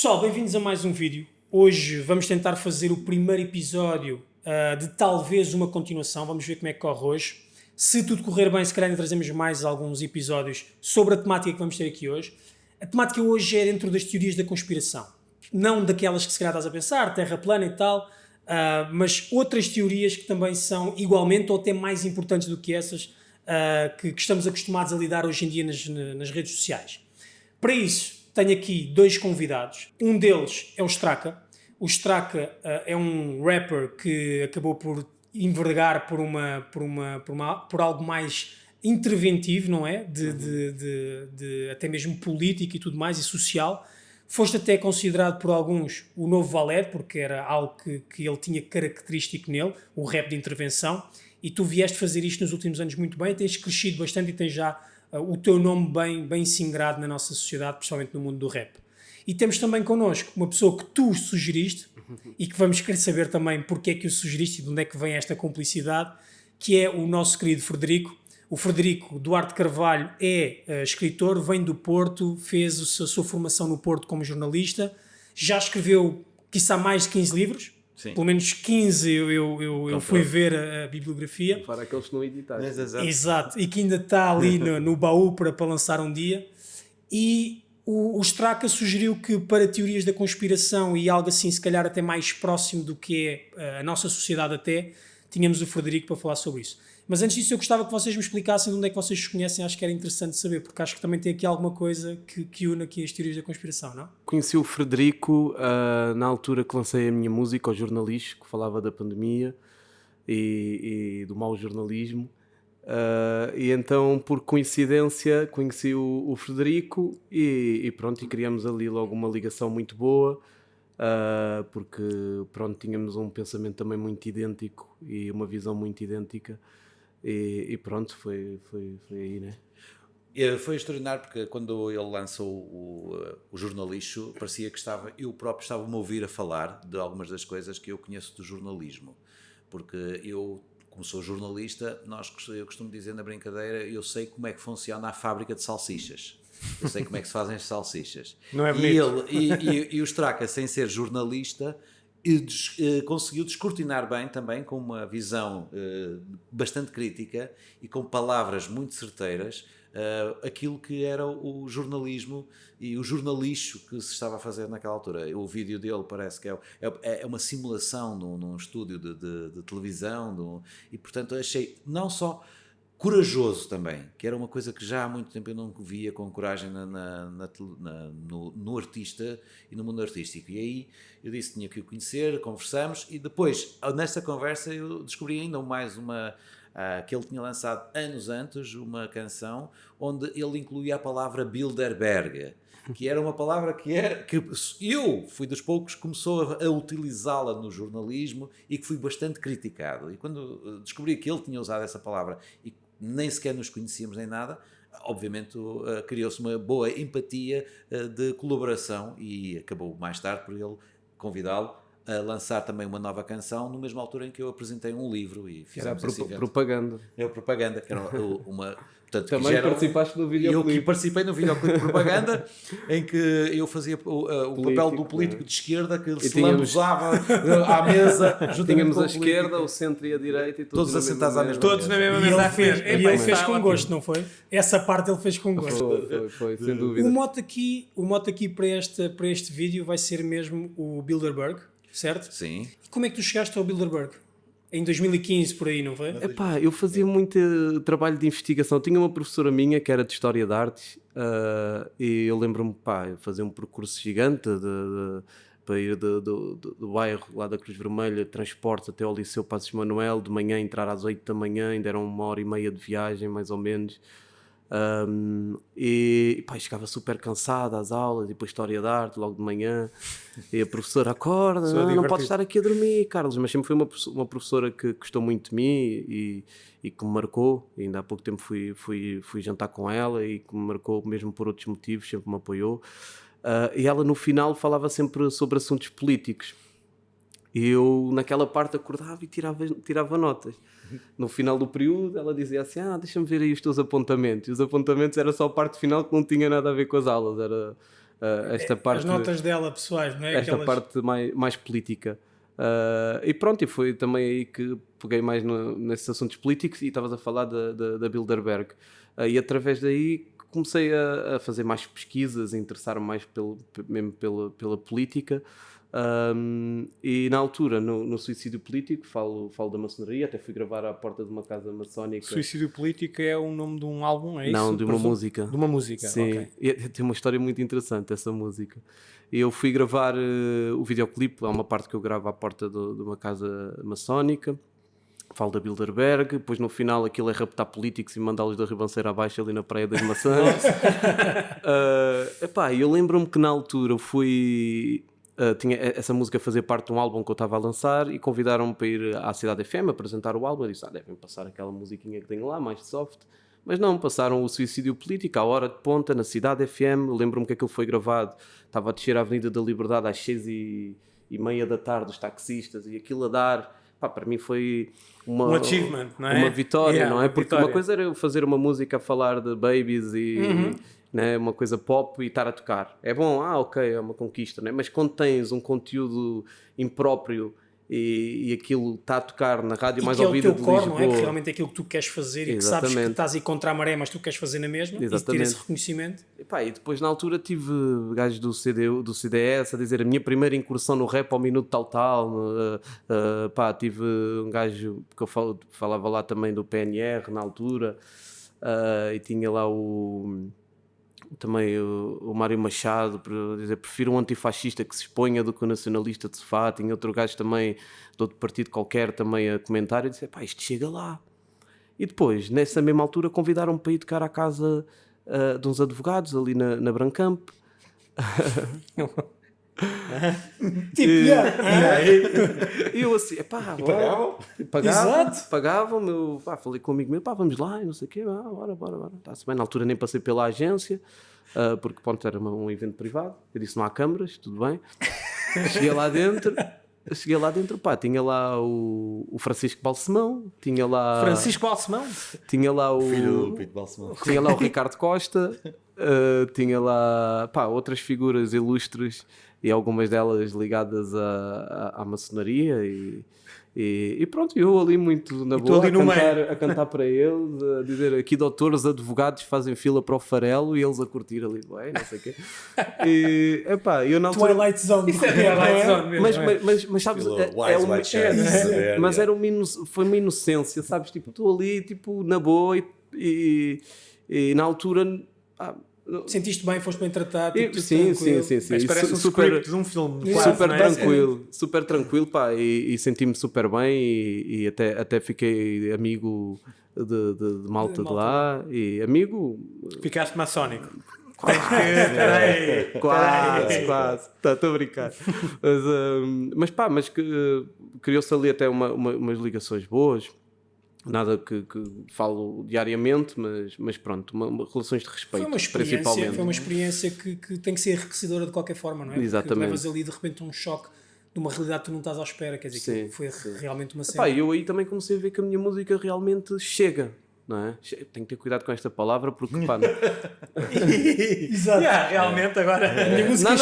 Pessoal, bem-vindos a mais um vídeo. Hoje vamos tentar fazer o primeiro episódio de talvez uma continuação. Vamos ver como é que corre hoje. Se tudo correr bem, se calhar ainda trazemos mais alguns episódios sobre a temática que vamos ter aqui hoje. A temática hoje é dentro das teorias da conspiração. Não daquelas que se calhar estás a pensar, terra plana e tal, mas outras teorias que também são igualmente ou até mais importantes do que essas que estamos acostumados a lidar hoje em dia nas redes sociais. Para isso, tenho aqui dois convidados. Um deles é o Straka. O Straka é um rapper que acabou por envergar por algo mais interventivo, não é? De até mesmo político e tudo mais, e social. Foste até considerado por alguns o novo Valete, porque era algo que ele tinha característico nele, o rap de intervenção, e tu vieste fazer isto nos últimos anos muito bem, tens crescido bastante e tens já o teu nome bem singrado na nossa sociedade, principalmente no mundo do rap. E temos também connosco uma pessoa que tu sugeriste e que vamos querer saber também porque é que o sugeriste e de onde é que vem esta cumplicidade, que é o nosso querido Frederico. O Frederico Duarte Carvalho é escritor, vem do Porto, fez a sua formação no Porto como jornalista, já escreveu, quiçá, mais de 15 livros. Sim. Pelo menos 15 eu fui ver a bibliografia. Para aqueles que não editaram. Exato, e que ainda está ali no baú para lançar um dia. E o Straka sugeriu que para teorias da conspiração e algo assim, se calhar até mais próximo do que é a nossa sociedade até, tínhamos o Frederico para falar sobre isso. Mas antes disso eu gostava que vocês me explicassem de onde é que vocês os conhecem, acho que era interessante saber, porque acho que também tem aqui alguma coisa que une aqui as teorias da conspiração, não? Conheci o Frederico na altura que lancei a minha música, o Jornalista, que falava da pandemia e do mau jornalismo. E então, por coincidência, conheci o Frederico e pronto, e criamos ali logo uma ligação muito boa, porque pronto, tínhamos um pensamento também muito idêntico e uma visão muito idêntica. E pronto, foi aí, né? Foi extraordinário porque quando ele lançou o Jornalixo, parecia que eu próprio estava-me a ouvir a falar de algumas das coisas que eu conheço do jornalismo. Porque eu, como sou jornalista, eu costumo dizer na brincadeira, eu sei como é que funciona a fábrica de salsichas. Eu sei como é que se fazem as salsichas. Não é bonito? E o Straka, sem ser jornalista, conseguiu descortinar bem também, com uma visão bastante crítica e com palavras muito certeiras, aquilo que era o jornalismo e o jornalixo que se estava a fazer naquela altura. O vídeo dele parece que é uma simulação num estúdio de televisão, e portanto achei não só corajoso também, que era uma coisa que já há muito tempo eu não via com coragem no artista e no mundo artístico. E aí eu disse que tinha que o conhecer, conversamos, e depois, nessa conversa, eu descobri ainda mais que ele tinha lançado anos antes uma canção onde ele incluía a palavra Bilderberg, que era uma palavra que eu fui dos poucos que começou a utilizá-la no jornalismo e que fui bastante criticado. E quando descobri que ele tinha usado essa palavra e nem sequer nos conhecíamos nem nada, obviamente criou-se uma boa empatia de colaboração, e acabou mais tarde por ele convidá-lo a lançar também uma nova canção, na mesma altura em que eu apresentei um livro e fizemos esse evento. Propaganda. É a propaganda, que era uma... Portanto, também participaste no videoclipe. Eu participei no videoclipe de propaganda, em que eu fazia o papel do político de esquerda que se lambuzava à mesa. Tínhamos a esquerda, o centro e a direita, e todos assentados à mesma mesa. Todos na mesma mesa. E ele fez com gosto, não foi? Essa parte ele fez com gosto. Foi, sem dúvida. O mote aqui para este vídeo vai ser mesmo o Bilderberg, certo? Sim. E como é que tu chegaste ao Bilderberg? Em 2015, por aí, não foi? Epá, eu fazia muito trabalho de investigação. Tinha uma professora minha que era de História de Artes, e eu lembro-me, fazer um percurso gigante para ir do bairro lá da Cruz Vermelha, transportes até ao Liceu Passos Manuel, de manhã entrar às 8 da manhã, ainda era 1h30 de viagem, mais ou menos. E chegava super cansado às aulas, e depois História de Arte logo de manhã, e a professora acorda, não podes estar aqui a dormir, Carlos. Mas sempre foi uma professora que gostou muito de mim e que me marcou. E ainda há pouco tempo fui jantar com ela, e que me marcou mesmo por outros motivos, sempre me apoiou. E ela no final falava sempre sobre assuntos políticos, e eu naquela parte acordava e tirava notas. No final do período ela dizia assim, deixa-me ver aí os teus apontamentos. E os apontamentos era só a parte final, que não tinha nada a ver com as aulas, esta parte... As notas dela pessoais, não é? Esta parte mais política. E pronto, e foi também aí que peguei mais nesses assuntos políticos, e estavas a falar da Bilderberg. E através daí comecei a fazer mais pesquisas, a interessar-me mais mesmo pela política. E na altura, no Suicídio Político, falo da maçonaria, até fui gravar à porta de uma casa maçónica. Suicídio Político é o nome de um álbum, é isso? Não, de uma música. De uma música, sim. Okay. E tem uma história muito interessante essa música. Eu fui gravar o videoclipe, há uma parte que eu gravo à porta de uma casa maçónica, falo da Bilderberg, depois no final aquilo é raptar políticos e mandá-los da ribanceira abaixo ali na Praia das Maçãs. Eu lembro-me que na altura fui... tinha essa música a fazer parte de um álbum que eu estava a lançar e convidaram-me para ir à Cidade FM apresentar o álbum. Eu disse, devem passar aquela musiquinha que tenho lá, mais soft. Mas não, passaram o Suicídio Político à hora de ponta na Cidade FM. Lembro-me que aquilo foi gravado, estava a descer a Avenida da Liberdade às 6h30 da tarde, os taxistas, e aquilo a dar... para mim foi um achievement, não é? Uma vitória, não é? Porque vitória. uma coisa era eu fazer uma música a falar de babies e... Né, uma coisa pop e estar a tocar. É bom, ok, é uma conquista, né? Mas quando tens um conteúdo impróprio e aquilo está a tocar na rádio mais ouvida de Lisboa... não é? Que realmente é aquilo que tu queres fazer e que sabes que estás aí contra a maré, mas tu queres fazer na mesma. Exatamente. E ter esse reconhecimento. E depois na altura tive gajos do CDS a dizer a minha primeira incursão no rap ao minuto tal. Tive um gajo que eu falava lá também do PNR na altura, e tinha lá também o Mário Machado, para dizer, prefiro um antifascista que se exponha do que um nacionalista de sofá. Tinha outro gajo também de outro partido qualquer também a comentar e dizer, isto chega lá. E depois, nessa mesma altura, convidaram-me para ir tocar à casa de uns advogados ali na Brancamp. E eu assim, pagavam-me, eu falei com um amigo meu, falei lá e não sei o quê, bora. Está-se bem, na altura nem passei pela agência, porque pronto, era um evento privado. Eu disse, não há câmaras, tudo bem. Cheguei lá dentro, tinha lá o Francisco Balsemão, tinha lá o filho do Pito Balsemão, tinha lá o Ricardo Costa, tinha lá outras figuras ilustres e algumas delas ligadas à maçonaria e pronto, eu ali muito na boa a cantar para eles, a dizer aqui doutores, advogados fazem fila para o farelo e eles a curtir ali, não sei o quê. E eu na altura... Twilight Zone. Isso é Twilight Zone mesmo. Mas sabes, foi uma inocência, sabes, tipo, estou ali tipo, na boa e na altura... Sentiste bem, foste bem tratado? Sim. Parece um script de um filme. Super tranquilo, e senti-me super bem e até fiquei amigo de malta de lá e amigo... Ficaste maçónico. Quase. Estou a brincar. Mas criou-se ali até umas ligações boas. Nada que falo diariamente, mas pronto, relações de respeito, principalmente. Foi uma experiência que tem que ser enriquecedora de qualquer forma, não é? Exatamente. Porque levas ali de repente um choque de uma realidade que tu não estás à espera, quer dizer, que foi realmente uma cena. Eu aí também comecei a ver que a minha música realmente chega, não é? Tenho que ter cuidado com esta palavra porque, Exato. Realmente agora a minha música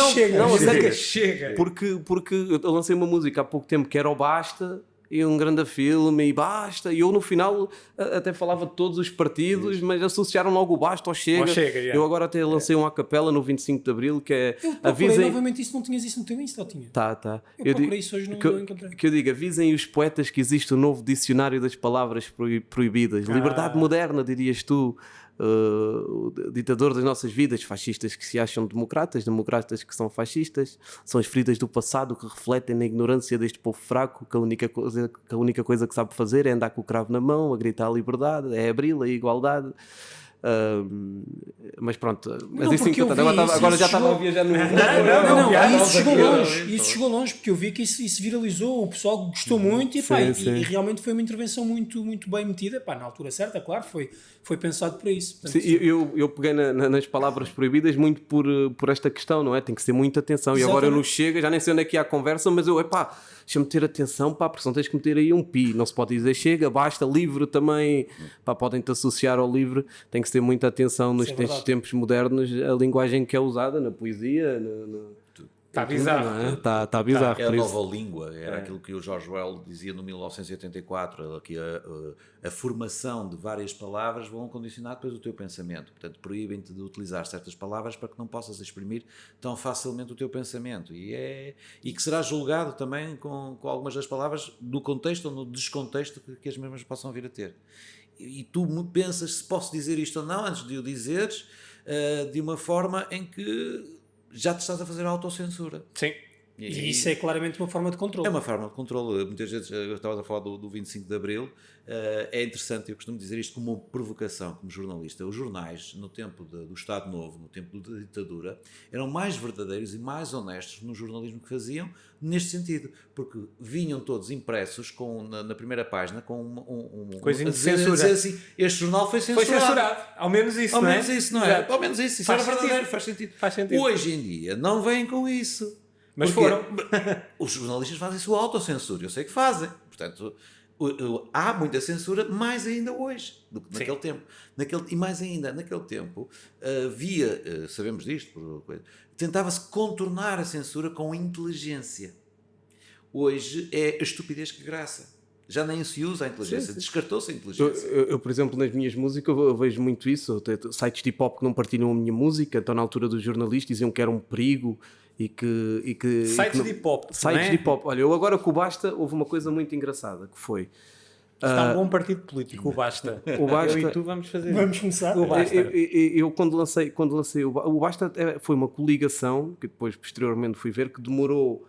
chega. Porque eu lancei uma música há pouco tempo que era o Basta, e um grande filme, e basta. E eu no final até falava de todos os partidos, mas associaram logo o Basta ao Chega. Eu agora até lancei um a capela no 25 de Abril, que é... Eu procurei novamente isso, não tinhas isso no teu Insta, ou tinha? Tá. Eu procurei isso hoje, não encontrei. Que eu digo, avisem os poetas que existe um novo dicionário das palavras proibidas. Liberdade moderna, dirias tu. O ditador das nossas vidas, fascistas que se acham democratas que são fascistas, são as feridas do passado que refletem na ignorância deste povo fraco, que a única coisa que sabe fazer é andar com o cravo na mão, a gritar a liberdade, é abri-la, a igualdade. Mas pronto, agora já estava a viajar no... Isso chegou longe, porque eu vi que isso viralizou, o pessoal gostou muito e realmente foi uma intervenção muito, muito bem metida, na altura certa, claro, foi pensado para isso. Portanto, eu peguei nas palavras proibidas muito por esta questão, não é? Tem que ter muita atenção. Exatamente. E agora eu não chego, já nem sei onde é que há a conversa, mas deixa-me ter atenção, porque senão tens que meter aí um pi, não se pode dizer chega, basta, livre também, podem-te associar ao livre, tem que se ter muita atenção nestes verdade. tempos modernos, a linguagem que é usada na poesia, Está bizarro. Está bizarro. É a por isso. nova língua, era aquilo que o George Orwell dizia no 1984, que a formação de várias palavras vão condicionar depois o teu pensamento, portanto proíbem-te de utilizar certas palavras para que não possas exprimir tão facilmente o teu pensamento, e que será julgado também com algumas das palavras do contexto ou no descontexto que as mesmas possam vir a ter. E tu pensas se posso dizer isto ou não antes de o dizeres, de uma forma em que já te estás a fazer a autocensura. Sim. E isso é claramente uma forma de controle. É uma forma de controle. Muitas vezes, eu estava a falar do 25 de Abril, é interessante, eu costumo dizer isto como uma provocação, como jornalista. Os jornais, no tempo do Estado Novo, no tempo da ditadura, eram mais verdadeiros e mais honestos no jornalismo que faziam, neste sentido, porque vinham todos impressos na primeira página com Coisinha de dizer censura. assim, este jornal foi Foi censurado. censurado. Ao menos isso, Ao não é? menos isso, não é? Exato. Ao menos isso Faz era verdadeiro, sentido. faz sentido. Faz sentido. Hoje em dia não vêm com isso. Mas Porque foram. Os jornalistas fazem sua autocensura, eu sei que fazem. Portanto, há muita censura, mais ainda hoje do que naquele tempo. E mais ainda, naquele tempo, havia, sabemos disto, tentava-se contornar a censura com inteligência. Hoje é a estupidez que graça. Já nem se usa a inteligência, descartou-se a inteligência. Eu, por exemplo, nas minhas músicas, eu vejo muito isso. Sites de hip-hop que não partilham a minha música, então na altura dos jornalistas diziam que era um perigo e que Sites de hip-hop. Sites de hip-hop. Olha, eu agora com o Basta, houve uma coisa muito engraçada, que foi... Está um bom partido político, o Basta. O Basta... Eu e tu vamos fazer. Vamos começar? O Basta. Eu quando lancei o Basta, foi uma coligação, que depois posteriormente fui ver, que demorou...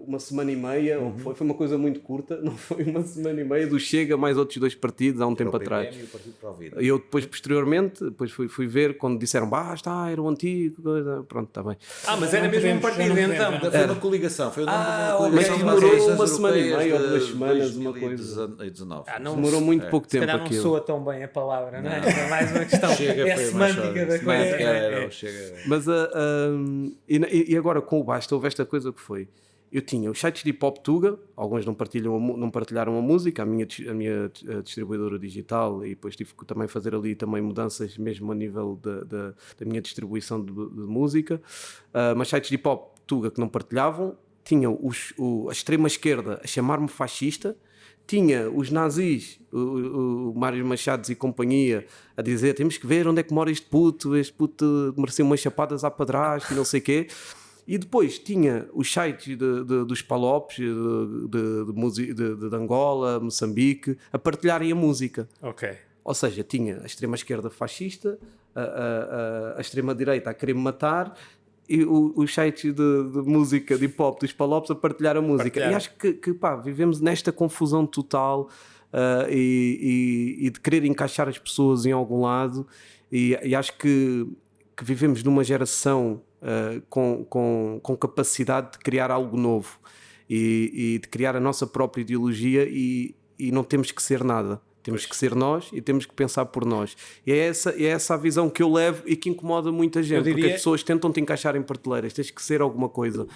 uma semana e meia, ou foi uma coisa muito curta, não foi uma semana e meia, do Chega mais outros dois partidos há um tempo atrás. E o Partido para a Vida. E eu depois, posteriormente, fui ver, quando disseram, basta, era o antigo, pronto, está bem. Mas era mesmo um partido, então. Foi uma coligação, foi o nome de uma mas coligação. demorou das eleições uma semana e europeias meia ou de 2 semanas, uma coisa. 2019. Demorou muito pouco Se tempo calhar não aquilo. soa tão bem a palavra, não é? É mais uma questão. Chega, É a foi mais semântica da semântica, coisa. Chega. Mas, e agora com o Basta houve esta coisa que foi, eu tinha os sites de hip-hop Tuga, alguns não partilharam a música, a minha distribuidora digital, e depois tive que também fazer ali também mudanças mesmo a nível da minha distribuição de música, mas sites de hip-hop Tuga que não partilhavam, tinha a extrema-esquerda a chamar-me fascista, tinha os nazis, o Mário Machados e companhia, a dizer, temos que ver onde é que mora este puto mereceu umas chapadas à padrasto e não sei o quê. E depois tinha os sites dos palopes de Angola, Moçambique, a partilharem a música. Ok. Ou seja, tinha a extrema-esquerda fascista, a extrema-direita a querer-me matar, e os sites de música, de hip-hop dos palopes a partilhar a música. E acho que vivemos nesta confusão total e de querer encaixar as pessoas em algum lado, e acho que vivemos numa geração com capacidade de criar algo novo e de criar a nossa própria ideologia, e não temos que ser nada. Temos que ser nós e temos que pensar por nós. E é essa a visão que eu levo e que incomoda muita gente, porque as pessoas tentam te encaixar em prateleiras. Tens que ser alguma coisa.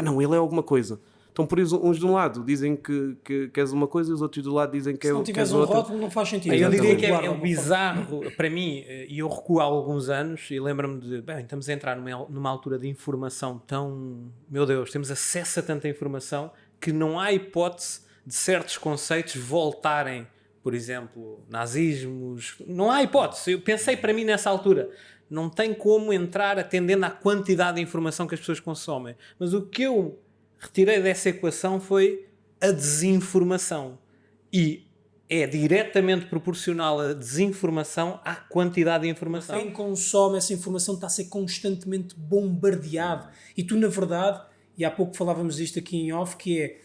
Não, ele é alguma coisa. Então, por isso, uns de um lado dizem que és uma coisa e os outros do lado dizem que és outra. Se não tiveres um rótulo, não faz sentido. Eu diria que é bizarro para mim, e eu recuo há alguns anos e lembro-me de, estamos a entrar numa altura de informação tão... Meu Deus, temos acesso a tanta informação que não há hipótese de certos conceitos voltarem, por exemplo, nazismos. Não há hipótese. Eu pensei para mim nessa altura, não tem como entrar atendendo à quantidade de informação que as pessoas consomem. Mas o que eu retirei dessa equação foi a desinformação. E é diretamente proporcional a desinformação à quantidade de informação. Quem consome essa informação está a ser constantemente bombardeado. E tu, na verdade, e há pouco falávamos disto aqui em off, que é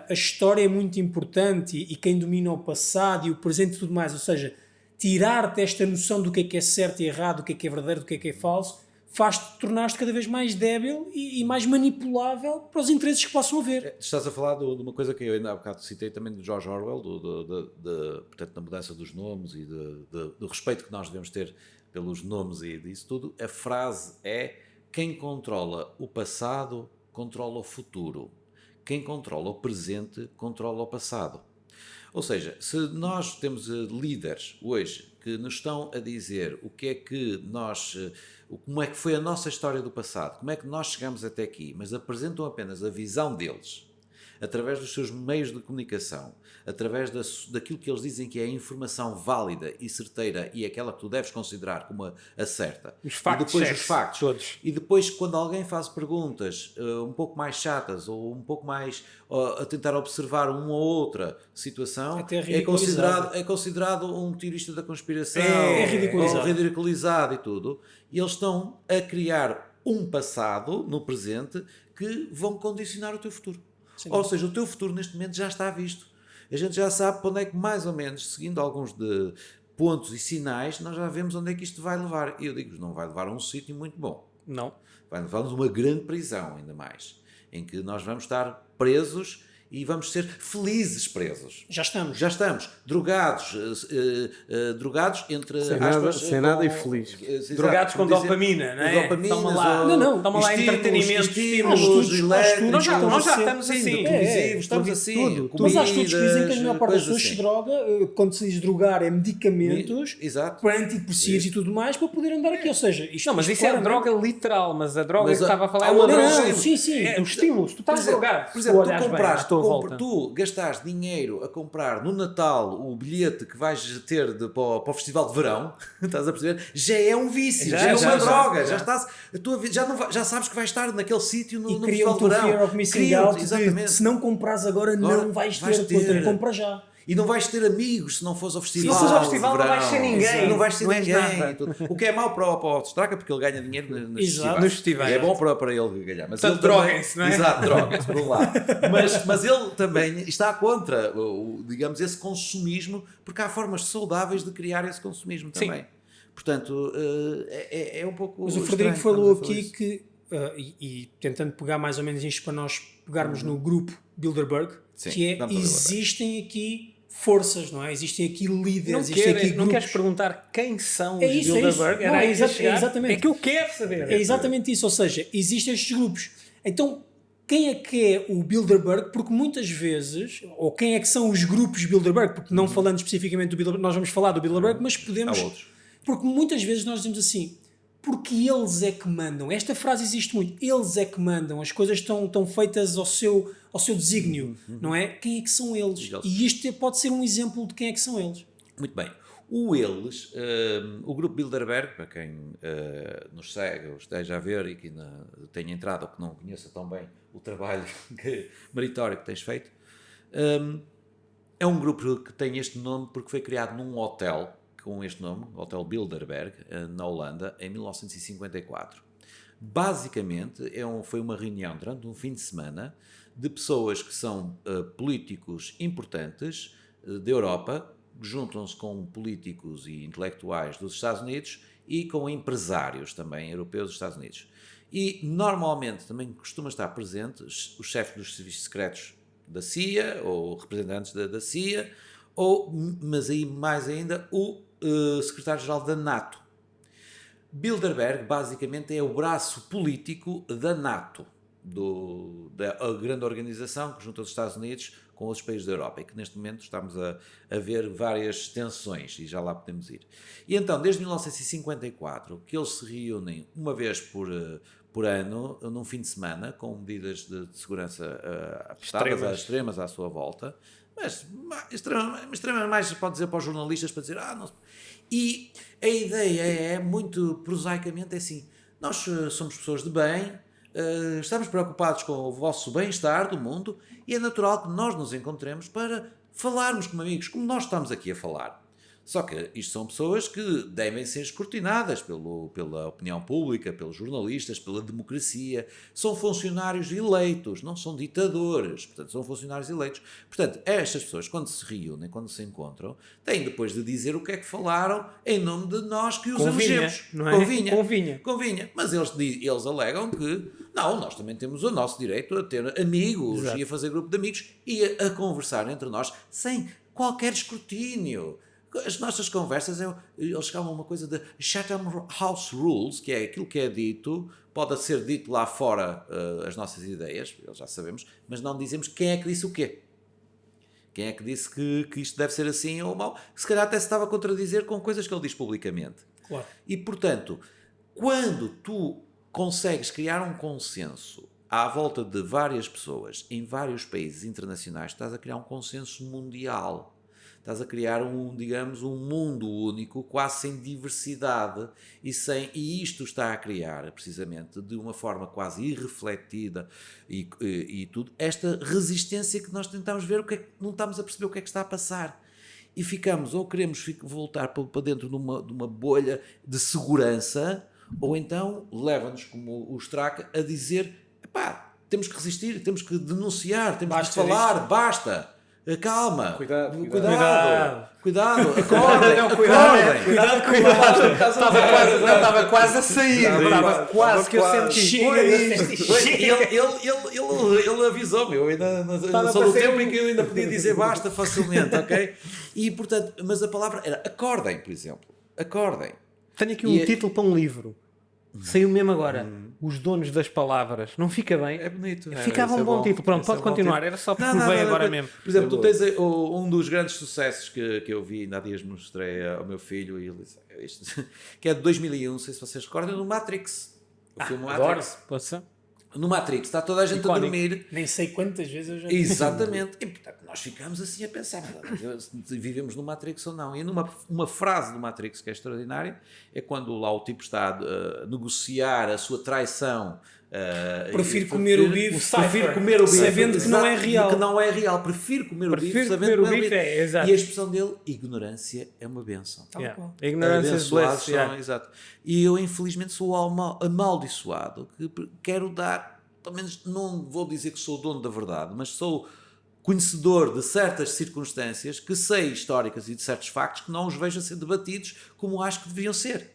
a história é muito importante e quem domina o passado e o presente e tudo mais. Ou seja, tirar-te esta noção do que é certo e errado, do que é verdadeiro, do que é falso, faz-te tornar-te cada vez mais débil e mais manipulável para os interesses que possam haver. Estás a falar de uma coisa que eu ainda há bocado citei também do George Orwell, portanto, da mudança dos nomes e do respeito que nós devemos ter pelos nomes e disso tudo. A frase é: quem controla o passado controla o futuro. Quem controla o presente controla o passado. Ou seja, se nós temos líderes hoje que nos estão a dizer o que é que nós, como é que foi a nossa história do passado, como é que nós chegamos até aqui, mas apresentam apenas a visão deles, através dos seus meios de comunicação, através daquilo que eles dizem que é a informação válida e certeira e aquela que tu deves considerar como a certa. Os factos, e depois os factos. Todos. E depois, quando alguém faz perguntas um pouco mais chatas ou um pouco mais a tentar observar uma ou outra situação, é considerado um teorista da conspiração, é ridicularizado. Ou ridiculizado e tudo. E eles estão a criar um passado no presente que vão condicionar o teu futuro. Sim. Ou seja, o teu futuro neste momento já está visto. A gente já sabe para onde é que, mais ou menos, seguindo alguns de pontos e sinais, nós já vemos onde é que isto vai levar. E eu digo, não vai levar a um sítio muito bom. Não. Vai levar-nos a uma grande prisão, ainda mais. Em que nós vamos estar presos e vamos ser felizes presos. Já estamos. Já estamos. Drogados entre sem nada e feliz. Drogados com dopamina, não é? Toma lá, toma lá entretenimento, estímulos elétricos. Nós já estamos assim. Estamos assim. Tudo. Mas há estudos que dizem que a maior parte das pessoas se droga, quando se diz drogar, é medicamentos para antidepressivos e tudo mais, para poder andar aqui. Ou seja, isto não, mas isso é droga literal, mas a droga que estava a falar é uma droga. Sim. É os estímulos. Tu estás drogado. Por exemplo, tu compraste. Tu gastaste dinheiro a comprar no Natal o bilhete que vais ter para o Festival de Verão, estás a perceber? Já é um vício, já é uma droga, já sabes que vais estar naquele sítio no Festival de Verão. Fear of missing out, se não comprares agora não vais ter. Compra já. E não vais ter amigos se não fores ao festival. Se não fores ao festival não vais ter ninguém. Não vais ter ninguém. O que é mau para o Autostraca, porque ele ganha dinheiro nos festivais. É bom para ele ganhar. Mas ele droguem-se, não é? Exato, droguem-se, por um lado. Mas ele também está contra, digamos, esse consumismo, porque há formas saudáveis de criar esse consumismo também. Portanto, é um pouco. Mas o Frederico falou aqui que, e tentando pegar mais ou menos isto para nós pegarmos no grupo Bilderberg, que é, existem aqui forças, não é? Existem aqui líderes, não queres perguntar quem são os Bilderberg? É que eu quero saber. É exatamente isso, ou seja, existem estes grupos. Então, quem é o Bilderberg? Porque muitas vezes, ou quem é que são os grupos Bilderberg? Porque não falando especificamente do Bilderberg, nós vamos falar do Bilderberg, mas podemos... Há outros. Porque muitas vezes nós dizemos assim, porque eles é que mandam. Esta frase existe muito. Eles é que mandam. As coisas estão feitas ao seu desígnio, não é? Quem é que são eles? E isto pode ser um exemplo de quem é que são eles. Muito bem. O grupo Bilderberg, para quem nos segue, ou esteja a ver e que ainda tenha entrado ou que não conheça tão bem o trabalho meritório que tens feito, é um grupo que tem este nome porque foi criado num hotel com este nome, Hotel Bilderberg, na Holanda, em 1954. Basicamente, foi uma reunião durante um fim de semana de pessoas que são políticos importantes da Europa, juntam-se com políticos e intelectuais dos Estados Unidos e com empresários também europeus dos Estados Unidos. E, normalmente, também costuma estar presentes os chefes dos serviços secretos da CIA, ou representantes da CIA, mas aí mais ainda o secretário-geral da NATO. Bilderberg basicamente é o braço político da NATO, da grande organização que junta os Estados Unidos com outros países da Europa e que neste momento estamos a ver várias tensões e já lá podemos ir. E então, desde 1954, que eles se reúnem uma vez por ano, num fim de semana, com medidas de segurança extremas à sua volta, mas extremamente mais pode dizer para os jornalistas, para dizer, não. E a ideia é muito prosaicamente assim, nós somos pessoas de bem, estamos preocupados com o vosso bem-estar do mundo e é natural que nós nos encontremos para falarmos como amigos, como nós estamos aqui a falar. Só que isto são pessoas que devem ser escrutinadas pela opinião pública, pelos jornalistas, pela democracia. São funcionários eleitos, não são ditadores. Portanto, são funcionários eleitos. Portanto, estas pessoas, quando se reúnem, quando se encontram, têm depois de dizer o que é que falaram em nome de nós que os elegemos. Não é? Convinha. Mas eles alegam que, não, nós também temos o nosso direito a ter amigos. Exato. E a fazer grupo de amigos e a conversar entre nós sem qualquer escrutínio. As nossas conversas, eles chamam uma coisa de Chatham House Rules, que é aquilo que é dito, pode ser dito lá fora as nossas ideias, já sabemos, mas não dizemos quem é que disse o quê. Quem é que disse que isto deve ser assim ou mal? Se calhar até se estava a contradizer com coisas que ele diz publicamente. Claro. E, portanto, quando tu consegues criar um consenso à volta de várias pessoas em vários países internacionais, estás a criar um consenso mundial. Estás a criar digamos, um mundo único, quase sem diversidade, e isto está a criar, precisamente, de uma forma quase irrefletida e tudo, esta resistência que nós tentamos ver, não estamos a perceber o que é que está a passar. E ficamos, ou queremos voltar para dentro de uma bolha de segurança, ou então leva-nos, como o Straka, a dizer, epá, temos que resistir, temos que denunciar, temos que falar, basta. Calma, cuidado, acordem, Estava quase a sair, estava quase que eu senti. Ele avisou-me, eu ainda sou do tempo em que eu ainda podia dizer basta facilmente, ok? E portanto, mas a palavra era acordem, por exemplo, acordem. Tenho aqui um título para um livro. Saiu mesmo agora. Os donos das palavras. Não fica bem? É bonito. Ficava um bom título. Pronto, pode continuar. Era só porque veio agora mesmo. Por exemplo, tu tens um dos grandes sucessos que eu vi, ainda há dias mostrei ao meu filho, e ele disse, que é de 2001, não sei se vocês recordam, no Matrix. O filme Matrix. Poxa. No Matrix, está toda a gente a dormir. Nem sei quantas vezes eu já... Exatamente. E portanto, nós ficamos assim a pensar, se vivemos no Matrix ou não. E uma frase do Matrix que é extraordinária, é quando lá o tipo está a negociar a sua traição. Prefiro comer o bife, sabendo que não é real. Que não é real. Prefiro comer o bife, sabendo que não é real. E a expressão dele, ignorância é uma bênção. Ignorância é bliss. Exato. E eu, infelizmente, sou amaldiçoado, que quero dar, pelo menos não vou dizer que sou o dono da verdade, mas sou conhecedor de certas circunstâncias que sei históricas e de certos factos que não os vejo a ser debatidos como acho que deviam ser.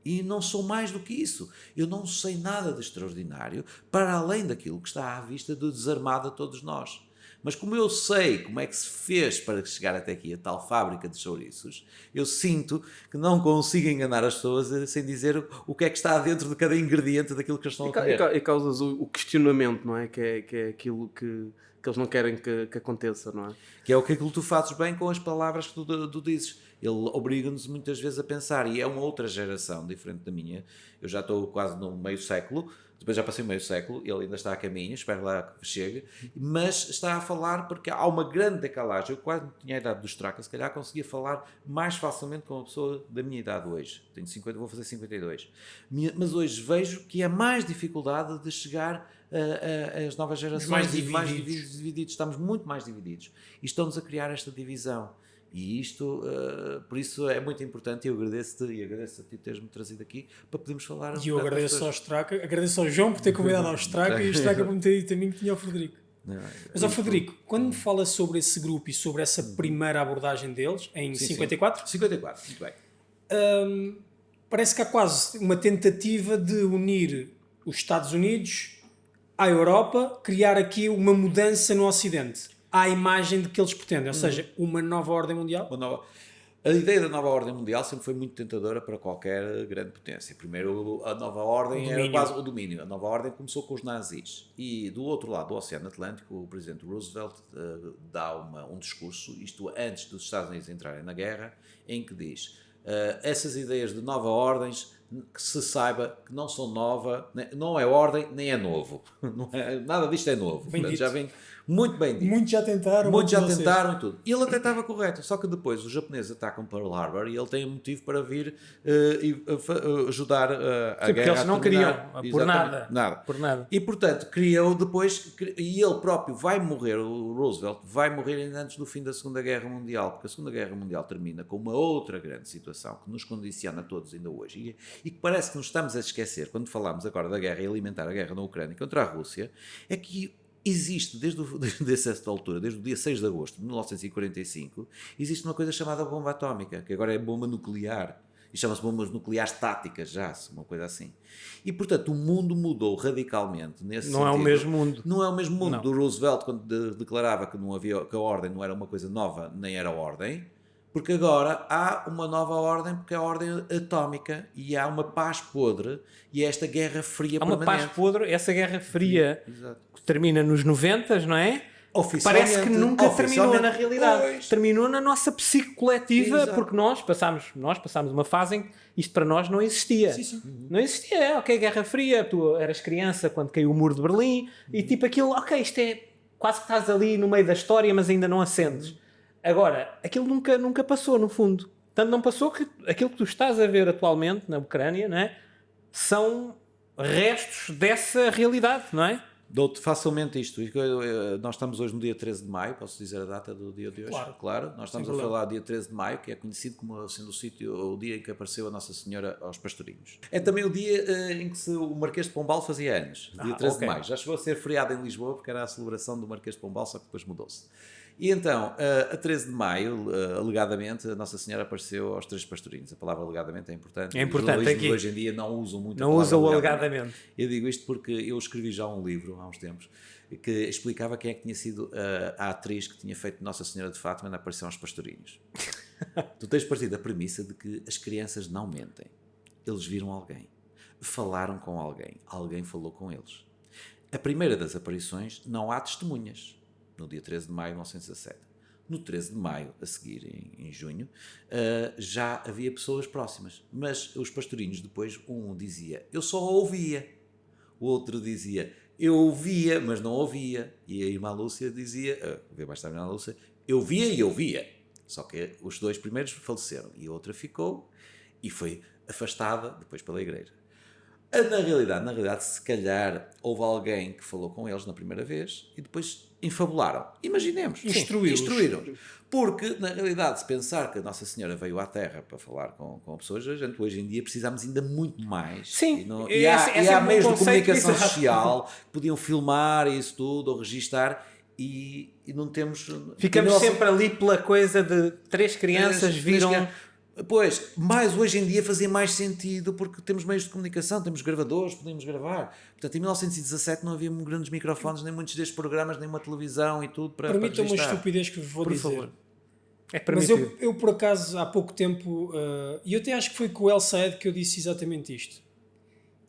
E não sou mais do que isso. Eu não sei nada de extraordinário para além daquilo que está à vista de desarmado a todos nós. Mas como eu sei como é que se fez para chegar até aqui a tal fábrica de chouriços, eu sinto que não consigo enganar as pessoas sem dizer o que é que está dentro de cada ingrediente daquilo que eles estão a comer. E causas o questionamento, não é? Que é aquilo que eles não querem que aconteça, não é? Que é aquilo que tu fazes bem com as palavras que tu dizes. Ele obriga-nos muitas vezes a pensar, e é uma outra geração diferente da minha. Eu já estou quase no meio século, depois já passei meio século, ele ainda está a caminho, espero lá que chegue, mas está a falar porque há uma grande decalagem. Eu quase tinha a idade do Straka, se calhar conseguia falar mais facilmente com uma pessoa da minha idade hoje. Tenho 50, vou fazer 52. Mas hoje vejo que há mais dificuldade de chegar às novas gerações. Mais divididos. Estamos muito mais divididos. E estão-nos a criar esta divisão. E isto, por isso é muito importante, e eu agradeço-te e agradeço a ti teres-me trazido aqui para podermos falar. E eu agradeço ao Straka, agradeço ao João por ter convidado ao Straka e o Straka por me ter dito a mim que tinha o Frederico. Mas ao Frederico, quando me fala sobre esse grupo e sobre essa primeira abordagem deles, em 54? 54, muito bem. Parece que há quase uma tentativa de unir os Estados Unidos à Europa, criar aqui uma mudança no Ocidente. À imagem de que eles pretendem, ou seja, uma nova ordem mundial? A ideia da nova ordem mundial sempre foi muito tentadora para qualquer grande potência. Primeiro, a nova ordem era quase o domínio. A nova ordem começou com os nazis. E do outro lado do Oceano Atlântico, o presidente Roosevelt dá um discurso, isto antes dos Estados Unidos entrarem na guerra, em que diz essas ideias de nova ordens, que se saiba que não são nova, não é ordem, nem é novo. Nada disto é novo. Portanto, já vem muito bem dito. Muitos já tentaram. E tudo. E ele até estava correto. Só que depois os japoneses atacam Pearl Harbor e ele tem um motivo para vir ajudar a guerra. Porque eles não queriam, por nada. E portanto, criou depois, e ele próprio vai morrer, o Roosevelt vai morrer ainda antes do fim da Segunda Guerra Mundial, porque a Segunda Guerra Mundial termina com uma outra grande situação que nos condiciona a todos ainda hoje e que parece que nos estamos a esquecer quando falamos agora da guerra e alimentar a guerra na Ucrânia contra a Rússia, é que existe desde essa altura, desde o dia 6 de agosto de 1945, existe uma coisa chamada bomba atómica, que agora é bomba nuclear, e chama-se bombas nucleares táticas, uma coisa assim. E, portanto, o mundo mudou radicalmente nesse sentido. Não é o mesmo mundo. Não é o mesmo mundo do Roosevelt, quando declarava que a ordem não era uma coisa nova, nem era ordem, porque agora há uma nova ordem, porque é a ordem atómica, e há uma paz podre, e é esta guerra fria permanente. Há uma paz podre, essa guerra fria que termina nos 90, não é? parece que nunca terminou na realidade. Pois. Terminou na nossa psique coletiva, Exato. porque nós passámos uma fase em que isto para nós não existia. Sim. Não existia, ok, Guerra Fria, tu eras criança quando caiu o muro de Berlim, e tipo aquilo, ok, isto é quase que estás ali no meio da história, mas ainda não assentes. Agora, aquilo nunca passou, no fundo. Tanto não passou que aquilo que tu estás a ver atualmente na Ucrânia, não é? São restos dessa realidade, não é? Dou-te facilmente isto. Nós estamos hoje no dia 13 de maio, posso dizer a data do dia de hoje? Claro. Nós estamos a falar dia 13 de maio, que é conhecido como sendo o dia em que apareceu a Nossa Senhora aos pastorinhos. É também o dia em que o Marquês de Pombal fazia anos, dia 13 de maio. Já chegou a ser feriado em Lisboa, porque era a celebração do Marquês de Pombal, só que depois mudou-se. E então, a 13 de maio, alegadamente, a Nossa Senhora apareceu aos 3 pastorinhos. A palavra alegadamente é importante. É importante aqui. Hoje em dia não usam muito não a palavra usa o alegadamente. Eu digo isto porque eu escrevi já um livro há uns tempos que explicava quem é que tinha sido a atriz que tinha feito Nossa Senhora de Fátima na aparição aos pastorinhos. Tu tens partido da premissa de que as crianças não mentem. Eles viram alguém, falaram com alguém falou com eles. A primeira das aparições não há testemunhas, no dia 13 de maio de 1917. No 13 de maio, a seguir, em junho, já havia pessoas próximas. Mas os pastorinhos depois, um dizia, eu só ouvia. O outro dizia, eu ouvia, mas não ouvia. E a irmã Lúcia dizia, veio mais tarde a irmã Lúcia, eu via e ouvia. Só que os 2 primeiros faleceram. E a outra ficou e foi afastada depois pela igreja. Na realidade, se calhar houve alguém que falou com eles na primeira vez e depois infabularam. Imaginemos. Instruíram. Porque, na realidade, se pensar que a Nossa Senhora veio à Terra para falar com pessoas, a gente hoje em dia precisamos ainda muito mais. Sim. E há meios de comunicação social que podiam filmar isso tudo ou registar e não temos... Ficamos sempre ali pela coisa de 3 crianças viram... Pois, mas hoje em dia fazia mais sentido porque temos meios de comunicação, temos gravadores, podemos gravar. Portanto, em 1917 não havia grandes microfones, nem muitos destes programas, nem uma televisão e tudo para Permitam uma registrar. estupidez que vos vou dizer. Favor. É Mas eu, por acaso, há pouco tempo, e eu até acho que foi com o El Saed que eu disse exatamente isto.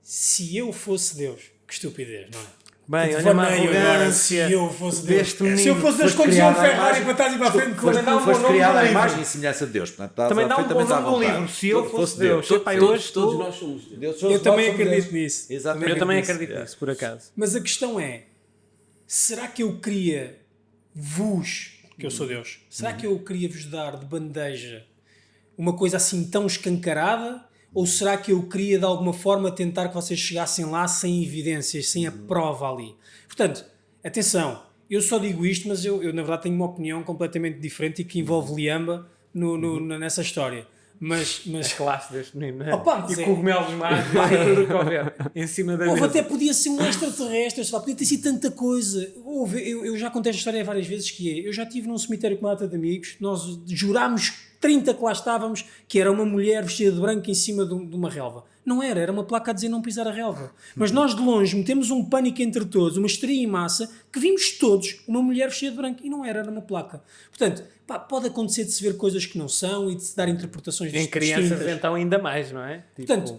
Se eu fosse Deus, que estupidez, não é? Bem, olha uma arrogância se eu fosse Deus. deste menino. Se eu fosse Deus, conduzia um Ferrari para trás e para a frente. Foste criada à imagem e semelhança de Deus. Portanto, também dá um bom nome no livro. Se eu fosse Deus. Todos nós somos Deus. Eu também acredito nisso. Exatamente. Eu também acredito nisso, por acaso. Mas a questão é, será que eu queria vos, que eu sou Deus, será que eu queria vos dar de bandeja uma coisa assim tão escancarada? Ou será que eu queria de alguma forma tentar que vocês chegassem lá sem evidências, sem a prova ali? Portanto, atenção, eu só digo isto, mas eu na verdade tenho uma opinião completamente diferente e que envolve Liamba nessa história. Mas A classe deste menino, né? Opa, mas e cogumelos mágicos tudo que houver em cima da Houve, mesa. até podia ser um extraterrestre, sei lá, podia ter sido tanta coisa. Eu já contei esta história várias vezes, que é, eu já estive num cemitério com uma data de amigos, nós jurámos 30 que lá estávamos, que era uma mulher vestida de branco em cima de uma relva. Não era uma placa a dizer não pisar a relva. Mas nós de longe metemos um pânico entre todos, uma histeria em massa, que vimos todos uma mulher vestida de branco e não era uma placa. Portanto, pode acontecer de se ver coisas que não são e de se dar interpretações em crianças distintas. então ainda mais, não é? Portanto,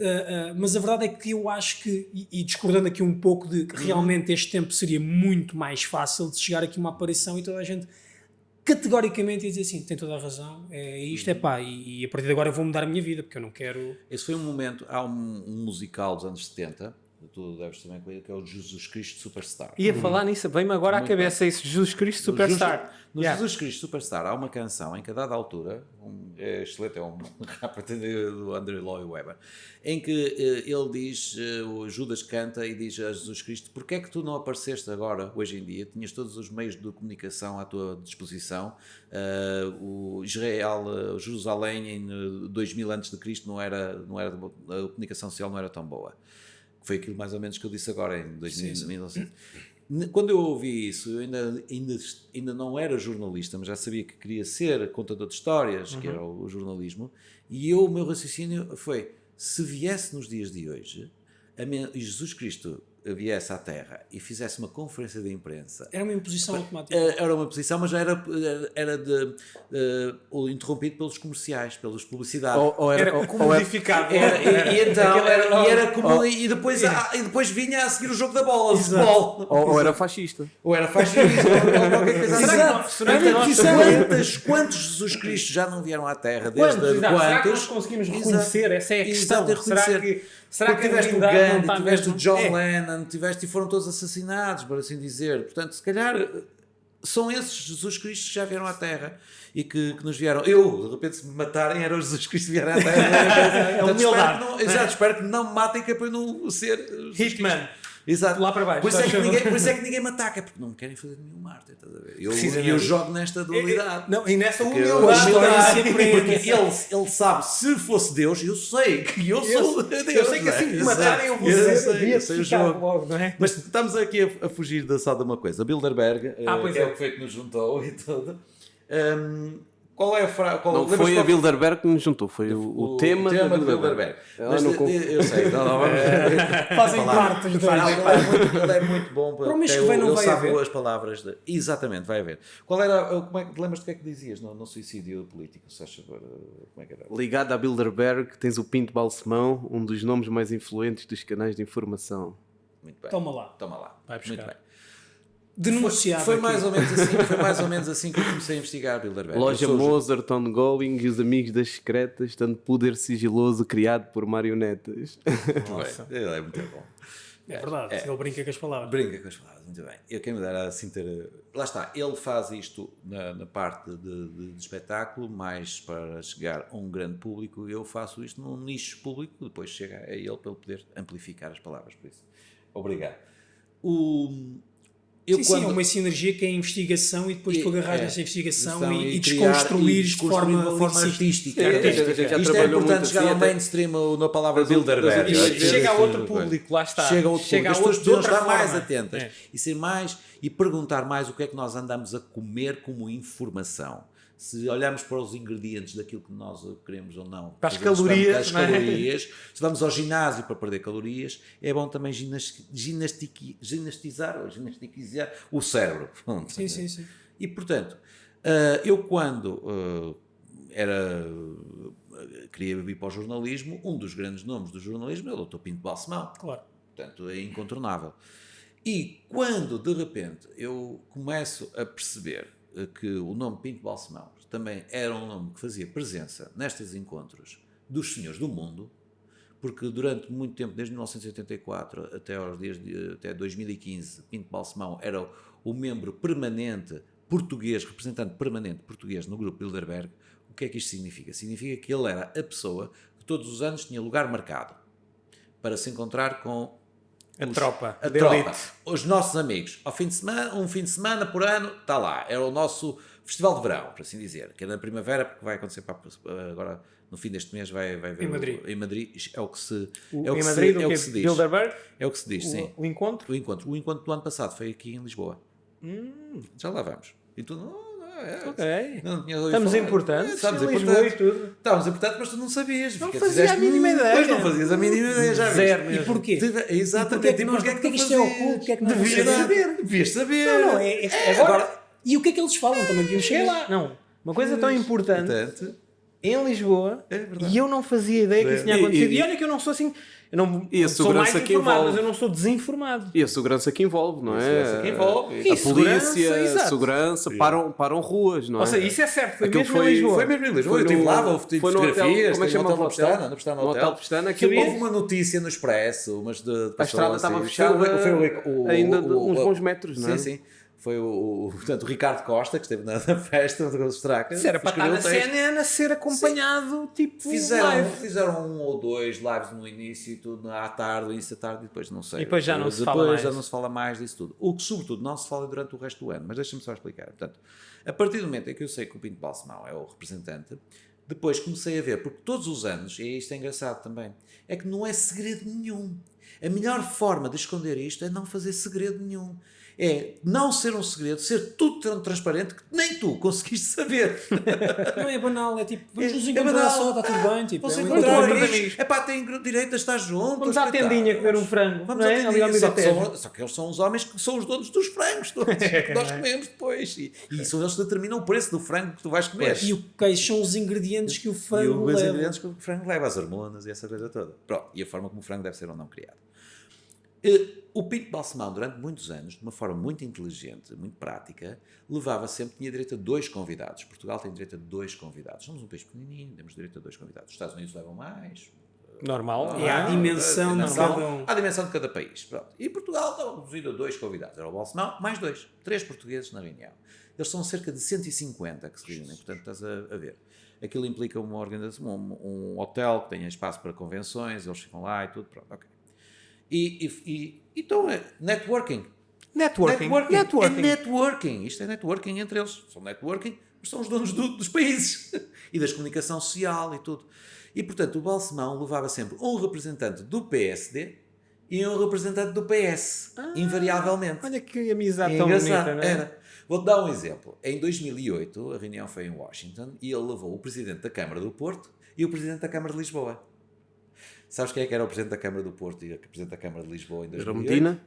mas a verdade é que eu acho que, e discordando aqui um pouco de que realmente este tempo seria muito mais fácil de chegar aqui uma aparição e toda a gente categoricamente ia dizer assim, tem toda a razão, é isto, e a partir de agora eu vou mudar a minha vida, porque eu não quero... Esse foi um momento, há um musical dos anos 70, tu deves também conhecer, que é o Jesus Cristo Superstar. Ia falar nisso, vem-me agora à cabeça isso, Jesus Cristo Superstar. No Jesus Cristo Superstar há uma canção em que a dada altura, é excelente, é um rapper do Andrew Lloyd Webber, em que ele diz, o Judas canta e diz a Jesus Cristo, porque é que tu não apareceste agora, hoje em dia, tinhas todos os meios de comunicação à tua disposição, o Israel, Jerusalém em 2000 a.C. não era, a comunicação social não era tão boa. Foi aquilo mais ou menos que eu disse agora, em 2019. Quando eu ouvi isso, eu ainda não era jornalista, mas já sabia que queria ser contador de histórias, que era o jornalismo, e o meu raciocínio foi, se viesse nos dias de hoje, Jesus Cristo viesse à Terra e fizesse uma conferência de imprensa... Era uma imposição automática. Era uma posição, mas era interrompido pelos comerciais, pelas publicidades. Era comodificado. E depois vinha a seguir o jogo da bola, o futebol. Ou era fascista. Ou era fascista. Ou qualquer coisa assim. Quantos Jesus Cristo já não vieram à Terra? Será que nós conseguimos reconhecer? Essa é a questão. Será que tiveste o Gandhi, tiveste o John Lennon, e foram todos assassinados, por assim dizer. Portanto, se calhar são esses Jesus Cristo que já vieram à Terra e que nos vieram. De repente, se me matarem, era o Jesus Cristo que vieram à Terra. Espero que não me matem, que é para eu não ser Hitman. Exato. Lá para baixo. Por isso é que ninguém me ataca, porque não me querem fazer nenhum mártir, estás a ver? Eu jogo nesta dualidade. E nessa humildade. Porque ele sabe, se fosse Deus, eu sei que eu sou Deus. Eu sei que assim que me matarem, eu vou ser o jogo. Logo, não é? Mas estamos aqui a fugir só de uma coisa. Bilderberg, que é o que foi que nos juntou e tudo. Qual é a frase? Não foi a Bilderberg que nos juntou, foi o tema da Bilderberg. Eu sei, Fazem parte. Ele é muito bom para ele sabe as palavras. Exatamente, vai haver. Lembras-te do que é que dizias no suicídio político? Se achas, como é que era? Ligado à Bilderberg, tens o Pinto Balsemão, um dos nomes mais influentes dos canais de informação. Muito bem. Toma lá. Vai buscar. Muito bem. Denunciado. Foi mais ou menos assim que eu comecei a investigar Bilderberg. Loja Mozart, ongoing e os amigos das secretas, tanto poder sigiloso criado por marionetas. Nossa, ele é muito bom. É verdade, ele brinca com as palavras. Brinca com as palavras, muito bem. Eu quem me dera assim ter... Lá está, ele faz isto na parte de espetáculo, mais para chegar a um grande público. Eu faço isto num nicho público, depois chega a ele para ele poder amplificar as palavras, por isso. Obrigado. Sim, é uma sinergia que é a investigação e depois tu agarras essa investigação e desconstruir de forma artística. Isto é importante chegar ao mainstream na palavra Bilderberg. Chega a outro público, lá está. Chega a outro público. As pessoas precisam estar mais atentas e ser mais e perguntar mais o que é que nós andamos a comer como informação. Se olharmos para os ingredientes daquilo que nós queremos ou não, para as calorias, se vamos ao ginásio para perder calorias, é bom também ginastizar o cérebro. Sim. E portanto, eu quando queria vir para o jornalismo, um dos grandes nomes do jornalismo é o Dr. Pinto Balsemão. Claro. Portanto, é incontornável. E quando, de repente, eu começo a perceber que o nome Pinto Balsemão também era um nome que fazia presença nestes encontros dos senhores do mundo, porque durante muito tempo, desde 1984 até 2015, Pinto Balsemão era o membro permanente português, representante permanente português no grupo Bilderberg. O que é que isto significa? Significa que ele era a pessoa que todos os anos tinha lugar marcado para se encontrar com a tropa, os nossos amigos. Ao fim de semana, um fim de semana por ano, está lá. Era o nosso festival de verão, por assim dizer, que é na primavera, porque vai acontecer agora no fim deste mês, vai ver em Madrid. É o que se diz. Bilderberg? É o que se diz, sim. O encontro? O encontro do ano passado foi aqui em Lisboa. Já lá vamos. E tu Estamos importantes. Estamos importantes, mas tu não sabias. Não fazia a mínima ideia. Pois não fazias a mínima ideia, já Zero. E porquê? Exatamente. E porquê é que isto é oculto? Porque é que não devias saber. Não, agora... E o que é que eles falam também? Cheguei lá. Não, uma coisa tão importante em Lisboa e eu não fazia ideia que isso tinha acontecido. E olha que eu não sou assim... Eu não sou mais informado, mas eu não sou desinformado. E a segurança que envolve, não é? A polícia, a segurança, param ruas, não é? Ou seja, isso é certo, foi mesmo em Lisboa. Foi mesmo em Lisboa, eu estive lá, houve fotografias, como é que chama o hotel? No Hotel Pestana. Houve uma notícia no Expresso, mas a estrada estava fechada ainda uns bons metros, não é? Sim. Foi portanto, o Ricardo Costa, que esteve na festa do Straca. Isso era para estar na CNN a ser acompanhado, tipo, fizeram um ou dois lives no início, tudo à tarde, início da tarde, e depois não sei. E depois já não se fala mais. Já não se fala mais disso tudo. O que, sobretudo, não se fala durante o resto do ano. Mas deixa-me só explicar. Portanto, a partir do momento em que eu sei que o Pinto Balsemão é o representante, depois comecei a ver, porque todos os anos, e isto é engraçado também, é que não é segredo nenhum. A melhor forma de esconder isto é não fazer segredo nenhum. É não ser um segredo, ser tudo tão transparente que nem tu conseguiste saber. Não é banal, é tipo, vamos nos encontrar só, está tudo bem. Tipo, Vamos é um encontrar encontro de amigos. Têm direito a estar juntos. Vamos à tendinha comer um frango. Vamos não à é? Ali ao tendinha. Miratejo. Só que eles são os homens que são os donos dos frangos todos, que nós comemos depois. E são eles que determinam o preço do frango que tu vais comer. E quais são os ingredientes que o frango os leva. ingredientes que o frango leva, as hormonas e essa coisa toda. Pronto, e a forma como o frango deve ser ou não criado. O Pinto Balsemão, durante muitos anos, de uma forma muito inteligente, muito prática, tinha direito a 2 convidados. Portugal tem direito a 2 convidados. Somos um país pequenininho, temos direito a 2 convidados. Os Estados Unidos levam mais. Normal. É a dimensão de cada um. A dimensão de cada país. Pronto. E Portugal estava reduzido a 2 convidados. Era o Balsemão, mais 2. 3 portugueses na reunião. Eles são cerca de 150 que se reúnem. Portanto, estás a ver. Aquilo implica uma organização, um hotel que tenha espaço para convenções, eles ficam lá e tudo. Pronto, ok. Então é networking. Networking. É networking. Isto é networking entre eles. São networking, mas são os donos dos países e da comunicação social e tudo. E, portanto, o Balsemão levava sempre um representante do PSD e um representante do PS, invariavelmente. Olha que amizade tão bonita, não é? Era. Vou-te dar um exemplo. Em 2008, a reunião foi em Washington e ele levou o Presidente da Câmara do Porto e o Presidente da Câmara de Lisboa. Sabes quem é que era o Presidente da Câmara do Porto e o Presidente da Câmara de Lisboa em 2008? Era o Medina?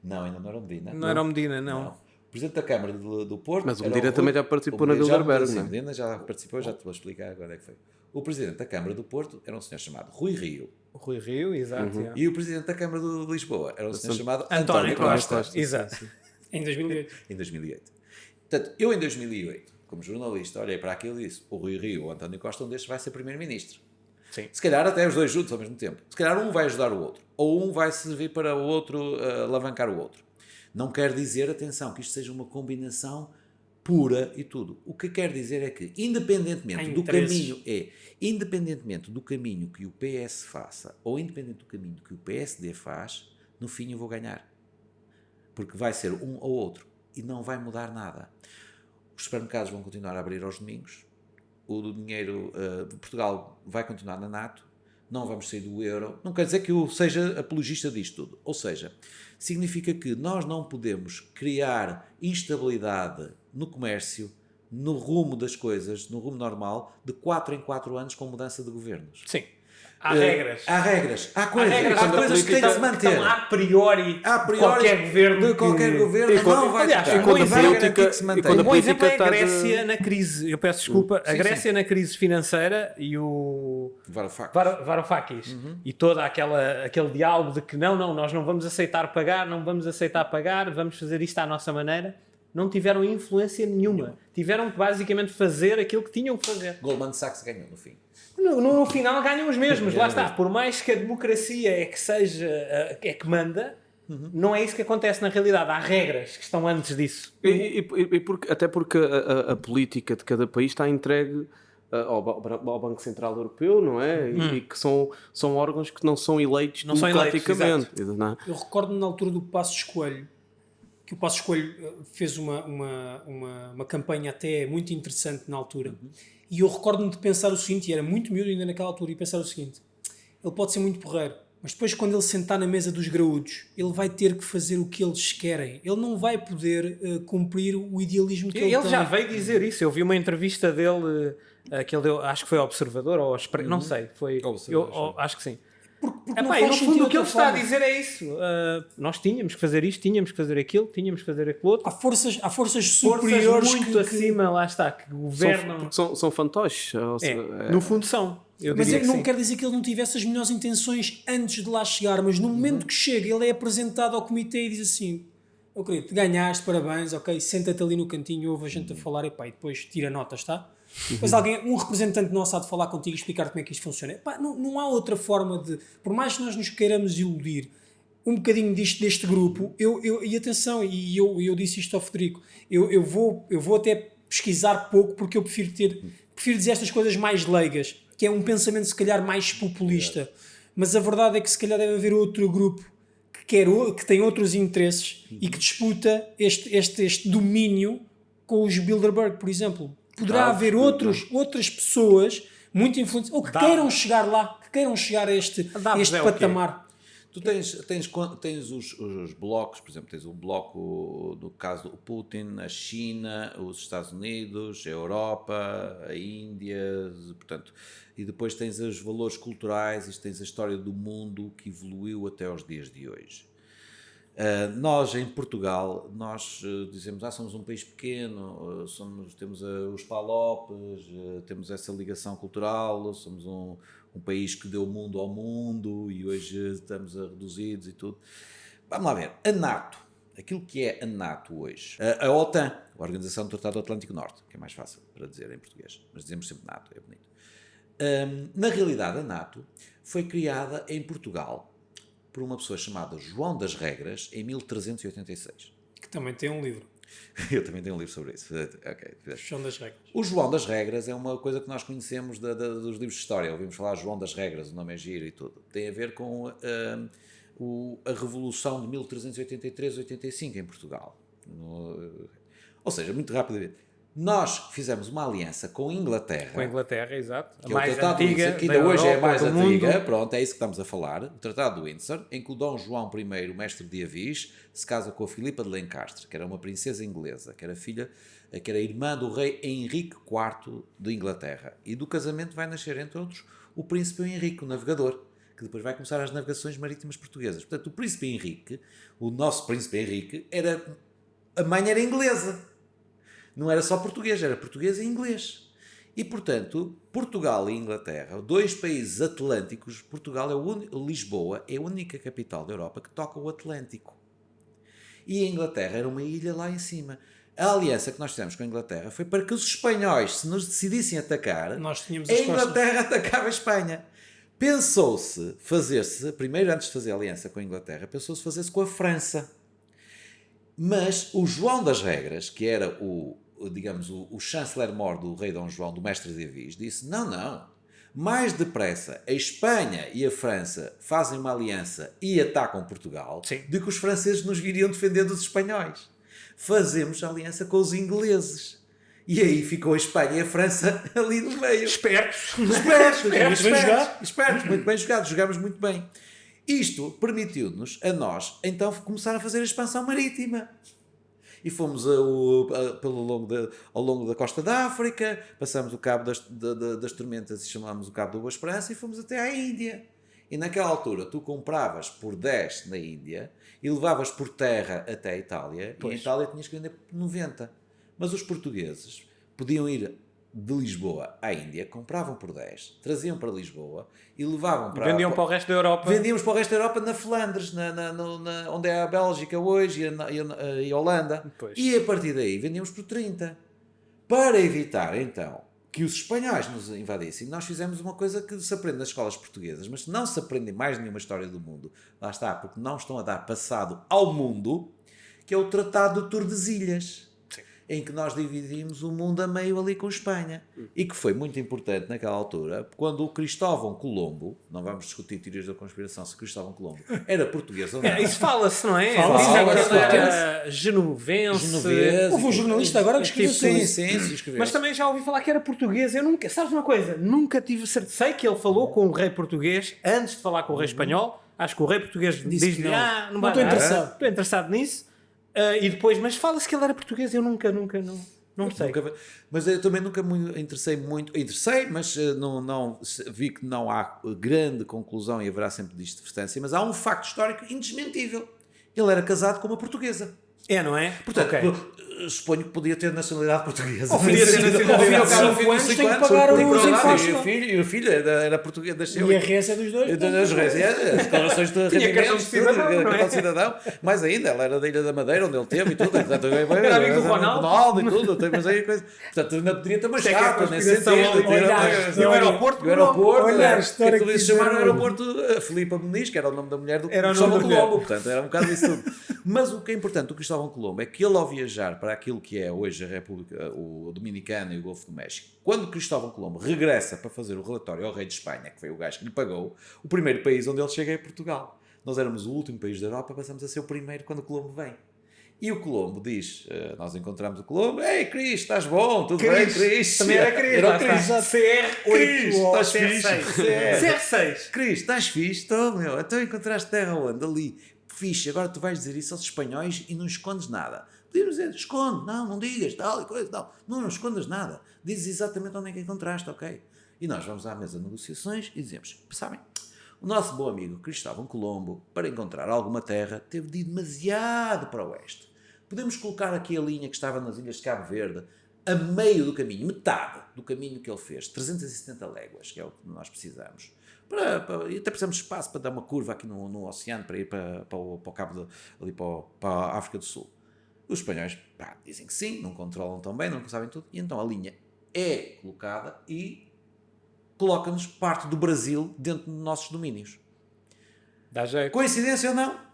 Não, ainda não era o Medina. Não era o Medina, não. O Presidente da Câmara do Porto... Mas o Medina também já participou na Bilderberg, não é? O Medina já participou, já te vou explicar agora é que foi. O Presidente da Câmara do Porto era um senhor chamado Rui Rio. O Rui Rio, exato. E o Presidente da Câmara de Lisboa era um senhor chamado António Costa. Costa. Exato. Em 2008. Em 2008. Portanto, eu em 2008, como jornalista, olhei para aquilo e disse: o Rui Rio ou o António Costa, um destes vai ser Primeiro-Ministro. Sim. Se calhar até os dois juntos ao mesmo tempo. Se calhar um vai ajudar o outro. Ou um vai servir para o outro alavancar o outro. Não quer dizer, atenção, que isto seja uma combinação pura e tudo. O que quer dizer é que, independentemente do caminho que o PS faça, ou independente do caminho que o PSD faz, no fim eu vou ganhar. Porque vai ser um ou outro. E não vai mudar nada. Os supermercados vão continuar a abrir aos domingos. O dinheiro de Portugal vai continuar na NATO. Não vamos sair do euro. Não quer dizer que eu seja apologista disto tudo. Ou seja, significa que nós não podemos criar instabilidade no comércio, no rumo das coisas, no rumo normal, de 4 em 4 anos com mudança de governos. Sim. Há regras. Há coisas que têm de se manter. Então, a priori qualquer governo não vai aliás, ficar. Um bom exemplo Que se mantém. é a Grécia na crise. Eu peço desculpa. A Grécia na crise financeira e o Varoufakis e todo aquele diálogo de que não, nós não vamos aceitar pagar, vamos fazer isto à nossa maneira. Não tiveram influência nenhuma. Tiveram que basicamente fazer aquilo que tinham que fazer. Goldman Sachs ganhou no fim. No final ganham os mesmos, lá está. Por mais que a democracia é que manda, não é isso que acontece na realidade. Há regras que estão antes disso. Até porque a política de cada país está entregue ao Banco Central Europeu, não é? E que são órgãos que não são eleitos democraticamente. Eu recordo-me na altura do Passos Coelho, que o Passos Coelho fez uma campanha até muito interessante na altura. E eu recordo-me de pensar o seguinte, e era muito miúdo ainda naquela altura, e pensar o seguinte: ele pode ser muito porreiro, mas depois quando ele sentar na mesa dos graúdos, ele vai ter que fazer o que eles querem. Ele não vai poder cumprir o idealismo que ele tem. Ele já veio dizer isso. Eu vi uma entrevista dele, que ele deu, acho que foi ao Observador, ou não sei, acho que sim. Porque e no fundo o que ele está a dizer é isso. Nós tínhamos que fazer isto, tínhamos que fazer aquilo, tínhamos que fazer aquilo outro. Há forças superiores muito acima, lá está, que governam. São fantoches. No fundo são. Mas não quer dizer que ele não tivesse as melhores intenções antes de lá chegar, mas no momento que chega, ele é apresentado ao comitê e diz assim: "Ô querido, ganhaste, parabéns, ok, senta-te ali no cantinho, ouve a gente a falar, e depois tira notas, tá?" Depois um representante nosso há de falar contigo e explicar como é que isto funciona. Não há outra forma de... Por mais que nós nos queiramos iludir um bocadinho deste grupo, e atenção, e eu disse isto ao Federico, eu vou até pesquisar pouco, porque eu prefiro dizer estas coisas mais leigas, que é um pensamento se calhar mais populista. Mas a verdade é que se calhar deve haver outro grupo que tem outros interesses e que disputa este domínio com os Bilderberg, por exemplo. Poderá haver outras pessoas muito influentes ou que queiram chegar lá, que queiram chegar a este patamar. Tu tens os blocos, por exemplo, tens o bloco, no caso do Putin, a China, os Estados Unidos, a Europa, a Índia, portanto, e depois tens os valores culturais e tens a história do mundo que evoluiu até aos dias de hoje. Nós, em Portugal, dizemos, somos um país pequeno, temos os palopes, temos essa ligação cultural, somos um país que deu mundo ao mundo e hoje estamos reduzidos e tudo. Vamos lá ver, a NATO, aquilo que é a NATO hoje, a OTAN, a Organização do Tratado do Atlântico Norte, que é mais fácil para dizer em português, mas dizemos sempre NATO, é bonito. Na realidade, a NATO foi criada em Portugal por uma pessoa chamada João das Regras, em 1386. Que também tem um livro. Eu também tenho um livro sobre isso. Okay. João das Regras. O João das Regras é uma coisa que nós conhecemos dos livros de história. Ouvimos falar João das Regras, o nome é giro e tudo. Tem a ver com a Revolução de 1383-85 em Portugal. Ou seja, muito rapidamente. Nós fizemos uma aliança com a Inglaterra. Com a Inglaterra, exato. Que é o Tratado de Windsor, que ainda hoje é a mais antiga. Pronto, é isso que estamos a falar. O Tratado de Windsor, em que o Dom João I, o mestre de Avis, se casa com a Filipa de Lencastre, que era uma princesa inglesa, que era irmã do rei Henrique IV de Inglaterra. E do casamento vai nascer, entre outros, o príncipe Henrique, o navegador, que depois vai começar as navegações marítimas portuguesas. Portanto, o príncipe Henrique, o nosso príncipe Henrique, a mãe era inglesa. Não era só português, era português e inglês. E, portanto, Portugal e Inglaterra, dois países atlânticos, Lisboa é a única capital da Europa que toca o Atlântico. E a Inglaterra era uma ilha lá em cima. A aliança que nós fizemos com a Inglaterra foi para que os espanhóis, se nos decidissem atacar, a Inglaterra atacava a Espanha. Pensou-se fazer-se, primeiro antes de fazer a aliança com a Inglaterra, pensou-se fazer-se com a França. Mas o João das Regras, que era o chanceler-mor do rei Dom João, do mestre de Avis, disse, não, mais depressa a Espanha e a França fazem uma aliança e atacam Portugal, do que os franceses nos viriam defender dos espanhóis. Fazemos aliança com os ingleses. E aí ficou a Espanha e a França ali no meio. Espertos, muito bem jogados, jogámos muito bem. Isto permitiu-nos, a nós, então começar a fazer a expansão marítima. E fomos ao longo da costa da África, passamos o Cabo das Tormentas e chamámos o Cabo da Boa Esperança e fomos até à Índia. E naquela altura tu compravas por 10 na Índia e levavas por terra até a Itália, e em Itália tinhas que vender por 90. Mas os portugueses podiam ir de Lisboa à Índia, compravam por 10, traziam para Lisboa e levavam para... Vendiam para o resto da Europa. Vendíamos para o resto da Europa na Flandres, onde é a Bélgica hoje e a Holanda. Pois. E a partir daí vendíamos por 30. Para evitar, então, que os espanhóis nos invadissem, nós fizemos uma coisa que se aprende nas escolas portuguesas, mas não se aprende mais nenhuma história do mundo. Lá está, porque não estão a dar passado ao mundo, que é o Tratado de Tordesilhas, em que nós dividimos o mundo a meio ali com Espanha. E que foi muito importante naquela altura, quando o Cristóvão Colombo, não vamos discutir teorias da conspiração se Cristóvão Colombo era português ou não. Isso fala-se, não é? Fala-se. Genovense. Houve um jornalista agora que escreveu sobre isso. Sim, escreveu. Mas também já ouvi falar que era português. Eu nunca, sabes uma coisa? Nunca tive certeza. Sei que ele falou com o rei português antes de falar com o rei espanhol. Acho que o rei português disse-lhe, não estou interessado. Estou interessado nisso. E depois, mas fala-se que ele era português, eu nunca sei. Mas eu também nunca interessei, mas não vi que não há grande conclusão e haverá sempre distância, mas há um facto histórico indesmentível. Ele era casado com uma portuguesa. É, não é? Portanto, suponho que podia ter nacionalidade portuguesa. Podia ter nacionalidade. 5 anos tem que pagar os impostos. E o filho era português. E a res é dos dois. As declarações de rendimentos, cartão de cidadão. Mais ainda, ela era da Ilha da Madeira, onde ele teve e tudo. Era amigo do Ronaldo e tudo. Mas aí coisa. Portanto, ainda poderia ter uma chapa nesse sentido. E o aeroporto. Olha a história que chamaram o aeroporto Filipa Muniz, que era o nome da mulher do Cristóvão Colombo. Portanto, era um bocado isso tudo. Mas o que é importante do Cristóvão Colombo é que ele, ao viajar para aquilo que é hoje a República o Dominicana e o Golfo do México, quando Cristóvão Colombo regressa para fazer o relatório ao rei de Espanha, que foi o gajo que lhe pagou, o primeiro país onde ele chega é Portugal. Nós éramos o último país da Europa, passamos a ser o primeiro quando o Colombo vem. E o Colombo diz, nós encontramos o Colombo, ei Cris, estás bom, tudo bem Cris? Também era Cris, era lá o Cris. está. Cris, CR8 ou estás fixe? CR6. Cris, estás fixe? Estou, meu, então encontraste terra onde? Ali, fixe, agora tu vais dizer isso aos espanhóis e não escondes nada. Podíamos dizer, esconde, não digas, tal e coisa, tal. Não escondas nada, dizes exatamente onde é que encontraste, ok? E nós vamos à mesa de negociações e dizemos, sabem, o nosso bom amigo Cristóvão Colombo, para encontrar alguma terra, teve de ir demasiado para o oeste. Podemos colocar aqui a linha que estava nas Ilhas de Cabo Verde, a meio do caminho, metade do caminho que ele fez, 370 léguas, que é o que nós precisamos. E até precisamos de espaço para dar uma curva aqui no oceano, para ir para o cabo, ali para a África do Sul. Os espanhóis dizem que sim, não controlam tão bem, não sabem tudo, e então a linha é colocada e coloca-nos parte do Brasil dentro dos nossos domínios. Dá jeito. Coincidência ou não?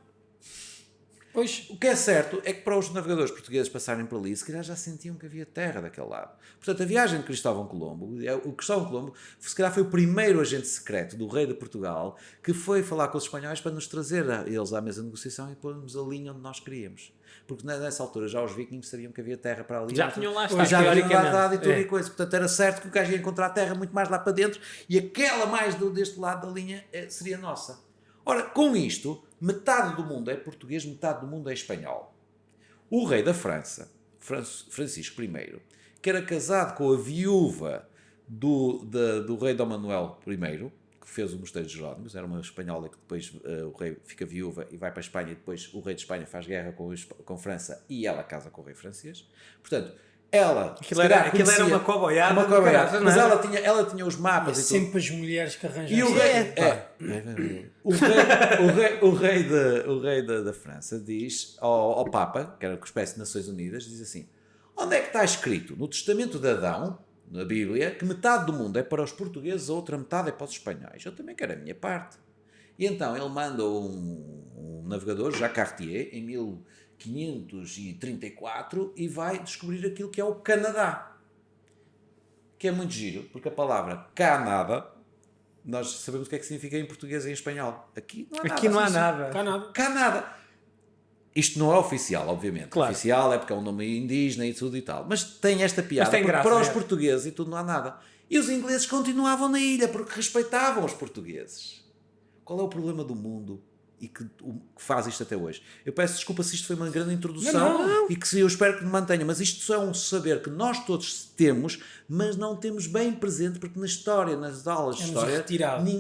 Pois. O que é certo é que para os navegadores portugueses passarem por ali, se calhar já sentiam que havia terra daquele lado. Portanto, a viagem de Cristóvão Colombo, o Cristóvão Colombo, se calhar foi o primeiro agente secreto do rei de Portugal que foi falar com os espanhóis para nos trazer eles à mesa de negociação e pôr-nos a linha onde nós queríamos. Porque nessa altura já os vikings sabiam que havia terra para ali. Já tinham lá estado, já tinham lá estado e tudo É. e coisa. Portanto, era certo que o gajo ia encontrar terra muito mais lá para dentro e aquela mais deste lado da linha seria nossa. Ora, com isto, metade do mundo é português, metade do mundo é espanhol. O rei da França, Francisco I, que era casado com a viúva do rei Dom Manuel I, que fez o Mosteiro de Jerónimos, era uma espanhola que depois o rei fica viúva e vai para a Espanha, e depois o rei de Espanha faz guerra com França e ela casa com o rei francês. Portanto, ela... Aquilo era uma coboiada. Mas ela tinha os mapas E e tudo. sempre as mulheres que arranjam. E o rei da França diz ao Papa, que era uma espécie de Nações Unidas, diz assim, onde é que está escrito no Testamento de Adão, na Bíblia, que metade do mundo é para os portugueses, a outra metade é para os espanhóis? Eu também quero a minha parte. E então ele manda um navegador, Jacques Cartier, em 1534, e vai descobrir aquilo que é o Canadá. Que é muito giro, porque a palavra Canadá, nós sabemos o que é que significa em português e em espanhol. Aqui não há nada. Aqui não há assim. nada. Canadá. Isto não é oficial, obviamente. Claro. Oficial é porque é um nome indígena e tudo e tal. Mas tem esta piada, tem porque graça, para os é. portugueses e tudo não há nada. E os ingleses continuavam na ilha, porque respeitavam os portugueses. Qual é o problema do mundo e que faz isto até hoje? Eu peço desculpa se isto foi uma grande introdução Não. e que eu espero que me mantenha, mas isto é um saber que nós todos temos, mas não temos bem presente, porque na história, nas aulas de história,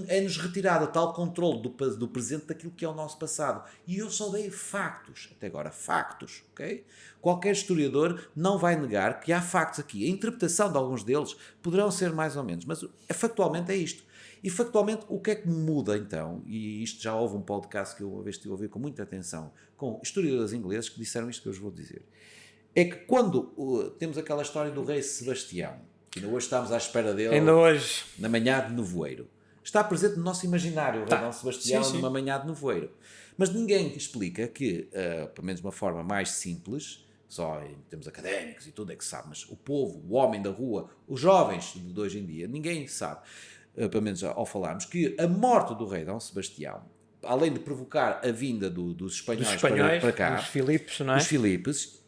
é-nos retirado tal controle do presente daquilo que é o nosso passado. E eu só dei factos, até agora, factos, ok? Qualquer historiador não vai negar que há factos aqui. A interpretação de alguns deles poderão ser mais ou menos, mas factualmente é isto. E factualmente, o que é que muda então? E isto já houve um podcast que eu uma vez estive a ouvir com muita atenção, com historiadores ingleses que disseram isto que eu vos vou dizer. É que quando temos aquela história do rei Sebastião, que ainda hoje estamos à espera dele, Ainda hoje. na manhã de nevoeiro, está presente no nosso imaginário, o rei Dom Sebastião numa manhã de nevoeiro. Mas ninguém explica que, pelo menos de uma forma mais simples, só em termos académicos e tudo é que sabe, mas o povo, o homem da rua, os jovens de hoje em dia, ninguém sabe. Pelo menos ao falarmos, que a morte do rei Dom Sebastião, além de provocar a vinda dos espanhóis para cá, dos Filipes, não é? os Filipes,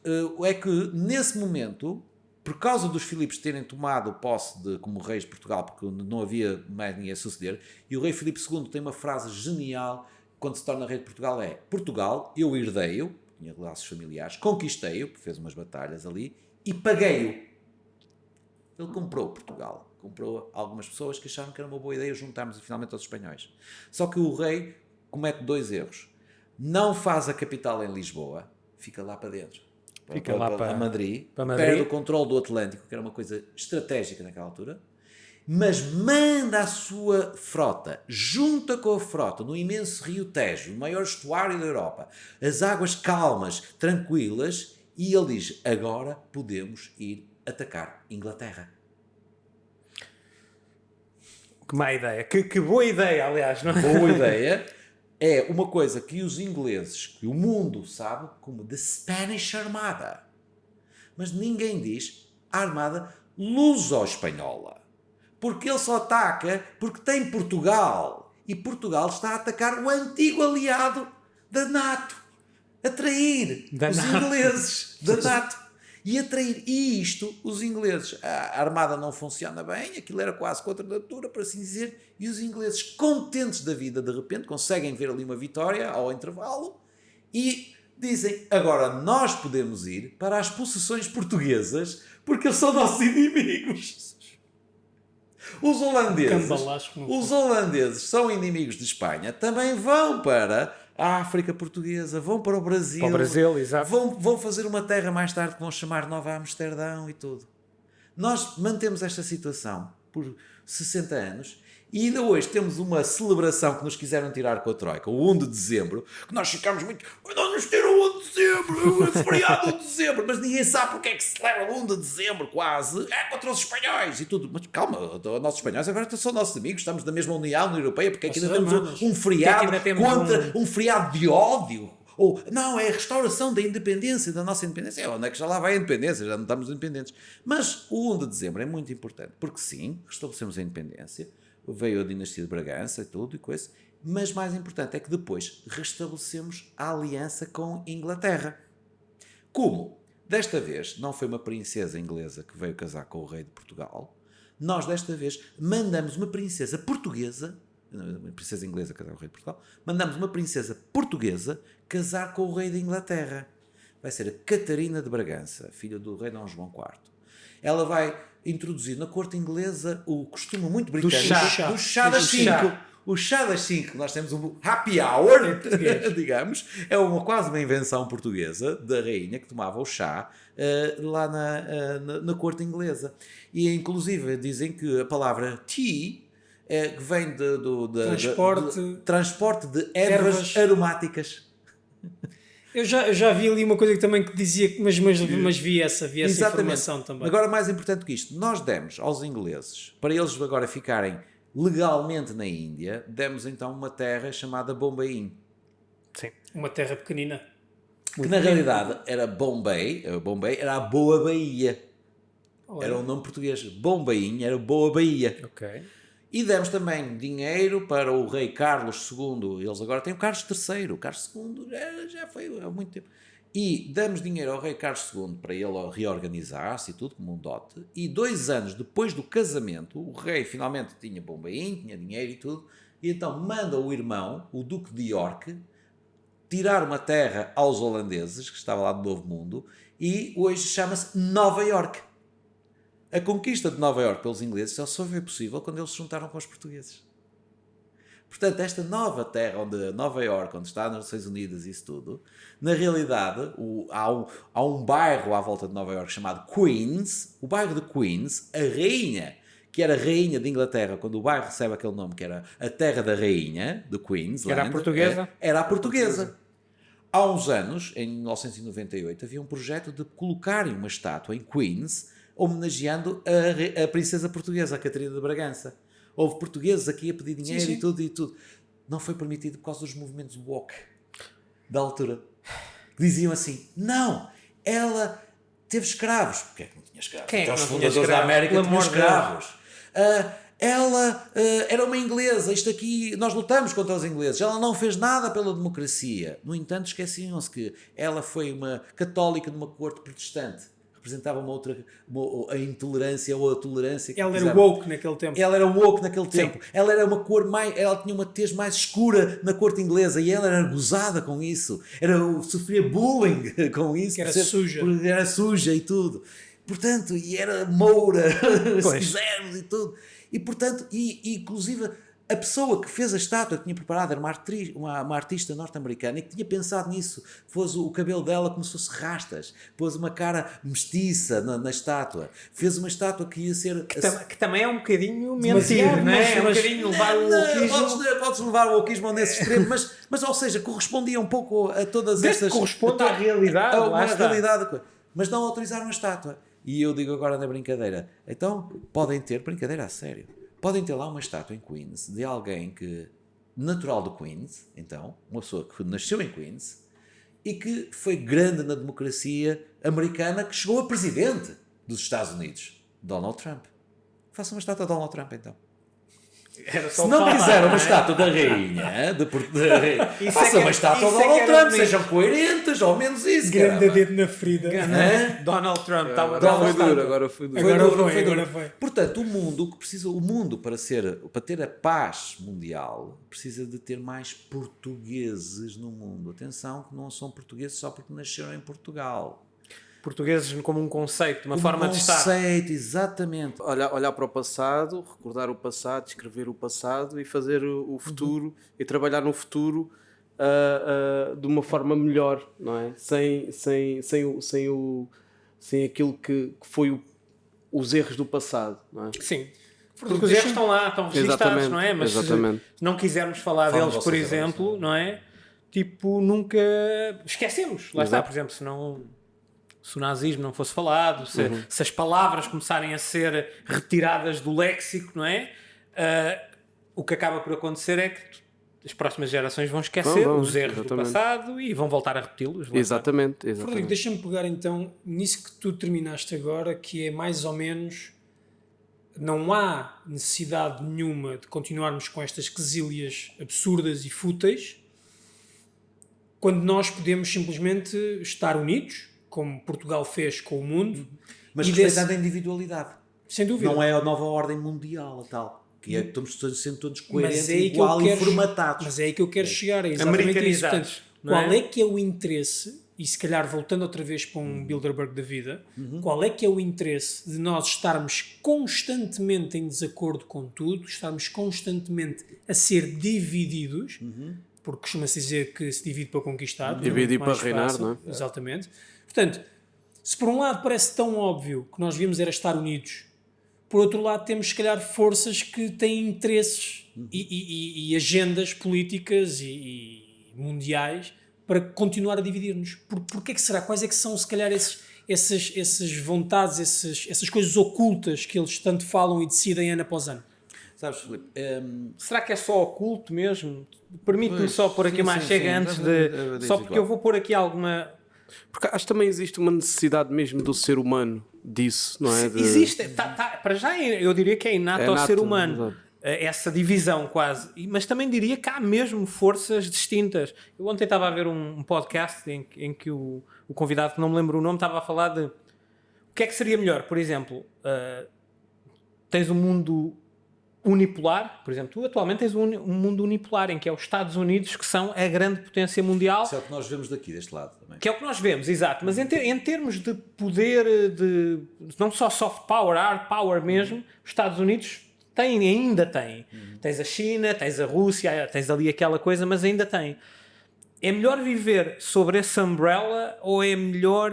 é que nesse momento, por causa dos Filipes terem tomado posse como reis de Portugal, porque não havia mais ninguém a suceder, e o rei Filipe II tem uma frase genial, quando se torna rei de Portugal, é: Portugal, eu herdei-o, tinha laços familiares, conquistei-o, porque fez umas batalhas ali, e paguei-o. Ele comprou Portugal. Comprou algumas pessoas que acharam que era uma boa ideia juntarmos finalmente aos espanhóis. Só que o rei comete 2 erros. Não faz a capital em Lisboa, fica lá para dentro. Fica lá para Madrid, Madrid. perde o controle do Atlântico, que era uma coisa estratégica naquela altura, mas manda a sua frota, junta com a frota no imenso rio Tejo, o maior estuário da Europa, as águas calmas, tranquilas, e ele diz: agora podemos ir atacar Inglaterra. Que má ideia. Que boa ideia, aliás. Não é? Boa ideia. É uma coisa que os ingleses, que o mundo sabe como The Spanish Armada. Mas ninguém diz a Armada Luso-Espanhola. Porque ele só ataca porque tem Portugal. E Portugal está a atacar o antigo aliado da NATO. atrair os ingleses da NATO. E atrair. E isto, os ingleses, a armada não funciona bem, aquilo era quase contra a natura, por assim dizer, e os ingleses, contentes da vida, de repente, conseguem ver ali uma vitória ao intervalo e dizem, agora nós podemos ir para as possessões portuguesas porque eles são nossos inimigos. Os holandeses são inimigos de Espanha, também vão para a África Portuguesa, vão para o Brasil. Para o Brasil, exato. Vão fazer uma terra mais tarde que vão chamar Nova Amsterdão e tudo. Nós mantemos esta situação por 60 anos e ainda hoje temos uma celebração que nos quiseram tirar com a Troika, o 1 de dezembro, que nós ficamos muito... Não nos tiram o 1 de dezembro, é feriado 1 de dezembro, mas ninguém sabe porque é que se celebra o 1 de dezembro, quase. É contra os espanhóis e tudo. Mas calma, os nossos espanhóis agora são nossos amigos, estamos na mesma União Europeia, porque é que ainda temos um feriado contra um feriado de ódio? Ou, não, é a restauração da independência, da nossa independência. Onde é que já lá vai a independência? Já não estamos independentes. Mas o 1 de dezembro é muito importante, porque sim, restabelecemos a independência, veio a dinastia de Bragança e tudo e coisa, mas mais importante é que depois restabelecemos a aliança com Inglaterra. Como? Desta vez não foi uma princesa inglesa que veio casar com o rei de Portugal, nós desta vez mandamos uma princesa portuguesa, uma princesa inglesa casar com o rei de Portugal, mandamos uma princesa portuguesa casar com o rei de Inglaterra. Vai ser a Catarina de Bragança, filha do rei Dom João IV. Ela vai introduzir na corte inglesa o costume muito britânico do chá das 5. O chá das 5, nós temos um happy hour, digamos, é quase uma invenção portuguesa da rainha que tomava o chá lá na corte inglesa. E inclusive dizem que a palavra tea vem do transporte de ervas aromáticas. Eu já vi ali uma coisa que também que dizia, mas vi essa informação também. Agora, mais importante que isto, nós demos aos ingleses, para eles agora ficarem legalmente na Índia, demos então uma terra chamada Bombaim. Sim. Uma terra pequenina. Que na realidade era Bombay era a Boa Bahia. Era o nome português. Bombaim era Boa Bahia. Ok. E demos também dinheiro para o rei Carlos II. Eles agora têm o Carlos III. O Carlos II já foi há muito tempo. E damos dinheiro ao rei Carlos II para ele reorganizar-se e tudo, como um dote. E 2 anos depois do casamento, o rei finalmente tinha Bombaim, tinha dinheiro e tudo. E então manda o irmão, o Duque de York, tirar uma terra aos holandeses, que estava lá do Novo Mundo, e hoje chama-se Nova York. A conquista de Nova York pelos ingleses só foi possível quando eles se juntaram com os portugueses. Portanto, esta nova terra, Nova York, onde está as Nações Unidas e isso tudo, na realidade, há um bairro à volta de Nova York chamado Queens. O bairro de Queens, a rainha, que era rainha de Inglaterra, quando o bairro recebe aquele nome, que era a terra da rainha, de Queens. Era a portuguesa? Era a portuguesa. Há uns anos, em 1998, havia um projeto de colocarem uma estátua em Queens, homenageando a princesa portuguesa, a Catarina de Bragança. Houve portugueses aqui a pedir dinheiro sim. E tudo. Não foi permitido por causa dos movimentos woke da altura. Diziam assim, não, ela teve escravos. Porquê é que não tinha escravos? Quem então os fundadores da América tinham escravos. Ela era uma inglesa, isto aqui, nós lutamos contra os ingleses, ela não fez nada pela democracia. No entanto, esqueciam-se que ela foi uma católica numa corte protestante. Representava a intolerância ou a tolerância. Ela era woke naquele tempo. Ela era woke naquele tempo. Ela era uma cor mais... Ela tinha uma tez mais escura na corte inglesa e ela era gozada com isso. Sofria bullying com isso. Que era suja. Era suja e tudo. Portanto, e era moura, se quisermos e tudo. E portanto, inclusive... A pessoa que fez a estátua, que tinha preparado, era uma artista norte-americana e que tinha pensado nisso. Pôs o cabelo dela como se fosse rastas. Pôs uma cara mestiça na estátua. Fez uma estátua que ia ser... Que também é um bocadinho mentir, não é? É um bocadinho levar o wokeismo... Podes levar o wokeismo nesse extremo, mas ou seja, correspondia um pouco a todas estas... Corresponde à realidade. A realidade. Mas não autorizaram a estátua. E eu digo agora na brincadeira, então podem ter brincadeira a sério. Podem ter lá uma estátua em Queens de alguém que, natural de Queens, então, uma pessoa que nasceu em Queens e que foi grande na democracia americana, que chegou a presidente dos Estados Unidos, Donald Trump. Faça uma estátua de Donald Trump, então. Se não quiser uma estátua da rainha, faça uma estátua ao Donald Trump, sejam coerentes, ao menos isso. Grande dedo na ferida. Donald Trump está uma Agora foi duro. Portanto, o mundo para ter a paz mundial precisa de ter mais portugueses no mundo. Atenção que não são portugueses só porque nasceram em Portugal. Portugueses como um conceito, uma forma de estar. Conceito, exatamente. Olhar para o passado, recordar o passado, escrever o passado e fazer o futuro e trabalhar no futuro de uma forma melhor, não é? Sem aquilo que foi os erros do passado, não é? Sim. Porque os erros estão lá, estão registados, não é? Mas se não quisermos falar deles, por exemplo, não é? Tipo, nunca esquecemos. Lá está, por exemplo, se o nazismo não fosse falado, se as palavras começarem a ser retiradas do léxico, não é? O que acaba por acontecer é que as próximas gerações vão esquecer os erros do passado e vão voltar a repeti-los. Exatamente. Rodrigo, deixa-me pegar então nisso que tu terminaste agora, que é mais ou menos, não há necessidade nenhuma de continuarmos com estas quesílias absurdas e fúteis, quando nós podemos simplesmente estar unidos, como Portugal fez com o mundo. Mas respeitando a individualidade. Sem dúvida. Não é a nova ordem mundial, a tal. Que é que estamos sendo todos coerentes, igual e formatados. Mas é aí que eu quero chegar. É exatamente isso. Portanto, qual é que é o interesse, e se calhar voltando outra vez para um Bilderberg da vida, qual é que é o interesse de nós estarmos constantemente em desacordo com tudo, estarmos constantemente a ser divididos, porque costuma-se dizer que se divide para conquistar. Dividir para reinar, não é? Exatamente. Portanto, se por um lado parece tão óbvio que nós devíamos era estar unidos, por outro lado temos se calhar forças que têm interesses e agendas políticas e mundiais para continuar a dividir-nos. Porquê é que será? Quais é que são se calhar essas vontades, essas coisas ocultas que eles tanto falam e decidem ano após ano? Sabes, Filipe, será que é só oculto mesmo? Permite-me só pôr aqui uma chega antes de... Só porque eu vou pôr aqui alguma... Porque acho que também existe uma necessidade mesmo do ser humano disso, não é? Existe. Para já eu diria que é inato ao ser humano. Essa divisão quase. Mas também diria que há mesmo forças distintas. Eu ontem estava a ver um podcast em que o convidado, que não me lembro o nome, estava a falar de... O que é que seria melhor? Por exemplo, tens um mundo unipolar, por exemplo, tu atualmente tens um mundo unipolar em que é os Estados Unidos que são a grande potência mundial. Isso é o que nós vemos daqui, deste lado também. Que é o que nós vemos, exato. Mas em termos de poder, de não só soft power, hard power mesmo, os Estados Unidos ainda têm. Tens a China, tens a Rússia, tens ali aquela coisa, mas ainda têm. É melhor viver sobre essa umbrella ou é melhor,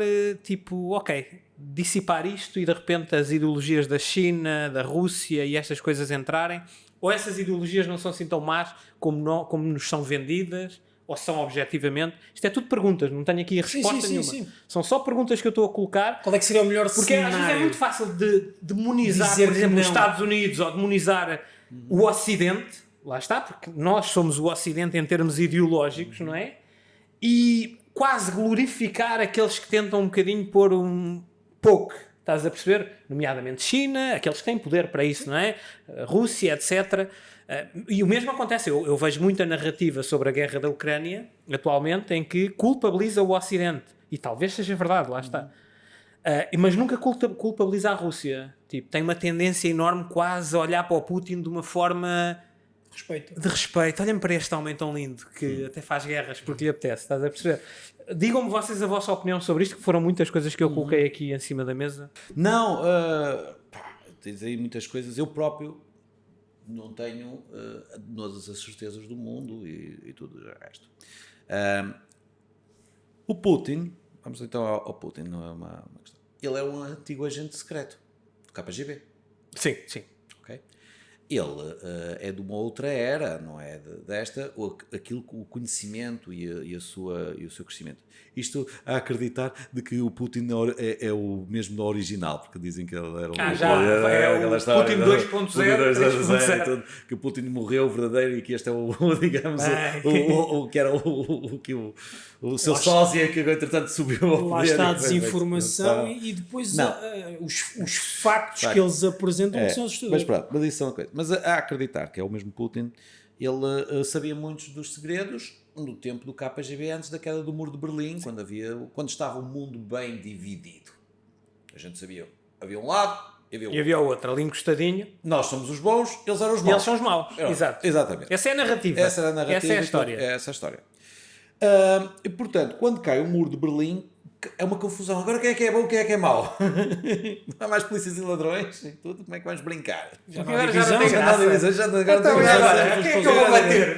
dissipar isto e de repente as ideologias da China, da Rússia e estas coisas entrarem? Ou essas ideologias não são assim tão más como nos são vendidas? Ou são objetivamente? Isto é tudo perguntas, não tenho aqui a resposta nenhuma. Sim. São só perguntas que eu estou a colocar. Qual é que seria o melhor porque cenário? Às vezes é muito fácil de demonizar, por exemplo, os Estados Unidos ou demonizar o Ocidente. Lá está, porque nós somos o Ocidente em termos ideológicos, não é? E quase glorificar aqueles que tentam um bocadinho pôr um pouco, estás a perceber? Nomeadamente China, aqueles que têm poder para isso, não é? Rússia, etc. E o mesmo acontece, eu vejo muita narrativa sobre a guerra da Ucrânia, atualmente, em que culpabiliza o Ocidente. E talvez seja verdade, lá está. Mas nunca culpabiliza a Rússia. Tipo, tem uma tendência enorme quase a olhar para o Putin de uma forma... de respeito. Olhem para este homem tão lindo que até faz guerras porque lhe apetece, estás a perceber? Digam-me vocês a vossa opinião sobre isto, que foram muitas coisas que eu coloquei aqui em cima da mesa. Não, tens aí muitas coisas. Eu próprio não tenho todas as certezas do mundo e tudo o resto. O Putin, vamos então ao Putin, não é uma questão. Ele é um antigo agente secreto do KGB. Sim. Okay? Ele é de uma outra era, não é desta, o conhecimento e o seu crescimento. Isto a acreditar de que o Putin é o mesmo no original, porque dizem que ele era o Putin 2.0, que o Putin morreu verdadeiro e que este é digamos, que era o seu sósia que entretanto subiu ao poder. Lá está a desinformação e depois os factos que eles apresentam são assustadores. Mas pronto, mas isso é uma coisa. Mas a acreditar que é o mesmo Putin, ele sabia muitos dos segredos no tempo do KGB, antes da queda do Muro de Berlim, quando estava o mundo bem dividido. A gente sabia, havia um lado e havia o outro, ali encostadinho. Nós somos os bons, eles eram os maus. E eles são os maus, exato. Exatamente. Essa é a narrativa. Essa era a narrativa. Essa é a história. Essa é a história. E, portanto, quando cai o Muro de Berlim, é uma confusão. Agora quem é que é bom e quem é que é mau? Não há mais polícias e ladrões e tudo. Como é que vamos brincar? Agora já não tem graça. Quem é que eu vou bater?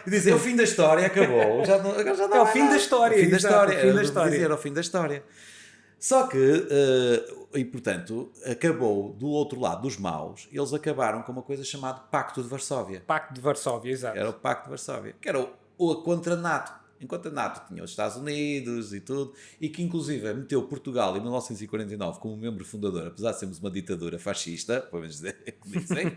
E dizer, é o fim da história, acabou. Agora já não é o fim da história. O fim da história. O fim da história. Dizer, é o fim da história. Só que, e portanto, acabou do outro lado dos maus, eles acabaram com uma coisa chamada Pacto de Varsóvia. Pacto de Varsóvia, exato. Era o Pacto de Varsóvia, que era o contra a NATO. Enquanto a NATO tinha os Estados Unidos e tudo, e que inclusive meteu Portugal em 1949 como membro fundador, apesar de sermos uma ditadura fascista, podemos dizer que dizem,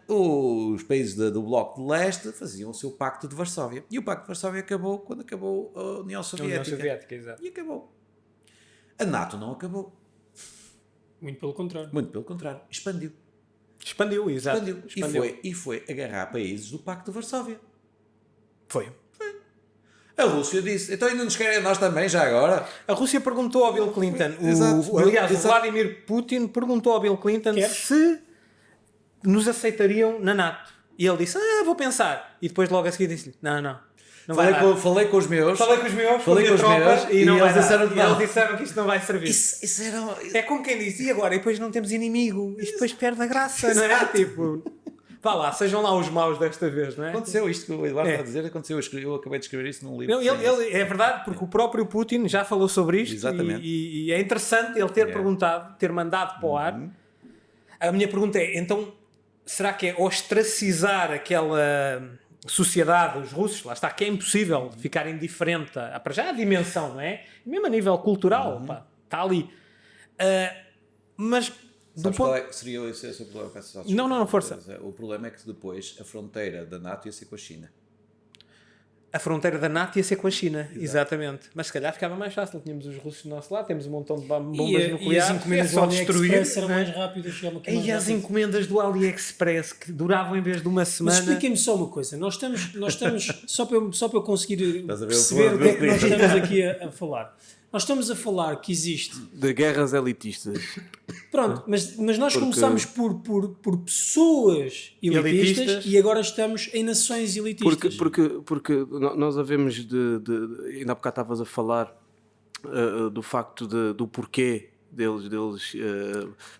os países do Bloco de Leste faziam o seu Pacto de Varsóvia. E o Pacto de Varsóvia acabou quando acabou a União Soviética. Exato. E acabou. A NATO não acabou. Muito pelo contrário. Muito pelo contrário. Expandiu. Expandiu. E foi agarrar países do Pacto de Varsóvia. Foi. A Rússia disse, então ainda nos querem a nós também, já agora? A Rússia perguntou ao Bill Clinton, o Vladimir Putin perguntou ao Bill Clinton se nos aceitariam na NATO. E ele disse, vou pensar. E depois logo a seguir disse-lhe, não falei com os meus. E eles disseram que isto não vai servir. Isso era... É como quem diz, e agora? E depois não temos inimigo. Isto depois perde a graça, não é? Tipo... Vá lá, sejam lá os maus desta vez, não é? Aconteceu isto que o Eduardo está a dizer, aconteceu, eu acabei de escrever isso num livro. É verdade, porque o próprio Putin já falou sobre isto. Exatamente. E é interessante ele ter perguntado, ter mandado para o ar. A minha pergunta é, então, será que é ostracizar aquela sociedade, os russos, lá está, que é impossível ficar indiferente para já a dimensão, não é? Mesmo a nível cultural, pá, está ali. Mas... Sabes qual seria esse o problema? Não, força. O problema é que depois a fronteira da NATO ia ser com a China. A fronteira da NATO ia ser com a China, exatamente. Mas se calhar ficava mais fácil. Tínhamos os russos do nosso lado, temos um montão de bombas nucleares. E as encomendas do AliExpress eram mais rápidas. E as encomendas do AliExpress que duravam em vez de uma semana. Mas expliquem-me só uma coisa. Nós estamos só para eu conseguir perceber o que é que nós estamos aqui a falar. Nós estamos a falar que existe... De guerras elitistas. Pronto, mas nós começamos por pessoas elitistas e agora estamos em nações elitistas. Porque nós havemos ainda há bocado estavas a falar do facto do porquê deles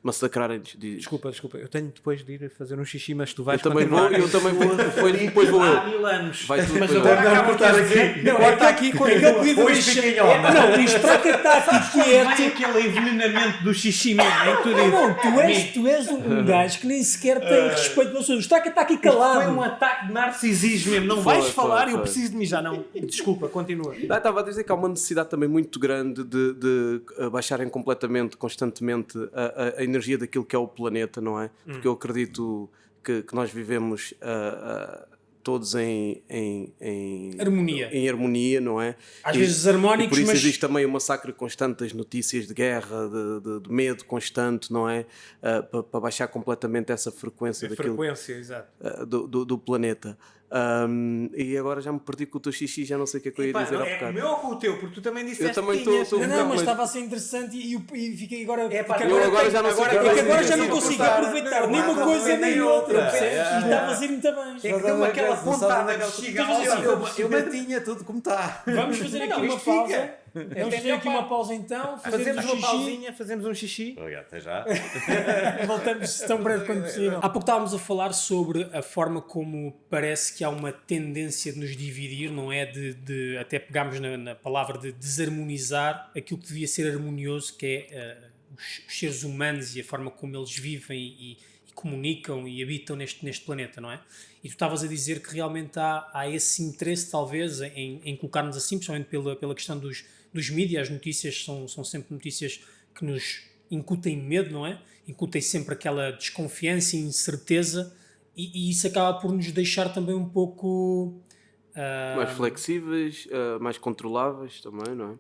massacrarem-nos. Desculpa, eu tenho depois de ir fazer um xixi, mas tu vais eu também vou. Depois vou eu. Há 1000 anos. Mas agora acaba de dizer... Não, está aqui com aquele pedido de xixi. Não, diz para que está aqui quieto. Vai aquele envenenamento do xixi mesmo. Tu és um gajo que nem sequer tem respeito pelas pessoas. Está aqui calado. Foi um ataque de narcisismo mesmo. Não vais falar e eu preciso de mijar. Não, desculpa, continua. Estava a dizer que há uma necessidade também muito grande de baixarem completamente, constantemente a energia daquilo que é o planeta, não é? Porque eu acredito que nós vivemos todos em harmonia, não é? Às vezes desarmónicos, e por isso mas... existe também um massacre constante das notícias de guerra, de medo constante, não é? Para baixar completamente essa frequência do planeta. E agora já me perdi com o teu xixi, já não sei o que é que eu ia dizer há bocado. É o meu ou com o teu? Porque tu também disseste eu também que tinhas. Não, mas estava a ser interessante e fiquei agora... agora já não sei agora já não consigo aproveitar nem uma coisa nem outra, percebes? E está a fazer muito bem. É que deu aquela pontada que chega eu mantinha tudo como está. Vamos fazer aqui uma pausa. Vamos fazer aqui uma pausa então. Fazemos uma pausinha, fazemos um xixi. Até já. Voltamos tão breve quanto possível. Há pouco estávamos a falar sobre a forma como parece que há uma tendência de nos dividir, não é? De até pegámos na palavra de desarmonizar aquilo que devia ser harmonioso, que é os seres humanos e a forma como eles vivem e comunicam e habitam neste planeta, não é? E tu estavas a dizer que realmente há esse interesse, talvez, em colocar-nos assim, principalmente pela questão dos mídias. As notícias são sempre notícias que nos incutem medo, não é? Incutem sempre aquela desconfiança e incerteza, e isso acaba por nos deixar também um pouco... mais flexíveis, mais controláveis também, não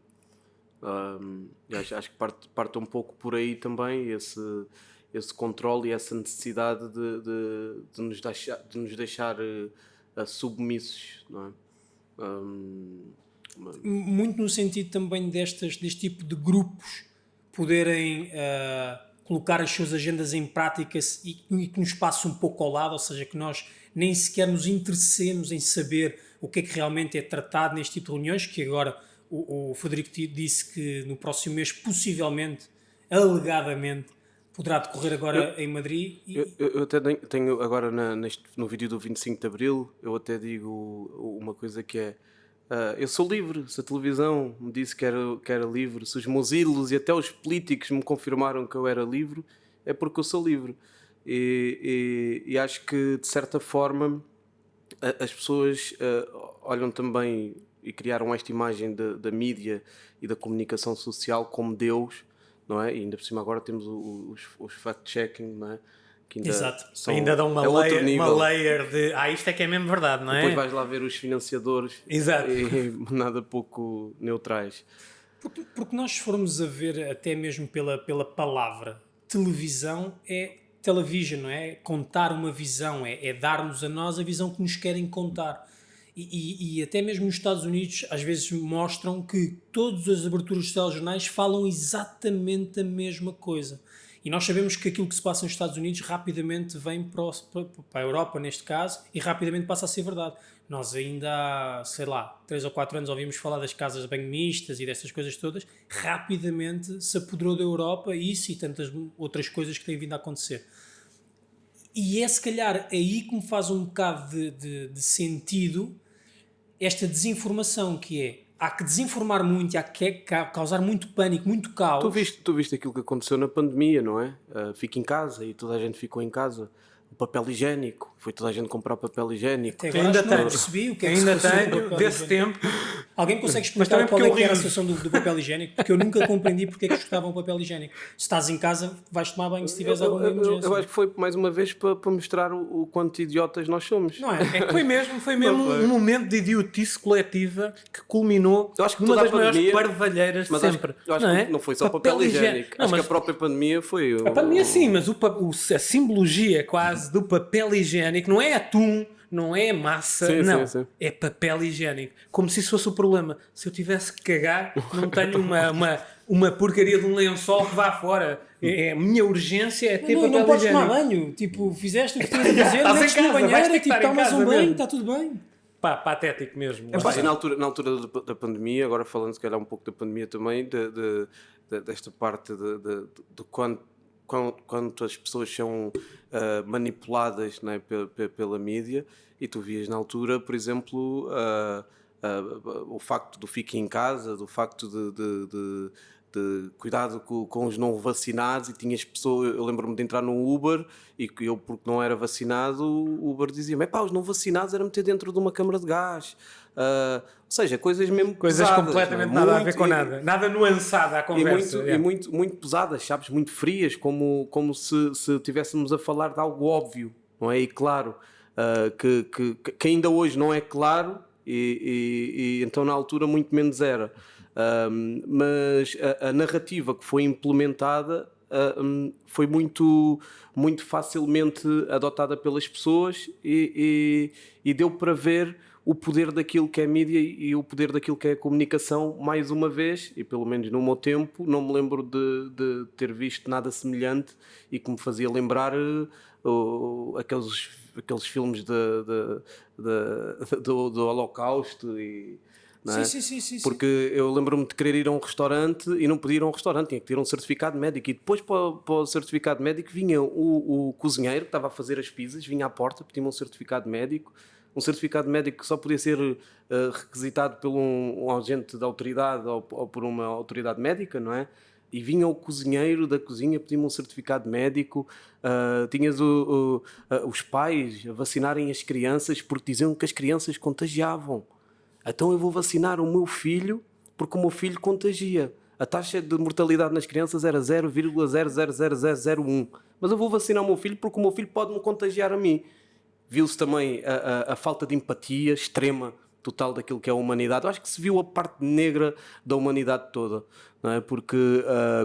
é? Acho que parte um pouco por aí também esse controle e essa necessidade de nos deixar submissos, não é? Muito no sentido também deste tipo de grupos poderem colocar as suas agendas em prática e que nos passe um pouco ao lado, ou seja, que nós nem sequer nos interessemos em saber o que é que realmente é tratado neste tipo de reuniões, que agora o Frederico disse que no próximo mês, possivelmente, alegadamente, poderá decorrer agora em Madrid. Eu até tenho agora no vídeo do 25 de Abril, eu até digo uma coisa que é: eu sou livre. Se a televisão me disse que era livre, se os meus ídolos e até os políticos me confirmaram que eu era livre, é porque eu sou livre. E acho que, de certa forma, as pessoas olham também e criaram esta imagem da mídia e da comunicação social como Deus, não é? E ainda por cima agora temos os fact-checking, não é? Que ainda dão uma layer de isto é que é mesmo verdade, não é? Depois vais lá ver os financiadores. Exato. E nada pouco neutrais. Porque nós formos a ver até mesmo pela palavra, televisão é television, não é? Contar uma visão, é dar-nos a nós a visão que nos querem contar. E até mesmo nos Estados Unidos às vezes mostram que todas as aberturas dos telejornais falam exatamente a mesma coisa. E nós sabemos que aquilo que se passa nos Estados Unidos rapidamente vem para a Europa, neste caso, e rapidamente passa a ser verdade. Nós ainda há, 3 ou 4 anos ouvimos falar das casas de banho mistas e dessas coisas todas. Rapidamente se apoderou da Europa isso e tantas outras coisas que têm vindo a acontecer. E é se calhar aí que me faz um bocado de sentido esta desinformação, que é: há que desinformar muito, há que causar muito pânico, muito caos. Tu viste aquilo que aconteceu na pandemia, não é? Fica em casa e toda a gente ficou em casa. O papel higiênico, foi toda a gente comprar papel higiênico. Até agora não percebi o que é que ainda se passou tenho, desse tempo. Alguém consegue explicar qual é que era a situação do papel higiênico? Porque eu nunca compreendi porque é que escutavam o papel higiênico. Se estás em casa, vais tomar banho se tiveres alguma emergência. Eu acho que foi mais uma vez para mostrar o quanto idiotas nós somos. Não é? É que foi mesmo um momento de idiotice coletiva que culminou numa das maiores parvalheiras de sempre. Eu acho que não foi só papel higiênico. Acho que a própria pandemia foi... A pandemia sim, mas a simbologia quase do papel higiênico não é atum, não é massa, sim. É papel higiênico. Como se isso fosse o problema. Se eu tivesse que cagar, não tenho uma porcaria de um lençol que vá fora. A minha urgência é ter papel higiênico. Não podes tomar banho. Tipo, fizeste o que tinhas a dizer, metes na banheira, tipo, tomas um banho, está tudo bem. Pá, patético mesmo. Na altura da pandemia, agora falando se calhar um pouco da pandemia também, desta parte de quanto as pessoas são manipuladas, não é, pela mídia, e tu vias na altura, por exemplo, o facto do fique em casa, do facto de cuidado com os não vacinados, e tinhas pessoas, eu lembro-me de entrar num Uber e que eu, porque não era vacinado, o Uber dizia-me: os não vacinados era meter dentro de uma câmara de gás. Ou seja, coisas mesmo coisas pesadas, completamente nada a ver com nada nuançada à conversa. E muito pesadas, sabes, muito frias, como se estivéssemos a falar de algo óbvio, não é? E claro, que ainda hoje não é claro, e então na altura muito menos era. Mas a narrativa que foi implementada foi muito facilmente adotada pelas pessoas e deu para ver o poder daquilo que é mídia e o poder daquilo que é a comunicação mais uma vez, e pelo menos no meu tempo não me lembro de ter visto nada semelhante e que me fazia lembrar aqueles filmes do Holocausto e... É? Sim. Porque eu lembro-me de querer ir a um restaurante e não podia ir a um restaurante, tinha que ter um certificado médico, e depois para o certificado médico vinha o cozinheiro que estava a fazer as pizzas, vinha à porta, pedia-me um certificado médico que só podia ser requisitado por um agente da autoridade ou por uma autoridade médica, não é? E vinha o cozinheiro da cozinha, pedia-me um certificado médico. Tinhas os pais a vacinarem as crianças porque diziam que as crianças contagiavam. Então eu vou vacinar o meu filho porque o meu filho contagia. A taxa de mortalidade nas crianças era 0,000001. Mas eu vou vacinar o meu filho porque o meu filho pode me contagiar a mim. Viu-se também a falta de empatia extrema, total, daquilo que é a humanidade. Eu acho que se viu a parte negra da humanidade toda, não é? Porque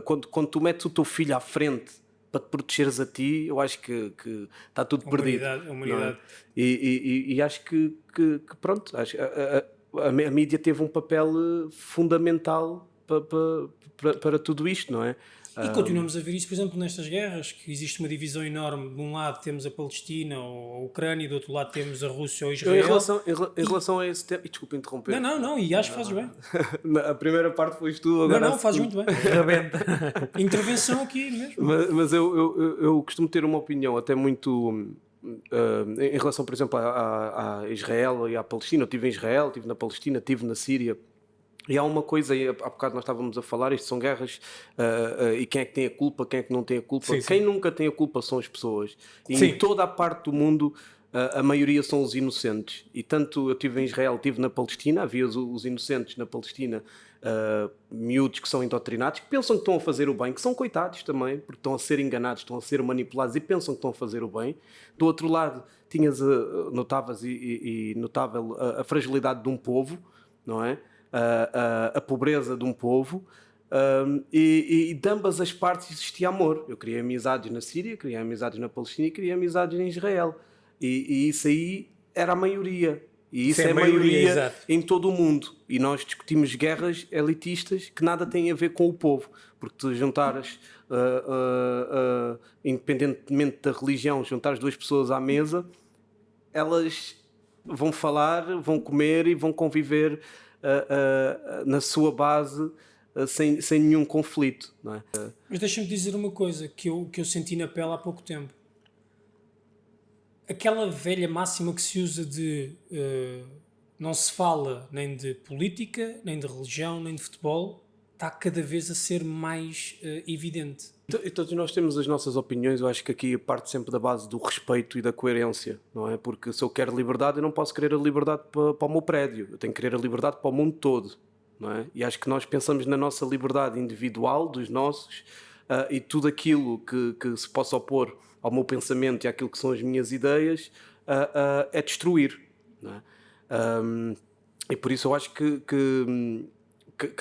quando tu metes o teu filho à frente para te protegeres a ti, eu acho que está tudo perdido. Humanidade. E acho que pronto, acho que a mídia teve um papel fundamental para tudo isto, não é? E continuamos a ver isso, por exemplo, nestas guerras, que existe uma divisão enorme. De um lado temos a Palestina ou a Ucrânia, e do outro lado temos a Rússia ou Israel. Em relação a esse tema... Desculpa interromper. Não, e acho que fazes bem. A primeira parte foste tu, agora... Não, fazes muito bem. Intervenção aqui mesmo. Mas eu costumo ter uma opinião até muito... em relação, por exemplo, a Israel e à Palestina. Eu estive em Israel, estive na Palestina, estive na Síria. E há uma coisa, há bocado nós estávamos a falar, isto são guerras, e quem é que tem a culpa, quem é que não tem a culpa. Sim. Quem nunca tem a culpa são as pessoas. E Sim. em toda a parte do mundo, a maioria são os inocentes. E tanto eu estive em Israel, estive na Palestina, havia os inocentes na Palestina, miúdos que são indoctrinados, que pensam que estão a fazer o bem, que são coitados também, porque estão a ser enganados, estão a ser manipulados e pensam que estão a fazer o bem. Do outro lado, notavas notável a fragilidade de um povo, não é? A pobreza de um povo, e de ambas as partes existia amor. Eu criei amizades na Síria, criei amizades na Palestina e criei amizades em Israel, e isso aí era a maioria, e isso é a maioria em todo o mundo. E nós discutimos guerras elitistas que nada têm a ver com o povo, porque tu juntares, independentemente da religião, juntares duas pessoas à mesa, elas vão falar, vão comer e vão conviver na sua base, sem nenhum conflito, não é? Mas deixa-me dizer uma coisa que eu senti na pele há pouco tempo. Aquela velha máxima que se usa de não se fala nem de política, nem de religião, nem de futebol, está cada vez a ser mais evidente. E todos nós temos as nossas opiniões. Eu acho que aqui parte sempre da base do respeito e da coerência, não é? Porque se eu quero liberdade, eu não posso querer a liberdade para o meu prédio, eu tenho que querer a liberdade para o mundo todo, não é? E acho que nós pensamos na nossa liberdade individual, dos nossos, e tudo aquilo que se possa opor ao meu pensamento e àquilo que são as minhas ideias, é destruir, não é? E por isso eu acho que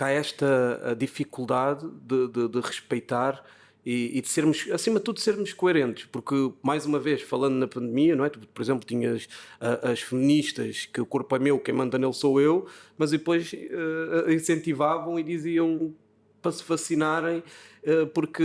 há esta dificuldade de respeitar e de sermos, acima de tudo, sermos coerentes, porque, mais uma vez, falando na pandemia, não é? Por exemplo, tinhas as feministas, que o corpo é meu, quem manda nele sou eu, mas depois incentivavam e diziam para se vacinarem, porque...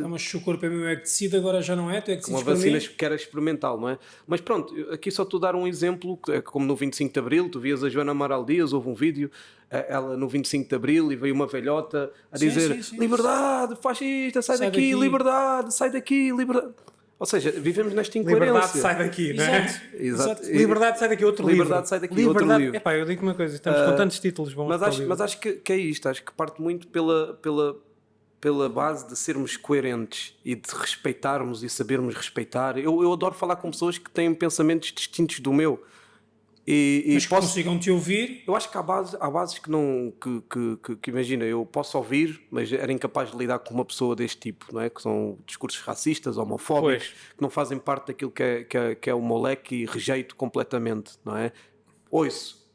Mas se o corpo é meu é que decide, agora já não é, tu é que decides uma vacina que era experimental, não é? Mas pronto, aqui só estou a dar um exemplo, como no 25 de Abril, tu vias a Joana Amaral Dias, houve um vídeo, ela no 25 de Abril, e veio uma velhota a dizer liberdade, fascista, sai daqui, liberdade, sai daqui, liberdade... Ou seja, vivemos nesta incoerência. Liberdade, sai daqui, não é? Exato. Liberdade, sai daqui, outro livro. Liberdade, sai daqui, outro livro. Epá, eu digo uma coisa, estamos com tantos títulos bons. Mas acho que é isto, acho que parte muito pela base de sermos coerentes e de respeitarmos e sabermos respeitar. Eu adoro falar com pessoas que têm pensamentos distintos do meu. Mas que consigam te ouvir. Eu acho que há bases que não... Que imagina, eu posso ouvir, mas era incapaz de lidar com uma pessoa deste tipo, não é? Que são discursos racistas, homofóbicos, que não fazem parte daquilo que é o meu leque, e rejeito completamente, não é? Ouço,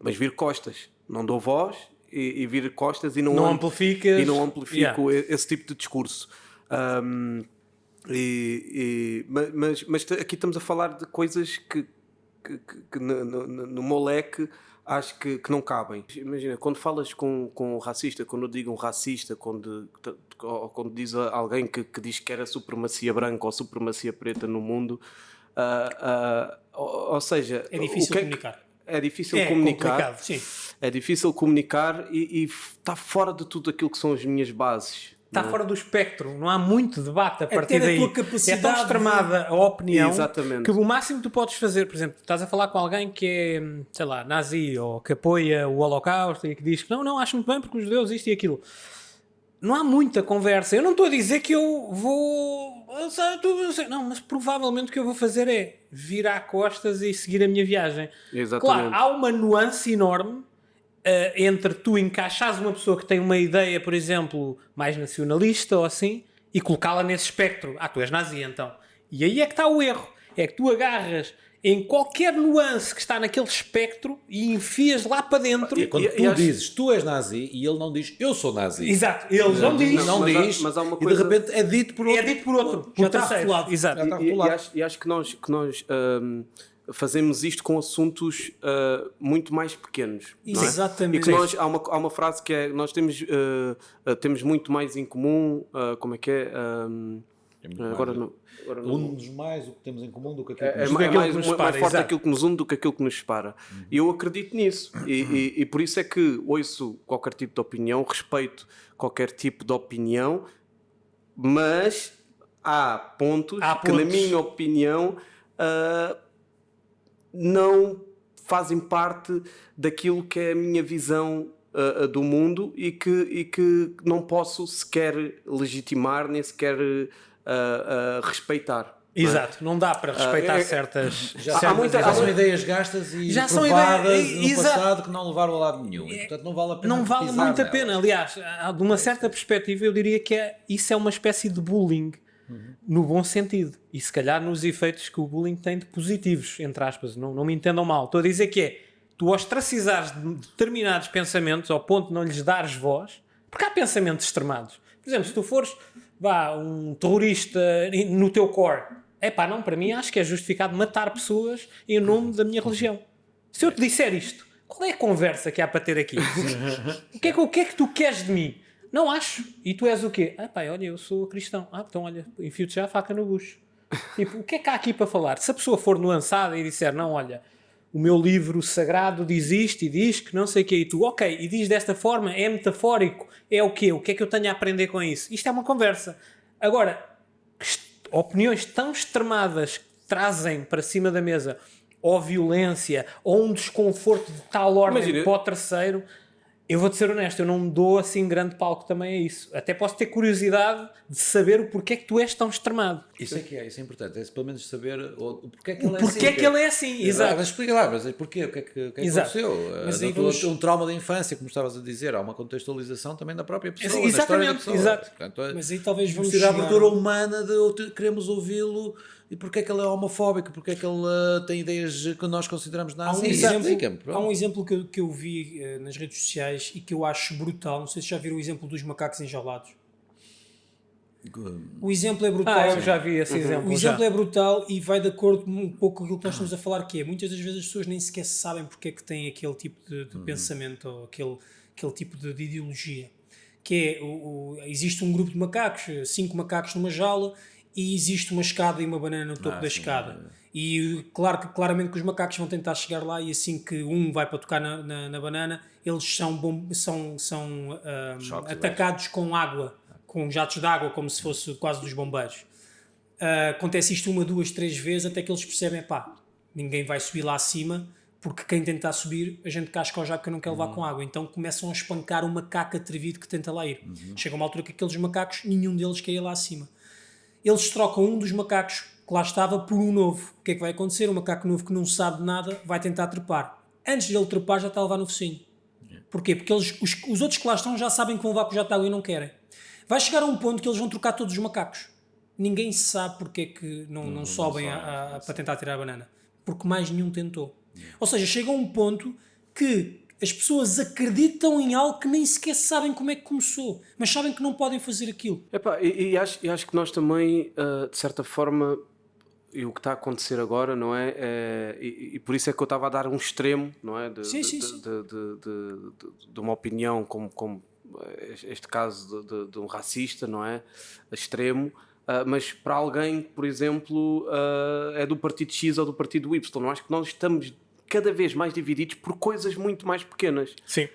mas viro costas. Não dou voz e viro costas e não amplificas. E não amplifico esse tipo de discurso. Mas aqui estamos a falar de coisas que no meu leque acho que não cabem. Imagina, quando falas com um racista, quando eu digo um racista, quando diz a alguém que diz que era supremacia branca ou supremacia preta no mundo, ou seja... É difícil comunicar. É difícil comunicar. Sim. É difícil comunicar e está fora de tudo aquilo que são as minhas bases. Está fora do espectro, não há muito debate a partir daí. É tão extremada a opinião. Exatamente. Que o máximo que tu podes fazer, por exemplo, estás a falar com alguém que é, sei lá, nazi ou que apoia o Holocausto e que diz que não, acho muito bem porque os judeus isto e aquilo. Não há muita conversa. Eu não estou a dizer que eu vou... Não, mas provavelmente o que eu vou fazer é virar costas e seguir a minha viagem. Exatamente. Claro, há uma nuance enorme entre tu encaixares uma pessoa que tem uma ideia, por exemplo, mais nacionalista ou assim, e colocá-la nesse espectro. Tu és nazi então. E aí é que está o erro. É que tu agarras em qualquer nuance que está naquele espectro e enfias lá para dentro. E quando tu dizes, tu és nazi, e ele não diz, eu sou nazi. Exato, ele não diz. Não diz, mas há uma e coisa... de repente é dito por outro. É dito por outro. Já Por está terceiro. regulado. Exato. Já está regulado. E acho que nós fazemos isto com assuntos muito mais pequenos. Não é? Exatamente. E que há uma frase que é: nós temos muito mais em comum. Como é que é? Agora não. Une-nos mais o que temos em comum do que aquilo que É nos mais forte aquilo que nos une do que aquilo que nos separa. E eu acredito nisso. E por isso é que ouço qualquer tipo de opinião, respeito qualquer tipo de opinião, mas há pontos que, na minha opinião, não fazem parte daquilo que é a minha visão do mundo e que não posso sequer legitimar, nem sequer respeitar. Exato, não dá para respeitar certas... Já são ideias gastas e Já são provadas ideias- no passado que não levaram a lado nenhum. E, portanto, não vale a pena Não vale pisar muito a nelas. pena. Aliás, de uma certa perspectiva, eu diria que isso é uma espécie de bullying, no bom sentido. E se calhar nos efeitos que o bullying tem de positivos, entre aspas. Não me entendam mal. Estou a dizer que tu ostracizares determinados pensamentos ao ponto de não lhes dares voz, porque há pensamentos extremados. Por exemplo, se tu fores um terrorista no teu core, não, para mim acho que é justificado matar pessoas em nome da minha religião. Se eu te disser isto, qual é a conversa que há para ter aqui? O que é que tu queres de mim? Não acho. E tu és o quê? Olha, eu sou cristão. Então olha, enfio-te já a faca no bucho. Tipo, o que é que há aqui para falar? Se a pessoa for nuançada e disser, não, olha, o meu livro sagrado diz isto e diz que não sei o quê, e tu, ok, e diz desta forma, é metafórico, é o quê? O que é que eu tenho a aprender com isso? Isto é uma conversa. Agora, opiniões tão extremadas que trazem para cima da mesa ou violência ou um desconforto de tal ordem para o terceiro, eu vou-te ser honesto, eu não me dou assim grande palco também a isso. Até posso ter curiosidade de saber o porquê que tu és tão extremado. Isso é importante, é pelo menos saber o porquê que ele é assim. Porquê que ele é assim, exato. Mas explica lá, mas porquê? O que é que aconteceu? Mas Um trauma da infância, como estavas a dizer, há uma contextualização também da própria pessoa, Exatamente, da história da pessoa. exato. Portanto, Mas aí talvez vamos precisa da chegar... abertura humana de queremos ouvi-lo e porque é que ele é homofóbico, porque é que ele tem ideias que nós consideramos nazis. Há um exemplo que eu vi nas redes sociais e que eu acho brutal. Não sei se já viram o exemplo dos macacos enjaulados. O exemplo é brutal. Eu já vi esse exemplo. O exemplo é brutal e vai de acordo um pouco com aquilo que nós estamos a falar, que é, muitas das vezes as pessoas nem sequer sabem porque é que têm aquele tipo de pensamento ou aquele tipo de ideologia. Que é, existe um grupo de macacos, 5 macacos numa jaula, e existe uma escada e uma banana no topo da escada. E claramente que os macacos vão tentar chegar lá e assim que um vai para tocar na banana, eles são atacados com água, com jatos de água, como se fosse quase dos bombeiros. Acontece isto 1, 2, 3 vezes até que eles percebem, ninguém vai subir lá acima, porque quem tentar subir, a gente casca ao jato que não quer levar com água. Então começam a espancar o macaco atrevido que tenta lá ir. Chega uma altura que aqueles macacos, nenhum deles quer ir lá acima. Eles trocam um dos macacos que lá estava por um novo. O que é que vai acontecer? O macaco novo que não sabe de nada vai tentar trepar. Antes de ele trepar já está a levar no focinho. Porquê? Porque os outros que lá estão já sabem que vão levar com o jato de água e não querem. Vai chegar a um ponto que eles vão trocar todos os macacos. Ninguém sabe porque é que não sobem para tentar tirar a banana. Porque mais nenhum tentou. Ou seja, chega a um ponto que as pessoas acreditam em algo que nem sequer sabem como é que começou, mas sabem que não podem fazer aquilo. E acho que nós também, de certa forma, e o que está a acontecer agora, não é? E por isso é que eu estava a dar um extremo, não é? De uma opinião como este caso de um racista, não é? Extremo. Mas para alguém, por exemplo, é do partido X ou do partido Y. Não acho que nós estamos cada vez mais divididos por coisas muito mais pequenas. Sim.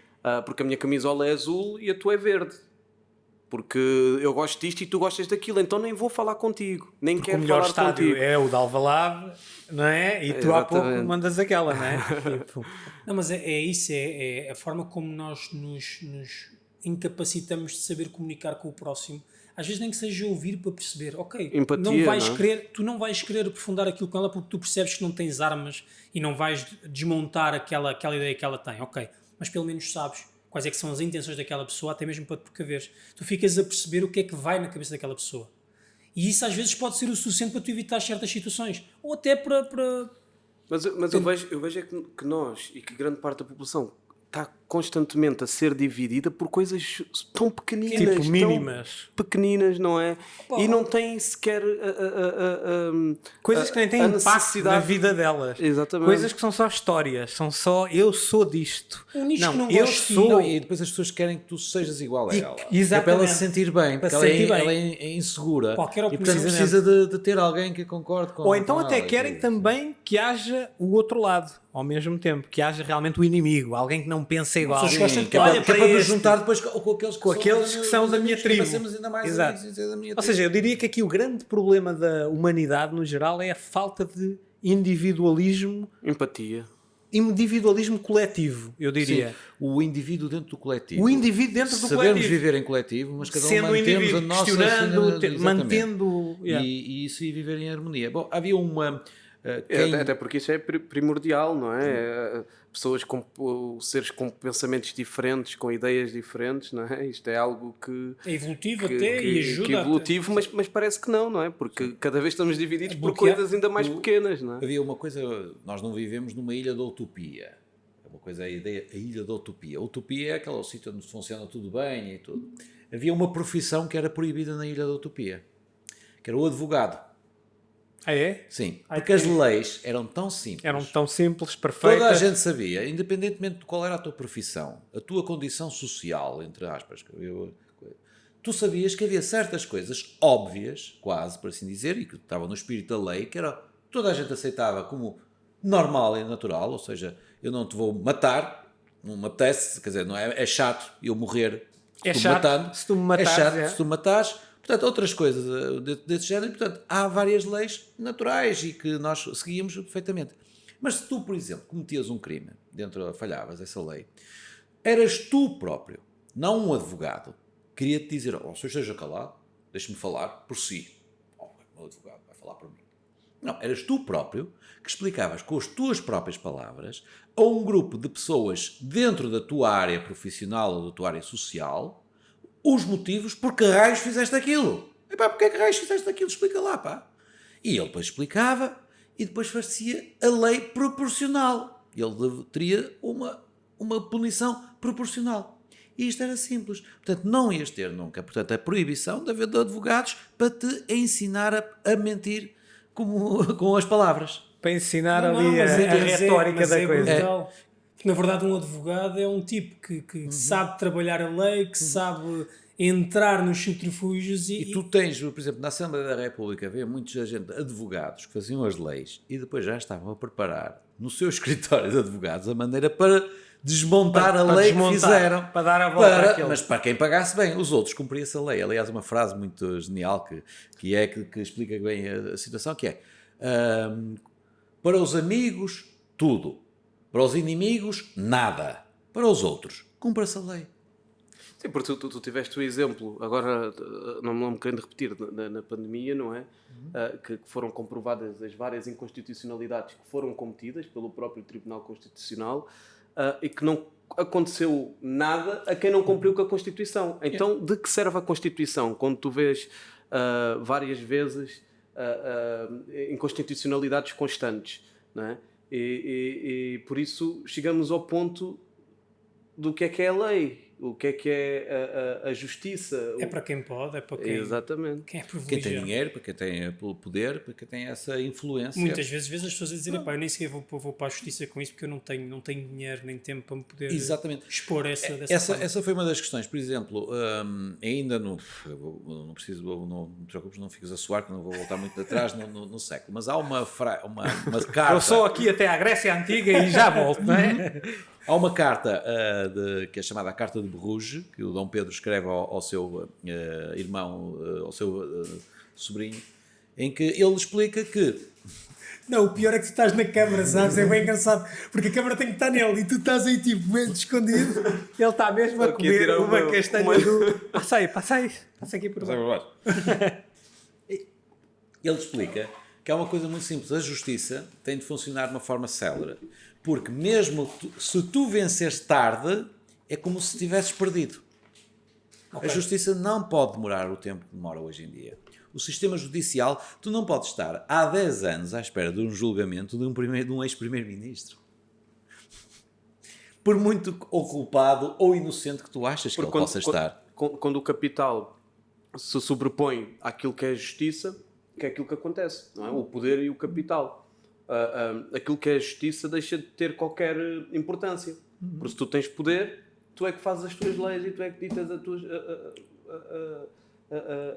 Porque a minha camisola é azul e a tua é verde. Porque eu gosto disto e tu gostas daquilo, então nem vou falar contigo. Nem porque quero falar contigo. O melhor estádio é o de Alvalade, não é? E tu exatamente. Há pouco mandas aquela, não é? Não, mas é isso, é a forma como nós nos incapacitamos de saber comunicar com o próximo. Às vezes nem que seja ouvir para perceber, ok, empatia, tu não vais querer aprofundar aquilo com ela porque tu percebes que não tens armas e não vais desmontar aquela ideia que ela tem, ok, mas pelo menos sabes quais é que são as intenções daquela pessoa, até mesmo para te precaveres. Tu ficas a perceber o que é que vai na cabeça daquela pessoa. E isso às vezes pode ser o suficiente para tu evitar certas situações, ou até para Mas eu vejo é que nós e que grande parte da população está constantemente a ser dividida por coisas tão pequeninas, tipo mínimas, tão pequeninas, não é? E não tem sequer coisas que nem têm impacto na vida delas. Exatamente. Coisas que são só histórias, são só eu sou disto. Nicho que não eu gosto sou. Não, e depois as pessoas querem que tu sejas igual a ela. Exatamente. É para ela se sentir bem, porque Para se sentir ela bem. é insegura. Qualquer e portanto opinião. precisa de ter alguém que concorde com Ou então com até ela. querem também que haja o outro lado, ao mesmo tempo, que haja realmente o inimigo, alguém que não pensa igual. Pessoas gostam de Que é olha para para nos este. juntar depois com aqueles que são da minha tribo. Ainda mais Exato. amigos, da minha Ou tribo. seja, eu diria que aqui o grande problema da humanidade no geral é a falta de individualismo coletivo, eu diria. Sim, o indivíduo dentro do coletivo. O indivíduo dentro do Sabemos coletivo. viver em coletivo, mas cada um Sendo um mantemos indivíduo, a nossa... questionando, Exatamente. mantendo... Yeah. E isso e viver em harmonia. Bom, havia uma... Até porque isso é primordial, não é? Pessoas seres com pensamentos diferentes, com ideias diferentes, não é? Isto é algo que É evolutivo até e ajuda. que é evolutivo, mas parece que não é? Porque cada vez estamos divididos por bloquear. coisas ainda mais pequenas, não é? Havia uma coisa, nós não vivemos numa ilha da utopia. É uma coisa, a ilha da utopia. A utopia é aquele sítio onde funciona tudo bem e tudo. Havia uma profissão que era proibida na ilha da utopia, que era o advogado. Ah, é? Sim, porque as leis eram tão simples. Eram tão simples, perfeitas. Toda a gente sabia, independentemente de qual era a tua profissão, a tua condição social, entre aspas, tu sabias que havia certas coisas óbvias, quase, por assim dizer, e que estavam no espírito da lei, que era, toda a gente aceitava como normal e natural, ou seja, eu não te vou matar, não me apetece, quer dizer, não é chato eu morrer É chato se tu me matares. é chato se tu me matares. Portanto, outras coisas desse género. Portanto, há várias leis naturais e que nós seguíamos perfeitamente. Mas se tu, por exemplo, cometias um crime, falhavas essa lei, eras tu próprio, não um advogado, queria-te dizer, o senhor esteja calado, deixe-me falar por si. O meu advogado vai falar por mim. Não, eras tu próprio que explicavas com as tuas próprias palavras a um grupo de pessoas dentro da tua área profissional ou da tua área social os motivos por que raios fizeste aquilo. Epá, porque é que raios fizeste aquilo? Explica lá, pá. E ele depois explicava e depois fazia a lei proporcional. Ele teria uma punição proporcional. E isto era simples. Portanto, não ias ter nunca, portanto, a proibição de haver advogados para te ensinar a mentir com as palavras. Para ensinar Não, ali mas a retórica da coisa. brutal. Porque, na verdade, um advogado é um tipo que sabe trabalhar a lei, que sabe entrar nos subterfúgios E tu tens, por exemplo, na Assembleia da República, havia muitos advogados que faziam as leis e depois já estavam a preparar no seu escritório de advogados a maneira para desmontar a lei que fizeram. Para dar a volta àquilo. Mas para quem pagasse bem, os outros cumpriam-se a lei. Aliás, uma frase muito genial que explica bem a situação, que é para os amigos, tudo. Para os inimigos, nada. Para os outros, cumpra-se a lei. Sim, porque tu tiveste o exemplo, agora não me querendo repetir, na pandemia, não é? Que foram comprovadas as várias inconstitucionalidades que foram cometidas pelo próprio Tribunal Constitucional e que não aconteceu nada a quem não cumpriu com a Constituição. Então, de que serve a Constituição quando tu vês várias vezes inconstitucionalidades constantes, não é? E por isso chegamos ao ponto do que é a lei, o que é a justiça. É para quem pode, é para quem, Exatamente. quem é Quem tem privilegiado. dinheiro, para quem tem poder, para quem tem essa influência. Muitas vezes as pessoas a dizerem, pá, eu nem sequer vou para a justiça com isso porque eu não tenho dinheiro nem tempo para me poder Exatamente. expor dessa forma. Essa foi uma das questões. Por exemplo, ainda não te preocupes, não fiques a suar, que não vou voltar muito atrás no século, mas há uma carta. Eu sou aqui até à Grécia Antiga e já volto, não é? Há uma carta que é chamada a Carta de Bruges, que o Dom Pedro escreve ao seu irmão, ao seu sobrinho, em que ele explica que Não, o pior é que tu estás na câmara, sabes? É bem engraçado, porque a câmara tem que estar nele e tu estás aí tipo, bem escondido. Ele está mesmo a Aqui a comer tirar uma uma- castanha uma- do... Passa aí, passa aqui por baixo. ele explica que é uma coisa muito simples. A justiça tem de funcionar de uma forma célere. Porque mesmo se tu venceres tarde, é como se tivesses perdido. A justiça não pode demorar o tempo que demora hoje em dia. O sistema judicial, tu não podes estar há 10 anos à espera de um julgamento de um ex-primeiro-ministro. Por muito ou culpado ou inocente que tu achas que ele possa estar. Quando o capital se sobrepõe àquilo que é a justiça, que é aquilo que acontece, não é? O poder e o capital. Aquilo que é a justiça deixa de ter qualquer importância. Porque se tu tens poder, tu é que fazes as tuas leis e tu é que ditas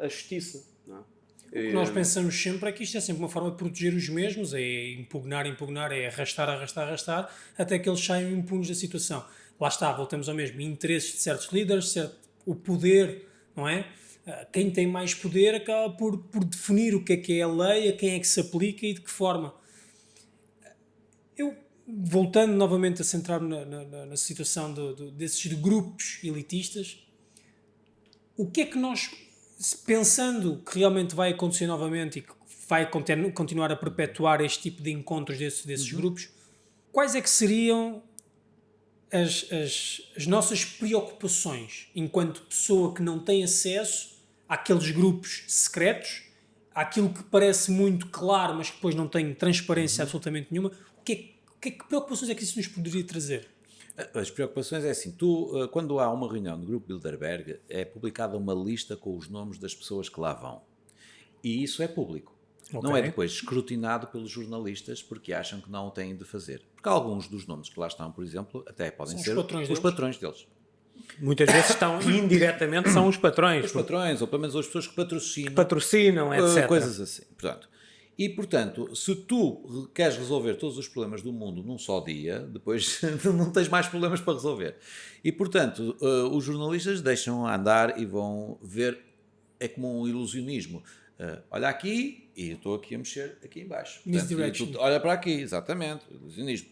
a justiça. Não é? O que nós pensamos sempre é que isto é sempre uma forma de proteger os mesmos, é impugnar, é arrastar, até que eles saiam impunes da situação. Lá está, voltamos ao mesmo, interesses de certos líderes, o poder, não é? Quem tem mais poder acaba por definir o que é a lei, a quem é que se aplica e de que forma. Eu, voltando novamente a centrar-me na situação desses grupos elitistas, o que é que nós, pensando que realmente vai acontecer novamente e que vai continuar a perpetuar este tipo de encontros desses grupos, quais é que seriam as nossas preocupações enquanto pessoa que não tem acesso àqueles grupos secretos, àquilo que parece muito claro, mas que depois não tem transparência absolutamente nenhuma? Que preocupações é que isso nos poderia trazer? As preocupações é assim, tu, quando há uma reunião do Grupo Bilderberg, é publicada uma lista com os nomes das pessoas que lá vão. E isso é público. Okay. Não é depois escrutinado pelos jornalistas porque acham que não o têm de fazer. Porque alguns dos nomes que lá estão, por exemplo, até podem ser os patrões deles. Muitas vezes estão indiretamente, são os patrões. Os patrões, ou pelo menos as pessoas que patrocinam. Patrocinam, etc. Coisas assim. Portanto, se tu queres resolver todos os problemas do mundo num só dia, depois não tens mais problemas para resolver. E, portanto, os jornalistas deixam andar e vão ver, é como um ilusionismo. Olha aqui, e eu estou aqui a mexer aqui em baixo. Portanto, olha para aqui, exatamente, ilusionismo.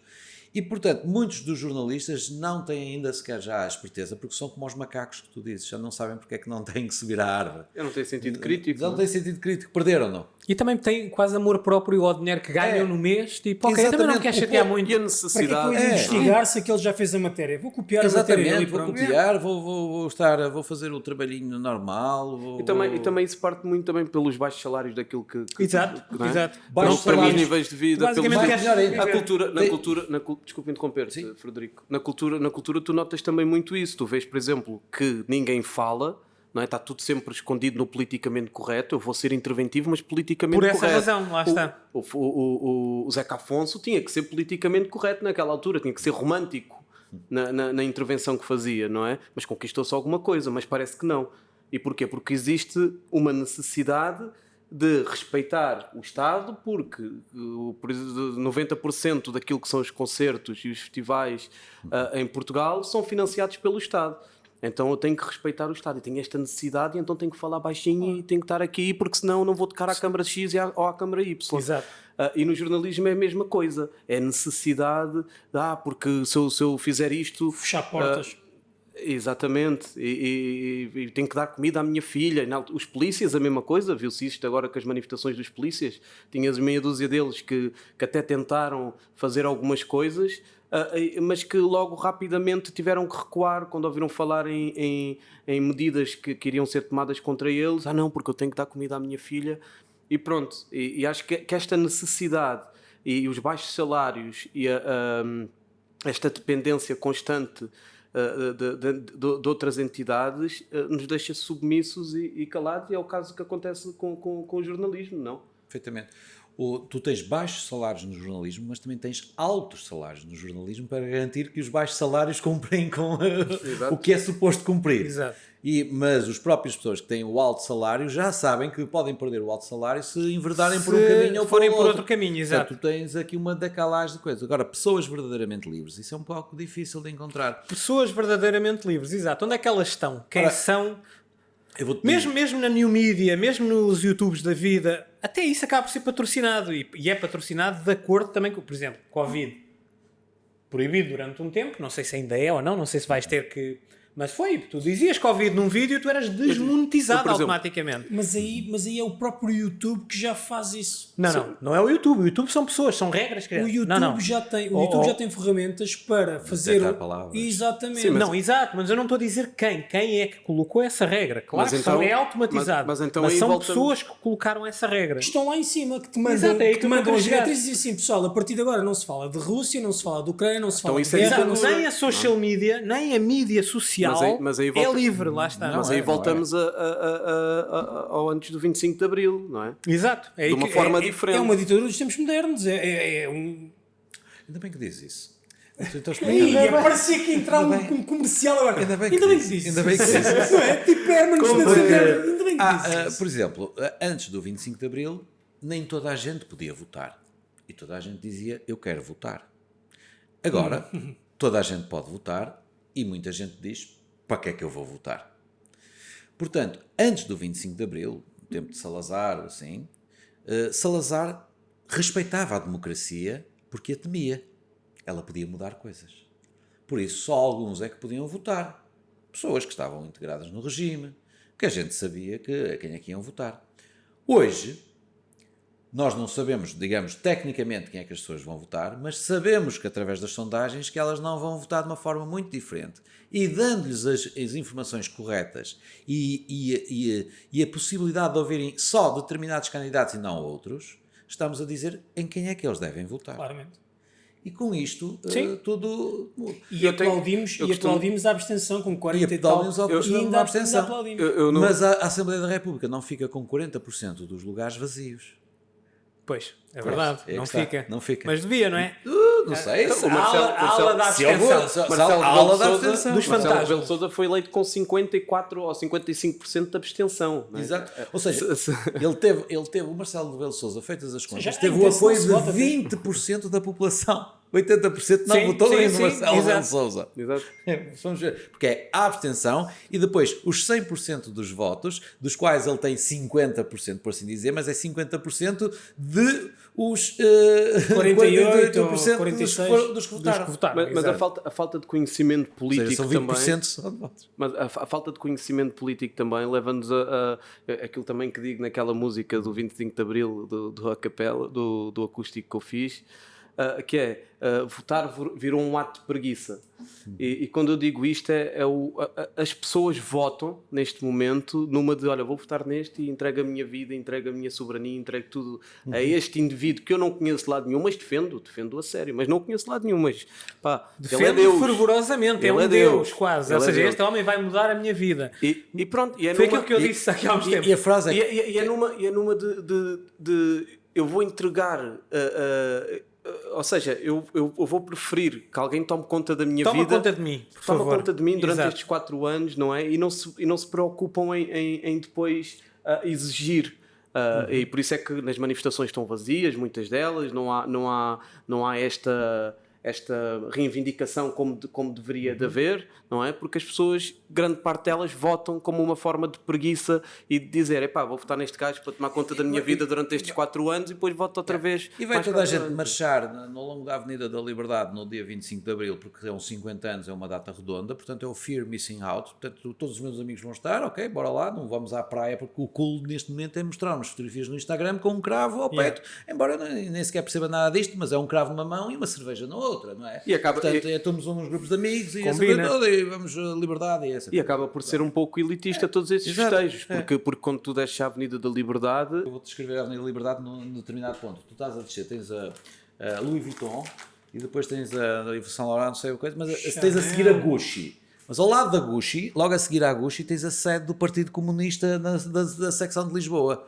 E, portanto, muitos dos jornalistas não têm ainda sequer já a esperteza, porque são como os macacos que tu dizes, já não sabem porque é que não têm que subir à árvore. Eu não tenho sentido crítico. Já não têm sentido crítico, perderam, não? E também têm quase amor próprio ao dinheiro que ganham no mês, tipo, ok, também não quer chatear muito. E a necessidade... Para que investigar se aquele já fez a matéria? Vou copiar a matéria ali, vou copiar, vou fazer o trabalhinho normal. E também isso parte muito também pelos baixos salários daquilo que exato. Não para os níveis de vida. Desculpe interromper-te, Frederico. Na cultura tu notas também muito isso. Tu vês, por exemplo, que ninguém fala, não é? Está tudo sempre escondido no politicamente correto. Eu vou ser interventivo, mas politicamente correto. Por essa razão, lá está. O Zeca Afonso tinha que ser politicamente correto naquela altura, tinha que ser romântico na intervenção que fazia, não é? Mas conquistou-se alguma coisa, mas parece que não. E porquê? Porque existe uma necessidade de respeitar o Estado, porque 90% daquilo que são os concertos e os festivais em Portugal são financiados pelo Estado. Então eu tenho que respeitar o Estado, eu tenho esta necessidade e então tenho que falar baixinho e tenho que estar aqui porque senão não vou tocar à Câmara X ou à Câmara Y. Exato. E no jornalismo é a mesma coisa, é necessidade, porque se eu fizer isto... Fechar portas. Exatamente, e tenho que dar comida à minha filha. Os polícias, a mesma coisa, viu-se isto agora com as manifestações dos polícias. Tinhas meia dúzia deles que até tentaram fazer algumas coisas, mas que logo rapidamente tiveram que recuar quando ouviram falar em medidas que iriam ser tomadas contra eles. Não, porque eu tenho que dar comida à minha filha. E pronto, e acho que esta necessidade e os baixos salários e esta dependência constante de outras entidades nos deixa submissos e calados, e é o caso que acontece com o jornalismo, não? Perfeitamente. Tu tens baixos salários no jornalismo, mas também tens altos salários no jornalismo para garantir que os baixos salários cumprem com o que é suposto cumprir. Exato. Mas as próprias pessoas que têm o alto salário já sabem que podem perder o alto salário se enverdarem por um caminho ou forem por outro caminho. Exato. Portanto, tu tens aqui uma decalagem de coisas. Agora, pessoas verdadeiramente livres, isso é um pouco difícil de encontrar. Pessoas verdadeiramente livres, exato. Onde é que elas estão? Quem são? Mesmo na New Media, mesmo nos YouTubes da vida, até isso acaba por ser patrocinado e é patrocinado de acordo também com, por exemplo, Covid proibido durante um tempo, não sei se ainda é ou não sei se vais ter que Mas foi, tu dizias Covid num vídeo e tu eras desmonetizado por exemplo, automaticamente. Mas aí é o próprio YouTube que já faz isso. Não é o YouTube. O YouTube são pessoas, são regras. O YouTube já tem ferramentas para fazer... palavras. Exatamente. Sim, mas- Exato, mas eu não estou a dizer quem é que colocou essa regra. Claro Mas que então- é automatizado. mas então aí são voltamos- pessoas que colocaram essa regra. Estão lá em cima, que te mandam, Exato, é aí que que te eu mandam quero as chegar. diretrizes e dizem assim, pessoal, a partir de agora não se fala de Rússia, não se fala de Ucrânia, não se fala isso de é guerra, exato. não se... Nem a social media, nem a mídia social Mas aí é volta- livre, lá está. Mas aí voltamos ao antes do 25 de Abril, não é? Exato. É aí De uma que- forma é- diferente. É uma ditadura dos tempos modernos. É um... Ainda bem que diz isso. Então, Ih, parecia que entrar um comercial agora. Ainda bem que diz. Ainda bem que diz. Não é? Tipo Hermanos na Cidade. Ainda bem que diz. Por exemplo, antes do 25 de Abril, nem toda a gente podia votar. E toda a gente dizia, eu quero votar. Agora, toda a gente pode votar e muita gente diz, para que é que eu vou votar? Portanto, antes do 25 de Abril, no tempo de Salazar, assim, Salazar respeitava a democracia porque a temia. Ela podia mudar coisas. Por isso, só alguns é que podiam votar. Pessoas que estavam integradas no regime, que a gente sabia a quem é que iam votar. Hoje, nós não sabemos, digamos, tecnicamente quem é que as pessoas vão votar, mas sabemos que através das sondagens que elas não vão votar de uma forma muito diferente. E dando-lhes as informações corretas e a possibilidade de ouvirem só determinados candidatos e não outros, estamos a dizer em quem é que eles devem votar. Claramente. E com isto, tudo... E aplaudimos a abstenção com 40 e tal. aplaudimos E ainda a abstenção. aplaudimos. Mas a Assembleia da República não fica com 40% dos lugares vazios. Pois, é verdade, é que não está, fica. não fica. Mas devia, não é? Não sei. O Marcelo- A ala da se houve- abstenção. se- a ala da abstenção. Dos Marcelo fantasmas. Rebelo de Sousa foi eleito com 54% ou 55% de abstenção. Não é? Exato. Ou seja, ele teve o Marcelo Rebelo de Sousa, feitas as contas, já teve a o intenção apoio se de vota, 20% da população. 80% não Sim, votou sim, no sim, Marcelo Rebelo de exato. Sousa. Exato. Vamos ver. Porque é a abstenção e depois os 100% dos votos, dos quais ele tem 50%, por assim dizer, mas é 50% de os 48 ou 48% 46 dos que votaram. Mas a falta de conhecimento Ou político seja, são também. 20% só de votos. Mas a falta de conhecimento político também leva-nos a aquilo também que digo naquela música do 25 de Abril do a capela, do acústico que eu fiz, que é votar virou um ato de preguiça. E quando eu digo isto as pessoas votam neste momento numa de, olha, vou votar neste e entrego a minha vida, entrego a minha soberania, entrego tudo a este indivíduo que eu não conheço de lado nenhum, mas defendo a sério, mas não conheço de lado nenhum, mas pá, ele é Deus. fervorosamente, Ele é é um Deus, Deus. quase. Ele Ou é seja, Deus. este homem vai mudar a minha vida. E pronto, e é Foi numa- aquilo que eu disse aqui há uns tempos. E a frase é E é numa de eu vou entregar, ou seja, eu vou preferir que alguém tome conta da minha Toma vida. conta de mim, por Toma favor. conta de mim durante Exato. estes 4 anos, não é? E não se preocupam em depois exigir. E por isso é que nas manifestações estão vazias, muitas delas, não há esta reivindicação como deveria de haver, não é? Porque as pessoas, grande parte delas, votam como uma forma de preguiça e de dizer, epá, vou votar neste gajo para tomar conta da minha vida durante estes 4 anos e depois voto outra vez. E vai mais toda a 4 gente anos. marchar no longo da Avenida da Liberdade no dia 25 de Abril, porque são 50 anos, é uma data redonda, portanto é o Fear Missing Out, portanto todos os meus amigos vão estar, ok, bora lá, não vamos à praia, porque o cool neste momento é mostrar umas fotografias no Instagram com um cravo ao peito, embora nem sequer perceba nada disto, mas é um cravo numa mão e uma cerveja na outra, não é? E acaba- portanto, estamos uns grupos de amigos e essa Combina. coisa toda, e vamos a Liberdade e essa E acaba por ser um pouco elitista todos esses Exato. festejos, porque quando tu desces à Avenida da Liberdade, Eu vou-te descrever a Avenida Liberdade num determinado ponto. Tu estás a descer, tens a Louis Vuitton e depois tens a Yves Saint Laurent, não sei o que, mas tens a seguir a Gucci. Mas ao lado da Gucci, logo a seguir à Gucci, tens a sede do Partido Comunista da secção de Lisboa.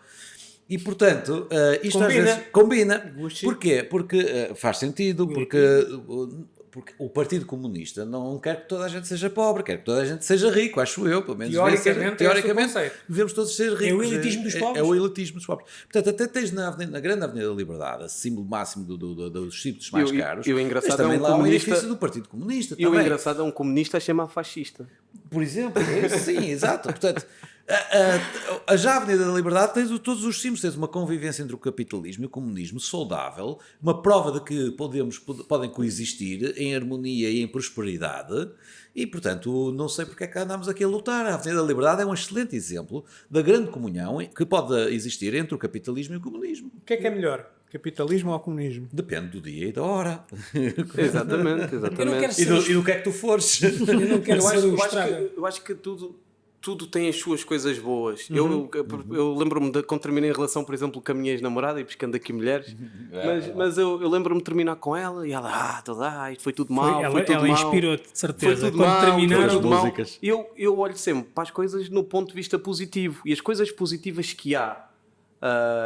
E, portanto, isto Combina. às vezes combina. Gucci. Porquê? Porque faz sentido, porque o Partido Comunista não quer que toda a gente seja pobre, quer que toda a gente seja rico, acho eu, pelo menos. Teoricamente, é esse o conceito. Devemos todos ser ricos. É o elitismo dos pobres. É o elitismo dos pobres. Portanto, até tens na grande Avenida da Liberdade, símbolo máximo dos símbolos mais caros, e o engraçado mas também é um lá comunista- edifício do Partido Comunista. e o também. engraçado é um comunista a chamar fascista. Por exemplo, sim, exato. Portanto, A Avenida da Liberdade tens todos os símbolos, tens uma convivência entre o capitalismo e o comunismo saudável, uma prova de que podem coexistir em harmonia e em prosperidade, e portanto não sei porque é que andamos aqui a lutar. A Avenida da Liberdade é um excelente exemplo da grande comunhão que pode existir entre o capitalismo e o comunismo. O que é melhor? Capitalismo ou comunismo? Depende do dia e da hora. Exatamente. E do que é que tu fores. Eu não quero ser o estraga. Eu acho que tudo tem as suas coisas boas. Eu lembro-me de quando terminei a relação, por exemplo, com a minha ex-namorada e buscando aqui mulheres, mas eu lembro-me de terminar com ela e ela, isto foi tudo mal. Ela inspirou-te, de certeza. Foi tudo quando mal, terminaram, foi tudo mal. Eu olho sempre para as coisas no ponto de vista positivo e as coisas positivas que há.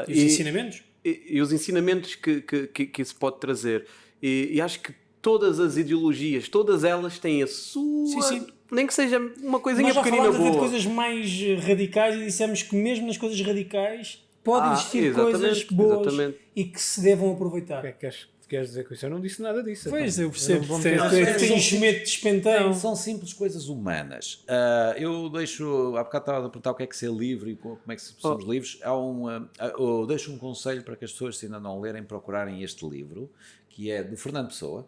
E os ensinamentos? E os ensinamentos que isso pode trazer. E acho que todas as ideologias, todas elas têm a sua... Sim. Nem que seja uma coisinha pequenina boa. Nós já falámos de coisas mais radicais e dissemos que mesmo nas coisas radicais podem existir coisas boas e que se devam aproveitar. O que é que queres dizer com isso? Eu não disse nada disso. Pois, eu percebo. Tem enchimento de espentão. São simples coisas humanas. Eu deixo... Há bocado estava a perguntar o que é que ser livre e como é que somos livres. Eu deixo um conselho para que as pessoas, se ainda não lerem, procurarem este livro, que é do Fernando Pessoa.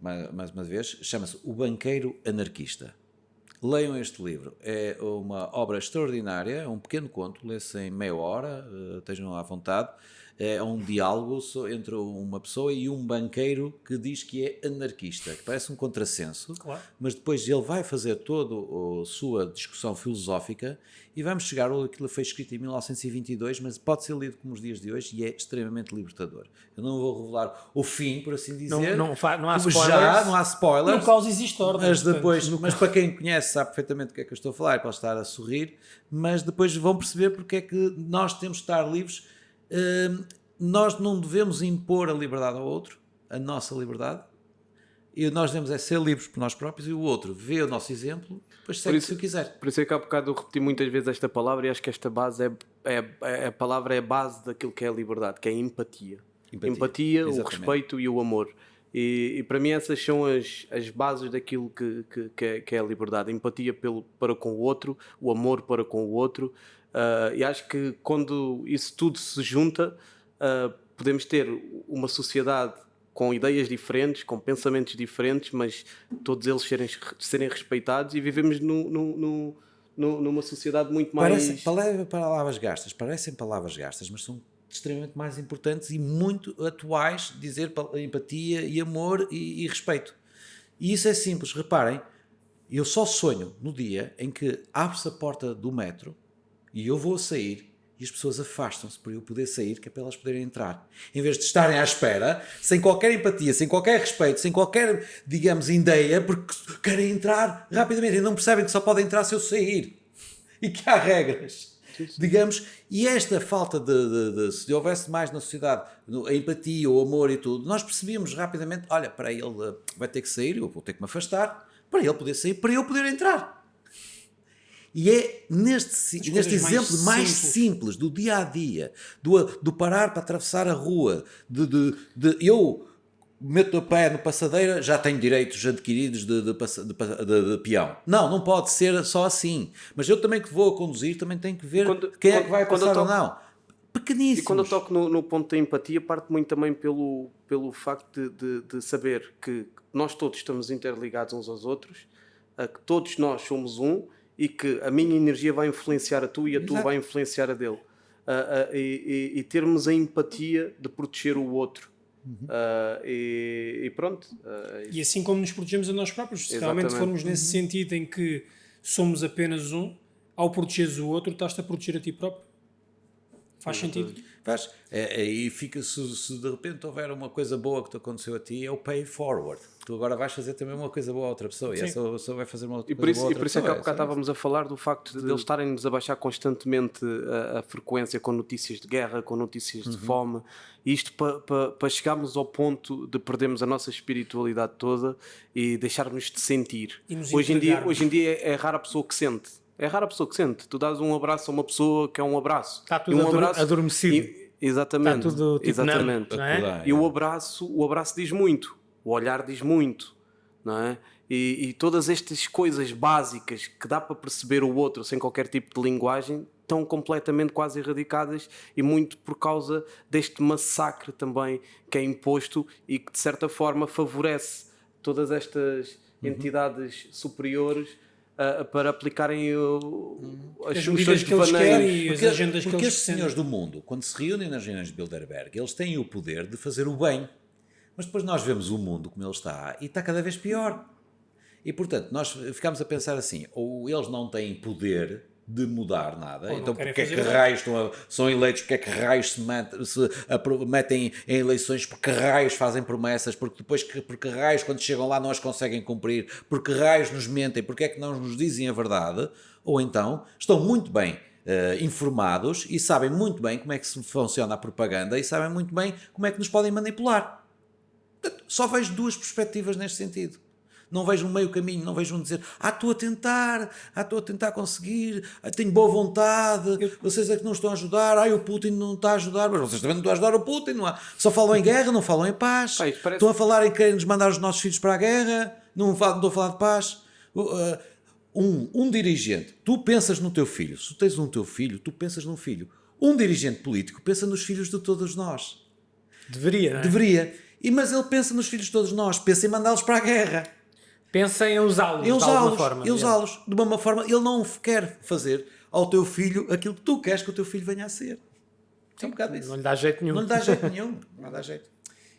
Mais uma vez, chama-se O Banqueiro Anarquista. Leiam este livro, é uma obra extraordinária, é um pequeno conto, lê-se em meia hora, estejam à vontade. É um diálogo entre uma pessoa e um banqueiro que diz que é anarquista, que parece um contrassenso, claro. Mas depois ele vai fazer toda a sua discussão filosófica e vamos chegar aquilo foi escrito em 1922, mas pode ser lido como os dias de hoje e é extremamente libertador. Eu não vou revelar o fim, por assim dizer. Não há spoilers. Não há spoilers. No caso existe ordem. Mas para quem conhece sabe perfeitamente o que é que eu estou a falar e pode estar a sorrir, mas depois vão perceber porque é que nós temos de estar livres. Nós não devemos impor a liberdade ao outro, a nossa liberdade, e nós devemos ser livres por nós próprios e o outro vê o nosso exemplo, depois segue se o quiser. Por isso é que há bocado eu repeti muitas vezes esta palavra e acho que esta base a palavra é a base daquilo que é a liberdade, que é a empatia. Empatia, o respeito e o amor. E para mim essas são as bases daquilo que é a liberdade. A empatia para com o outro, o amor para com o outro. E acho que quando isso tudo se junta, podemos ter uma sociedade com ideias diferentes, com pensamentos diferentes, mas todos eles serem respeitados e vivemos numa sociedade muito mais... Parecem palavras gastas, mas são extremamente mais importantes e muito atuais, dizer empatia e amor e respeito. E isso é simples, reparem, eu só sonho no dia em que abre-se a porta do metro e eu vou sair e as pessoas afastam-se para eu poder sair, que é para elas poderem entrar. Em vez de estarem à espera, sem qualquer empatia, sem qualquer respeito, sem qualquer, digamos, ideia, porque querem entrar rapidamente e não percebem que só podem entrar se eu sair. E que há regras. Digamos, e esta falta se houvesse mais na sociedade a empatia, o amor e tudo, nós percebíamos rapidamente, olha, para ele vai ter que sair, eu vou ter que me afastar, para ele poder sair, para eu poder entrar. E é neste exemplo mais simples do dia-a-dia, do parar para atravessar a rua, eu meto o pé no passadeira, já tenho direitos adquiridos de peão. Não pode ser só assim. Mas eu também que vou a conduzir, também tenho que ver quem é que vai passar ou não. Pequeníssimos. E quando eu toco no ponto da empatia, parte muito também pelo facto de saber que nós todos estamos interligados uns aos outros, que todos nós somos um, e que a minha energia vai influenciar a tua e a tua vai influenciar a dele. E termos a empatia de proteger o outro. E pronto. E assim como nos protegemos a nós próprios, se realmente formos nesse sentido em que somos apenas um, ao protegeres o outro, estás-te a proteger a ti próprio. Faz sentido. Faz. E fica, se de repente houver uma coisa boa que te aconteceu a ti, é o pay forward. Tu agora vais fazer também uma coisa boa a outra pessoa. Sim. E essa pessoa vai fazer uma outra coisa boa a outra pessoa. E por isso é que há bocado estávamos a falar do facto de eles estarem-nos a baixar constantemente a frequência com notícias de guerra, com notícias de fome. E isto para chegarmos ao ponto de perdermos a nossa espiritualidade toda e deixarmos de sentir. Hoje em dia é rara a pessoa que sente. É rara a pessoa que sente. Tu dás um abraço a uma pessoa que é um abraço. Está tudo adormecido. Exatamente. Está tudo tipo exatamente. Não é? E o abraço diz muito. O olhar diz muito. Não é? E todas estas coisas básicas que dá para perceber o outro sem qualquer tipo de linguagem estão completamente quase erradicadas, e muito por causa deste massacre também que é imposto e que de certa forma favorece todas estas entidades superiores para aplicarem as medidas que eles querem e as agendas que porque eles estes senhores do mundo, quando se reúnem nas reuniões de Bilderberg, eles têm o poder de fazer o bem, mas depois nós vemos o mundo como ele está e está cada vez pior. E, portanto, nós ficamos a pensar assim, ou eles não têm poder de mudar nada, então porque é que raios são eleitos, porque é que raios se metem em eleições, porque raios fazem promessas, porque raios quando chegam lá não as conseguem cumprir, porque raios nos mentem, porque é que não nos dizem a verdade, ou então estão muito bem informados e sabem muito bem como é que funciona a propaganda e sabem muito bem como é que nos podem manipular. Portanto, só vejo duas perspectivas neste sentido. Não vejo um meio caminho, não vejo um dizer estou a tentar conseguir, tenho boa vontade, vocês é que não estão a ajudar, o Putin não está a ajudar, mas vocês também não estão a ajudar o Putin, não há. Só falam em guerra, não falam em paz, estão a falar em querer nos mandar os nossos filhos para a guerra, não estou a falar de paz. Um dirigente, tu pensas no teu filho, se tu tens um teu filho, tu pensas num filho. Um dirigente político pensa nos filhos de todos nós. Deveria, não é? Deveria. Mas ele pensa nos filhos de todos nós, pensa em mandá-los para a guerra. Pensa em usá-los de alguma forma. De uma forma, ele não quer fazer ao teu filho aquilo que tu queres que o teu filho venha a ser. É um bocado isso. Não lhe dá jeito nenhum. Não lhe dá jeito nenhum. Não dá jeito.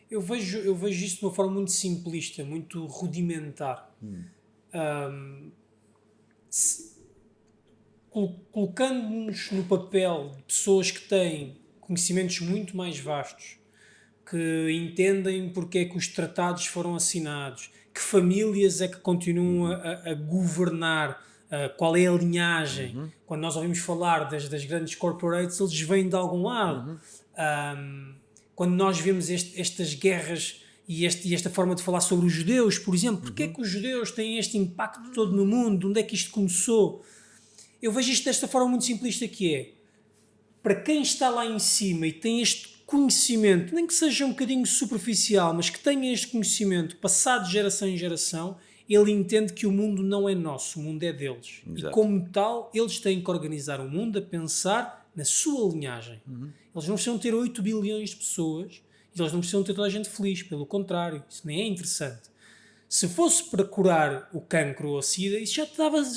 Eu vejo isso de uma forma muito simplista, muito rudimentar. Colocando-nos no papel de pessoas que têm conhecimentos muito mais vastos, que entendem porque é que os tratados foram assinados, que famílias é que continuam a governar, qual é a linhagem. Quando nós ouvimos falar das grandes corporates, eles vêm de algum lado. Quando nós vemos estas guerras e esta forma de falar sobre os judeus, por exemplo, porque é que os judeus têm este impacto todo no mundo? Onde é que isto começou? Eu vejo isto desta forma muito simplista, que é, para quem está lá em cima e tem este conhecimento, nem que seja um bocadinho superficial, mas que tenha este conhecimento passado de geração em geração, ele entende que o mundo não é nosso, o mundo é deles. Exato. E como tal, eles têm que organizar o mundo a pensar na sua linhagem. Eles não precisam ter 8 bilhões de pessoas e eles não precisam ter toda a gente feliz, pelo contrário, isso nem é interessante. Se fosse para curar o cancro ou a sida, isso já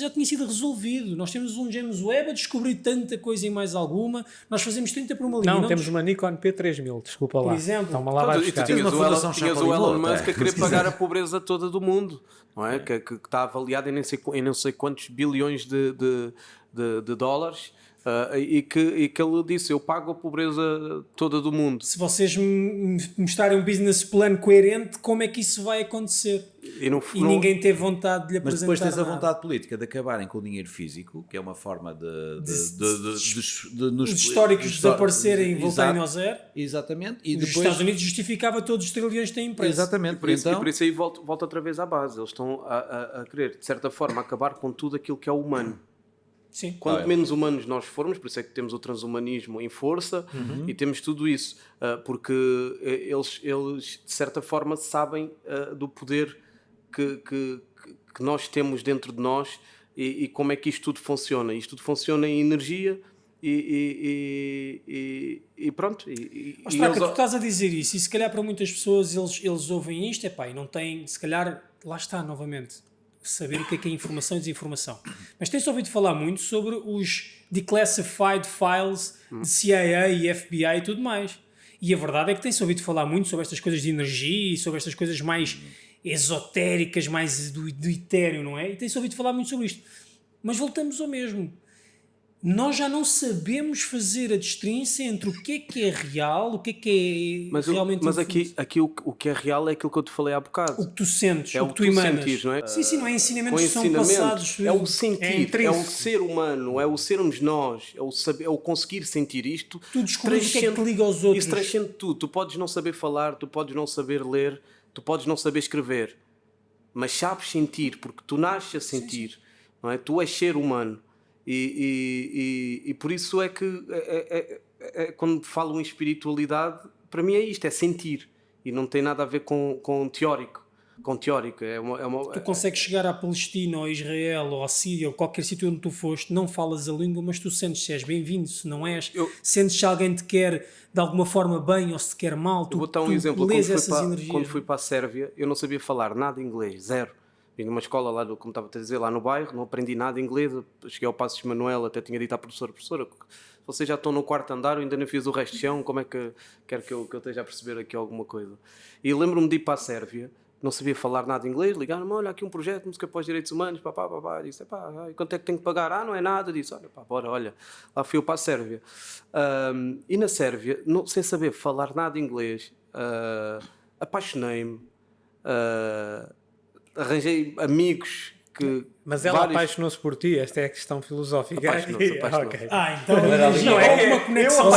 tinha sido resolvido. Nós temos um James Webb a descobrir tanta coisa e mais alguma. Nós fazemos 30 por uma linha. Não, temos uma Nikon P3000, desculpa lá. Por exemplo. Então, lá vai buscar. Tinhas o Elon Musk a querer pagar a pobreza toda do mundo, não é? Que está avaliado em não sei quantos bilhões de dólares. E que ele disse, eu pago a pobreza toda do mundo. Se vocês me mostrarem um business plan coerente, como é que isso vai acontecer? Ninguém teve vontade de lhe apresentar. Mas depois tens a vontade política de acabarem com o dinheiro físico, que é uma forma os históricos desaparecerem e voltarem ao zero. Exatamente. E depois, os Estados Unidos justificava todos os trilhões que têm impresso. Exatamente. E por isso aí volta outra vez à base. Eles estão a querer, de certa forma, acabar com tudo aquilo que é humano. Sim. Quanto menos humanos nós formos, por isso é que temos o transhumanismo em força e temos tudo isso, porque eles de certa forma sabem do poder que nós temos dentro de nós e como é que isto tudo funciona. Isto tudo funciona em energia e pronto. Mas tu estás a dizer isso e se calhar para muitas pessoas eles ouvem isto e não têm, se calhar, lá está novamente, saber o que é informação e desinformação. Mas tem-se ouvido falar muito sobre os declassified files de CIA e FBI e tudo mais. E a verdade é que tem-se ouvido falar muito sobre estas coisas de energia e sobre estas coisas mais esotéricas, mais do etéreo, não é? E tem-se ouvido falar muito sobre isto. Mas voltamos ao mesmo. Nós já não sabemos fazer a distinção entre o que é real, o que é realmente... Mas aqui o que é real é aquilo que eu te falei há bocado. O que tu sentes, o que tu emanas. Sentes, não é? Sim, não é ensinamentos que são passados. É o sentir, é o ser humano, é o sermos nós, é o conseguir sentir isto. Tu descobres o que é que te liga aos outros. Isso transcende tudo. Tu podes não saber falar, tu podes não saber ler, tu podes não saber escrever, mas sabes sentir, porque tu nasces a sentir, não é? Tu és ser humano. E por isso é que quando falo em espiritualidade, para mim é isto, é sentir, e não tem nada a ver com teórico, com teórica. Tu consegues chegar à Palestina, ou Israel, ou à Síria, ou qualquer sítio onde tu foste, não falas a língua, mas tu sentes se és bem-vindo, se não és, sentes se alguém te quer de alguma forma bem ou se te quer mal. Tu, vou dar um exemplo. Quando fui para a Sérvia, eu não sabia falar nada inglês, zero. Vim numa escola lá, como estava a dizer, lá no bairro, não aprendi nada inglês. Cheguei ao Passos Manuel, até tinha dito à professora, vocês já estão no quarto andar, eu ainda não fiz o resto de chão, como é que quer que eu esteja a perceber aqui alguma coisa? E lembro-me de ir para a Sérvia, não sabia falar nada inglês, ligaram-me, olha, aqui um projeto de música para os direitos humanos, disse, quanto é que tenho que pagar? Não é nada, disse, olha, lá fui eu para a Sérvia. E na Sérvia, sem saber falar nada inglês, apaixonei-me, arranjei amigos que... Mas ela apaixonou-se por ti, esta é a questão filosófica. Apaixonou-se. Okay. Então não é uma conexão.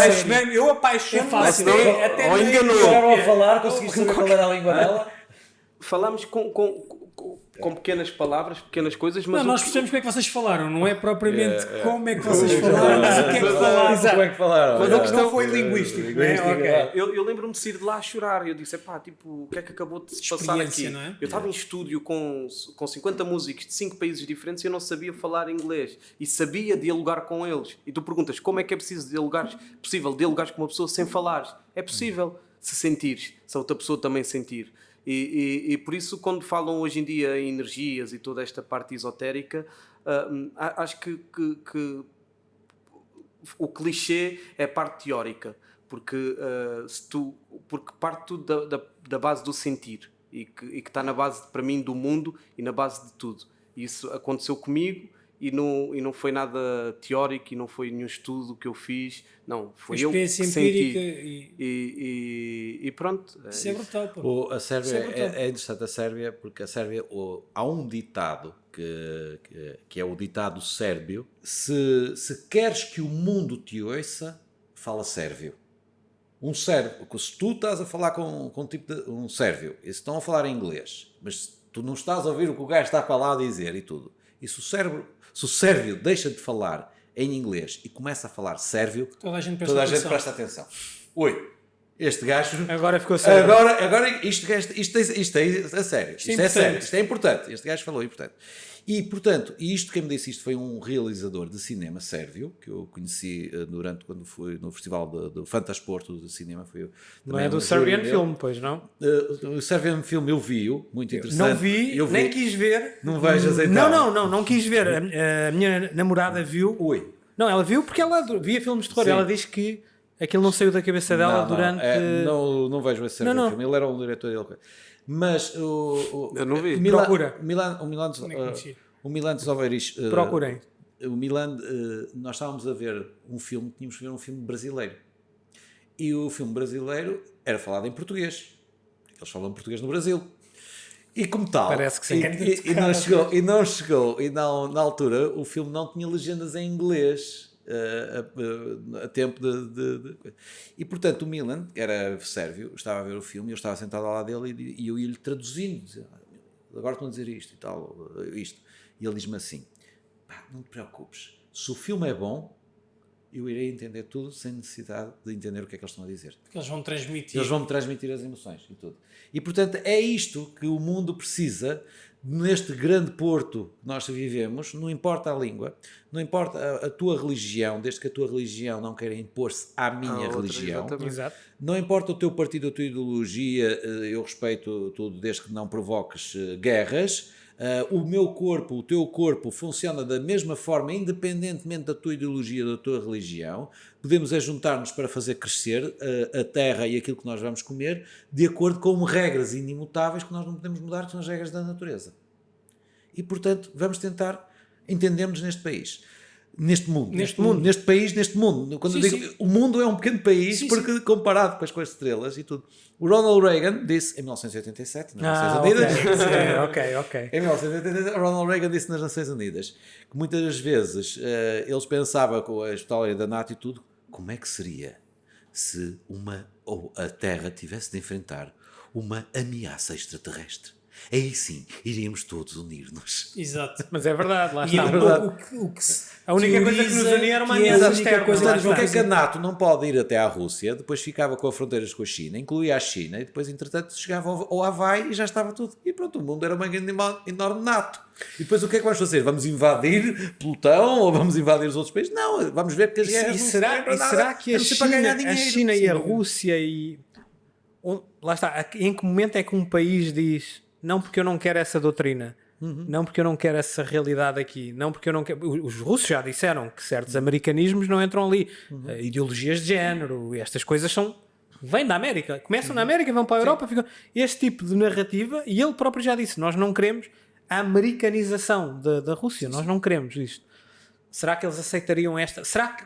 Eu apaixonei-me. É fácil. Ou enganou. Chegaram a falar, conseguiste saber qual era a língua dela? Falámos com pequenas palavras, pequenas coisas, mas... Não, nós percebemos como é que vocês falaram, não é propriamente como é que vocês falaram, mas o que é que falaram. Como é que falaram? Mas a questão foi linguística. Eu lembro-me de sair de lá a chorar, eu disse, o que é que acabou de se passar aqui? Não é? Eu estava em estúdio com 50 músicos de 5 países diferentes e eu não sabia falar inglês, e sabia dialogar com eles, e tu perguntas, como é que é possível dialogar com uma pessoa sem falar? É possível, se sentires, se a outra pessoa também sentir. E por isso, quando falam hoje em dia em energias e toda esta parte esotérica, acho que o clichê é a parte teórica, porque parte tudo da base do sentir e que está na base, para mim, do mundo e na base de tudo. E isso aconteceu comigo e não foi nada teórico e não foi nenhum estudo que eu fiz, não, foi eu que senti e pronto. Isso é brutal, pô. A Sérvia é interessante, a Sérvia, porque a Sérvia há um ditado que é o ditado sérbio: se queres que o mundo te ouça, fala sérvio. Um sérvio, se tu estás a falar com um tipo de um sérvio e se estão a falar em inglês, mas tu não estás a ouvir o que o gajo está para lá dizer e tudo, e se o sérvio deixa de falar em inglês e começa a falar sérvio, toda a gente presta atenção. Oi, este gajo... Agora ficou sério. Agora isto é a sério. Isto é sério. Isto é importante. Este gajo falou importante. E, portanto, isto quem me disse isto foi um realizador de cinema sérvio, que eu conheci quando fui no festival do Fantasporto de cinema. Não é do Serbian Film, pois não? O Serbian Film eu vi-o, muito interessante. Não vi, nem quis ver. Não vejas então. Não quis ver. A minha namorada viu. Oi. Não, ela viu porque ela via filmes de terror. Sim. Ela diz que aquilo não saiu da cabeça dela durante... Não vejo esse Serbian Film. Ele era um diretor dele. Mas eu não vi. Procura. O Milan Zoveris. Procurem. O Milan, nós estávamos a ver um filme, tínhamos que ver um filme brasileiro. E o filme brasileiro era falado em português. Eles falam português no Brasil. E como tal. Parece que sim. E na altura o filme não tinha legendas em inglês. A tempo de... E portanto o Milan, que era sérvio, estava a ver o filme e eu estava sentado ao lado dele e eu ia-lhe traduzindo, dizia, agora estão a dizer isto e tal, isto. E ele diz-me assim, não te preocupes, se o filme é bom, eu irei entender tudo sem necessidade de entender o que é que eles estão a dizer. Porque eles vão transmitir. Eles vão-me transmitir as emoções e tudo. E portanto é isto que o mundo precisa neste grande porto que nós vivemos. Não importa a língua, não importa a tua religião, desde que a tua religião não queira impor-se à minha religião. Exato. Não importa o teu partido, a tua ideologia, eu respeito tudo desde que não provoques guerras. O meu corpo, o teu corpo funciona da mesma forma, independentemente da tua ideologia, da tua religião. Podemos juntar-nos para fazer crescer a terra e aquilo que nós vamos comer de acordo com regras inimutáveis que nós não podemos mudar, que são as regras da natureza. E, portanto, vamos tentar entendermos neste país. Neste mundo. Neste país, neste mundo. Quando eu digo, o mundo é um pequeno país, porque comparado depois com as estrelas e tudo. O Ronald Reagan disse, em 1987, nas Nações Unidas... Ok. Em 1987, o Ronald Reagan disse nas Nações Unidas que muitas vezes eles pensavam com a história da NATO e tudo, como é que seria se a Terra tivesse de enfrentar uma ameaça extraterrestre? aí sim, iríamos todos unir-nos. Exato. Mas é verdade, lá E está. o que se A única coisa que nos teoriza unia era uma que é ameaça a única externa, coisa lá que nos vai Porque é que a fazer- NATO não pode ir até à Rússia, depois ficava com as fronteiras com a China, incluía a China, e depois, entretanto, chegava ao Havaí e já estava tudo. E pronto, o mundo era uma grande, enorme NATO. E depois o que é que vamos fazer? Vamos invadir Plutão ou vamos invadir os outros países? Não, vamos ver que as guerras E não será, servem para e nada, será que a não ser para ganhar a dinheiro. China e a Sem dúvida. Rússia lá está, em que momento é que um país diz não porque eu não quero essa doutrina, não porque eu não quero essa realidade aqui, não porque eu não quero... Os russos já disseram que certos americanismos não entram ali. Ideologias de género, estas coisas vêm da América, começam na América, vão para a Europa, ficam... Este tipo de narrativa, e ele próprio já disse, nós não queremos a americanização da Rússia, nós não queremos isto. Será que eles aceitariam esta? Será que...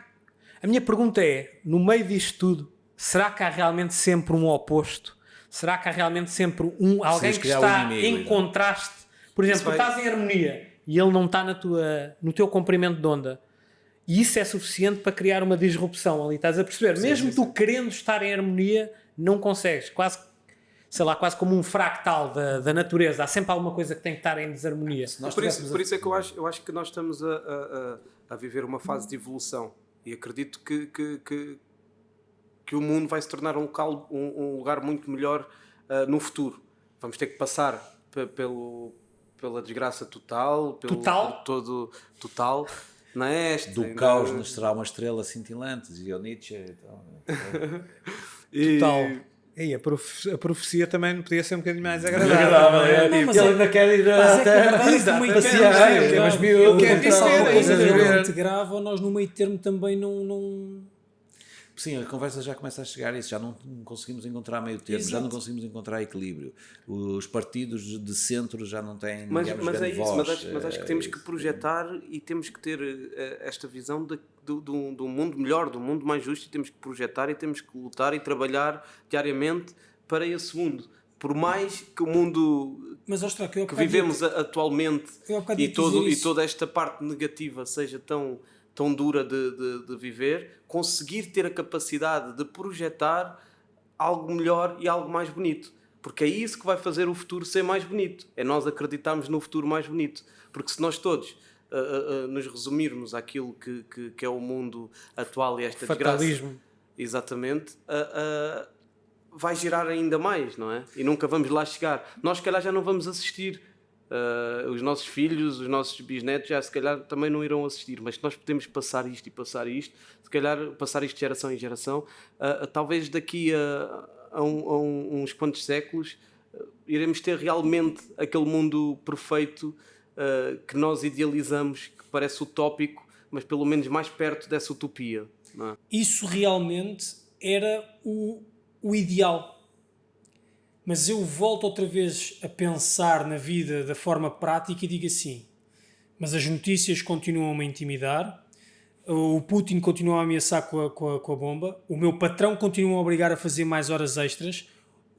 A minha pergunta é, no meio disto tudo, será que há realmente sempre um oposto? Será que há realmente sempre alguém que criar está um inimigo, em contraste? Por exemplo, tu estás em harmonia e ele não está no teu comprimento de onda. E isso é suficiente para criar uma disrupção ali, estás a perceber? Mesmo tu querendo estar em harmonia, não consegues. Quase como um fractal da natureza. Há sempre alguma coisa que tem que estar em desarmonia. Por isso é que eu acho que nós estamos a viver uma fase de evolução. E acredito que o mundo vai se tornar um lugar muito melhor no futuro. Vamos ter que passar pela desgraça total, Total? Total, não é? Do caos nascerá uma estrela cintilante, dizia o Nietzsche. Então, Total. E a profecia também não podia ser um bocadinho mais agradável. Mas ele ainda quer ir até passear, mas Eu quero dizer, é isso. realmente grave, ou nós no meio termo também não... Sim, a conversa já começa a chegar a isso, já não conseguimos encontrar meio termo, já não conseguimos encontrar equilíbrio. Os partidos de centro já não têm, Mas digamos, é isso, voz. mas acho que temos que projetar e temos que ter esta visão do mundo melhor, do mundo mais justo, e temos que projetar e temos que lutar e trabalhar diariamente para esse mundo. Por mais que o mundo Mas, Ostra, que vivemos atualmente e e toda esta parte negativa seja tão dura de viver, conseguir ter a capacidade de projetar algo melhor e algo mais bonito. Porque é isso que vai fazer o futuro ser mais bonito. É nós acreditarmos no futuro mais bonito. Porque se nós todos nos resumirmos àquilo que é o mundo atual e esta Fatalismo. desgraça... Exatamente. Vai gerar ainda mais, não é? E nunca vamos lá chegar. Nós, se calhar, já não vamos assistir. Os nossos filhos, os nossos bisnetos já se calhar também não irão assistir, mas nós podemos passar isto, se calhar passar isto de geração em geração, talvez daqui a uns quantos séculos iremos ter realmente aquele mundo perfeito que nós idealizamos, que parece utópico, mas pelo menos mais perto dessa utopia, não é? Isso realmente era o ideal. Mas eu volto outra vez a pensar na vida da forma prática e digo assim, mas as notícias continuam a me intimidar, o Putin continua a ameaçar com a bomba, o meu patrão continua a obrigar a fazer mais horas extras,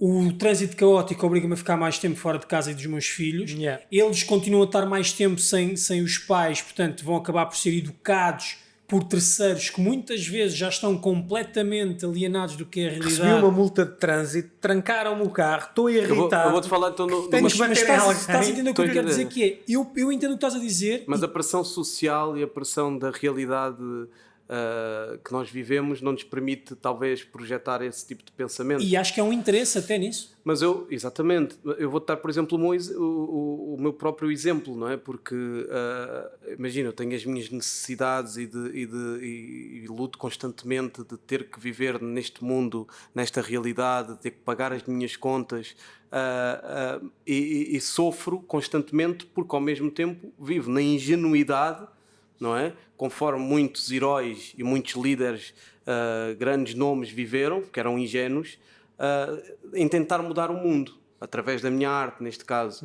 o trânsito caótico obriga-me a ficar mais tempo fora de casa e dos meus filhos, eles continuam a estar mais tempo sem os pais, portanto vão acabar por ser educados por terceiros que muitas vezes já estão completamente alienados do que é a realidade. Recebi uma multa de trânsito, trancaram-me o carro, estou irritado. Eu vou-te falar então... Mas estás a entender o que eu quero dizer, que é, eu entendo o que estás a dizer. Mas a pressão social e a pressão da realidade que nós vivemos não nos permite talvez projetar esse tipo de pensamento. E acho que é um interesse até nisso. Mas exatamente, eu vou dar, por exemplo, o meu próprio exemplo, não é? Porque, imagina, eu tenho as minhas necessidades e luto constantemente de ter que viver neste mundo, nesta realidade, de ter que pagar as minhas contas e sofro constantemente porque, ao mesmo tempo, vivo na ingenuidade, não é? Conforme muitos heróis e muitos líderes, grandes nomes viveram, que eram ingênuos, em tentar mudar o mundo, através da minha arte, neste caso.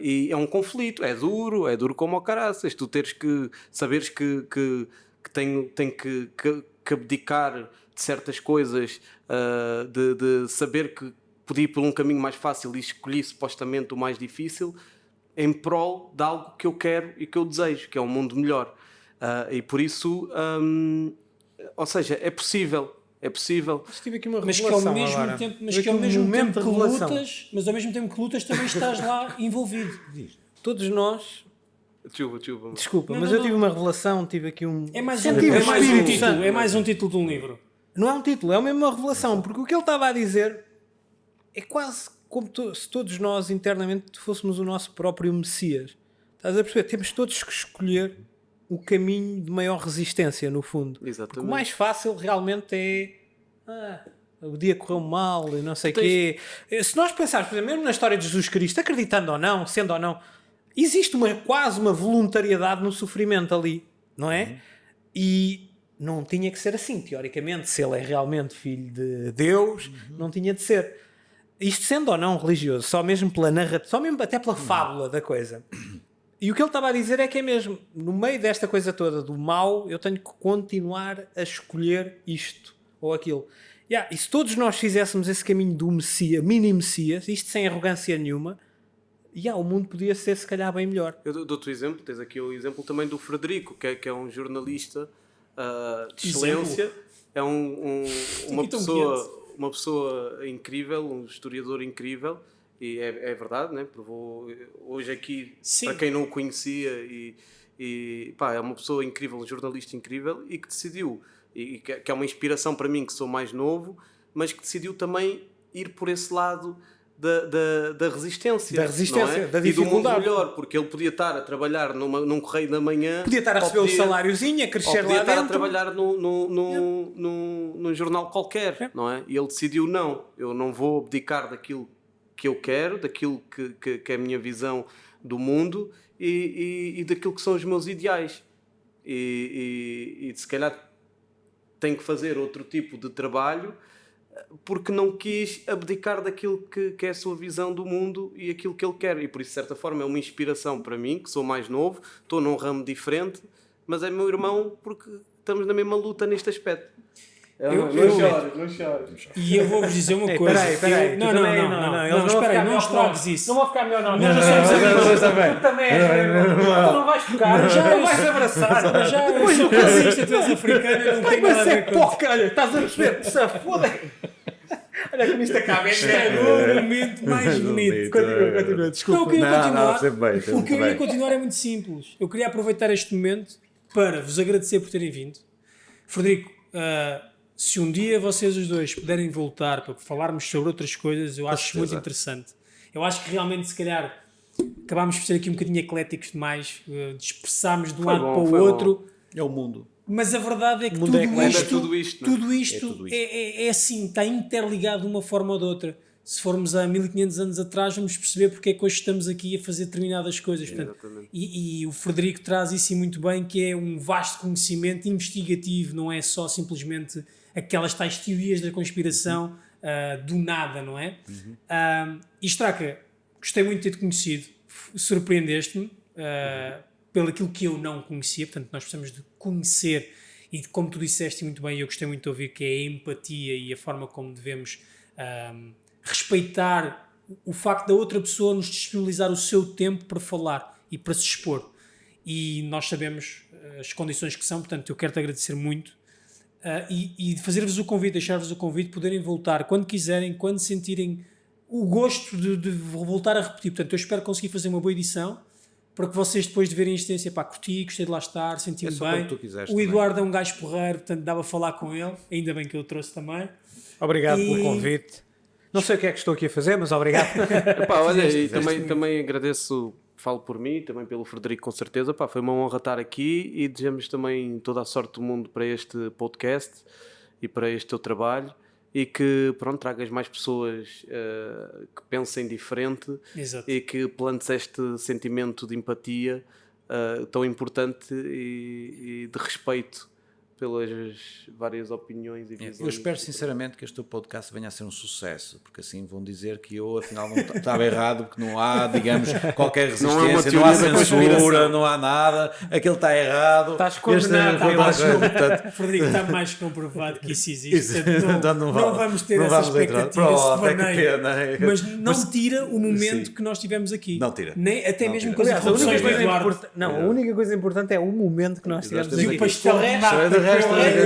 E é um conflito, é duro como o caraças, tu teres que, saberes que tem que abdicar de certas coisas, de saber que podia ir por um caminho mais fácil e escolhi supostamente o mais difícil, em prol de algo que eu quero e que eu desejo, que é um mundo melhor. E por isso, ou seja, é possível, É possível. Tive aqui uma mas que ao revelação mesmo agora. tempo, mas ao mesmo tempo que lutas, também estás lá envolvido. Todos nós... Desculpa. Desculpa, mas eu tive uma revelação, tive aqui um... É mais um título de um livro. Não é um título, é mesmo uma revelação, porque o que ele estava a dizer é quase como se todos nós internamente fôssemos o nosso próprio Messias. Estás a perceber? Temos todos que escolher o caminho de maior resistência, no fundo. Exatamente. Porque o mais fácil realmente é... o dia correu mal e não sei o quê. Se nós pensarmos, por exemplo, mesmo na história de Jesus Cristo, acreditando ou não, sendo ou não, existe quase uma voluntariedade no sofrimento ali, não é? E não tinha que ser assim, teoricamente. Se ele é realmente filho de Deus, não tinha de ser. Isto sendo ou não religioso, só mesmo pela narrativa, só mesmo até pela fábula da coisa. E o que ele estava a dizer é que é mesmo, no meio desta coisa toda do mal, eu tenho que continuar a escolher isto ou aquilo. E se todos nós fizéssemos esse caminho do Messias, mini Messias, isto sem arrogância nenhuma, o mundo podia ser se calhar bem melhor. Eu dou-te o exemplo, tens aqui o exemplo também do Frederico, que é um jornalista de excelência, é uma pessoa incrível, um historiador incrível, e é verdade, né? Provou hoje aqui, sim, para quem não o conhecia, é uma pessoa incrível, um jornalista incrível, e que decidiu, e que é uma inspiração para mim, que sou mais novo, mas que decidiu também ir por esse lado da resistência, da resistência, da dificuldade. E do mundo melhor, porque ele podia estar a trabalhar num correio da manhã, podia estar a receber o saláriozinho, a crescer lá dentro, podia estar a trabalhar num jornal qualquer, não é? E ele decidiu, eu não vou abdicar daquilo que eu quero, daquilo que é a minha visão do mundo e daquilo que são os meus ideais, e se calhar tenho que fazer outro tipo de trabalho porque não quis abdicar daquilo que é a sua visão do mundo e aquilo que ele quer, e por isso de certa forma é uma inspiração para mim, que sou mais novo, estou num ramo diferente, mas é meu irmão porque estamos na mesma luta neste aspecto. Não chores. E eu vou-vos dizer uma coisa. Peraí. Não, espera aí, não estragues isso. Não vou ficar melhor, não. Nós já somos amigos. Tu também és, tu não vais tocar, não vais abraçar. Eu sou racista, tu és africano, não tem nada a ver com isso. Olha, estás a perceber? Se foda. Olha como isto acaba. É o momento mais bonito. Continua, desculpa. O que eu ia continuar é muito simples. Eu queria aproveitar este momento para vos agradecer por terem vindo. Frederico, se um dia vocês os dois puderem voltar para falarmos sobre outras coisas, eu acho muito interessante. Eu acho que realmente, se calhar, acabámos por ser aqui um bocadinho ecléticos demais, dispersámos de um lado para o outro. É o mundo. Mas a verdade é que tudo isto é assim, está interligado de uma forma ou de outra. Se formos há 1500 anos atrás, vamos perceber porque é que hoje estamos aqui a fazer determinadas coisas. Portanto, e o Frederico traz isso muito bem, que é um vasto conhecimento investigativo, não é só simplesmente aquelas tais teorias da conspiração do nada, não é? E Straca, gostei muito de ter-te conhecido, surpreendeste-me pelo aquilo que eu não conhecia, portanto nós precisamos de conhecer, e como tu disseste muito bem, eu gostei muito de ouvir, que é a empatia e a forma como devemos respeitar o facto da outra pessoa nos disponibilizar o seu tempo para falar e para se expor, e nós sabemos as condições que são, portanto eu quero-te agradecer muito e fazer-vos o convite, deixar-vos o convite, poderem voltar quando quiserem, quando sentirem o gosto de voltar a repetir. Portanto eu espero conseguir fazer uma boa edição para que vocês depois de verem a existência, curti, gostei de lá estar, senti-me bem. O Eduardo é um gajo porreiro, portanto dava a falar com ele, ainda bem que eu o trouxe também. Obrigado pelo convite. Não sei o que é que estou aqui a fazer, mas obrigado. Olha, e também agradeço, falo por mim, também pelo Frederico, com certeza. Foi uma honra estar aqui e desejamos também toda a sorte do mundo para este podcast e para este teu trabalho, e que tragas mais pessoas que pensem diferente. Exato. E que plantes este sentimento de empatia tão importante e de respeito pelas várias opiniões e visões. Eu espero sinceramente que este teu podcast venha a ser um sucesso, porque assim vão dizer que eu afinal não estava errado, porque não há, digamos, qualquer resistência, não há censura, não há nada, aquele está errado. Estás condenado. Frederico, está mais comprovado que isso existe. Não vamos ter essa expectativa, mas não tira o momento que nós tivemos aqui. Não tira. Até mesmo com as interrupções do Eduardo. A única coisa importante é o momento que nós tivemos aqui. E o pastel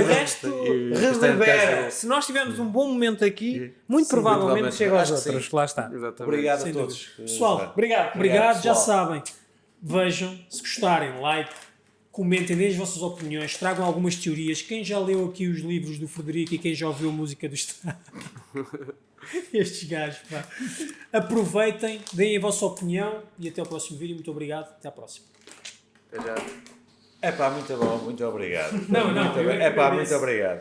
resto reverbera. Se nós tivermos um bom momento aqui, muito provavelmente chega aos outros. Lá está. Exatamente. Obrigado Sem a todos. Pessoal, Obrigado. obrigado, já pessoal. sabem. Vejam, se gostarem, like, comentem, deem as vossas opiniões, tragam algumas teorias. Quem já leu aqui os livros do Frederico e quem já ouviu a música do Estado? Estes gajos, pá. Aproveitem, deem a vossa opinião e até ao próximo vídeo. Muito obrigado, até à próxima. Até já. É pá, muito bom, muito obrigado. Não, muito eu bem. É pá, agradeço. muito obrigado.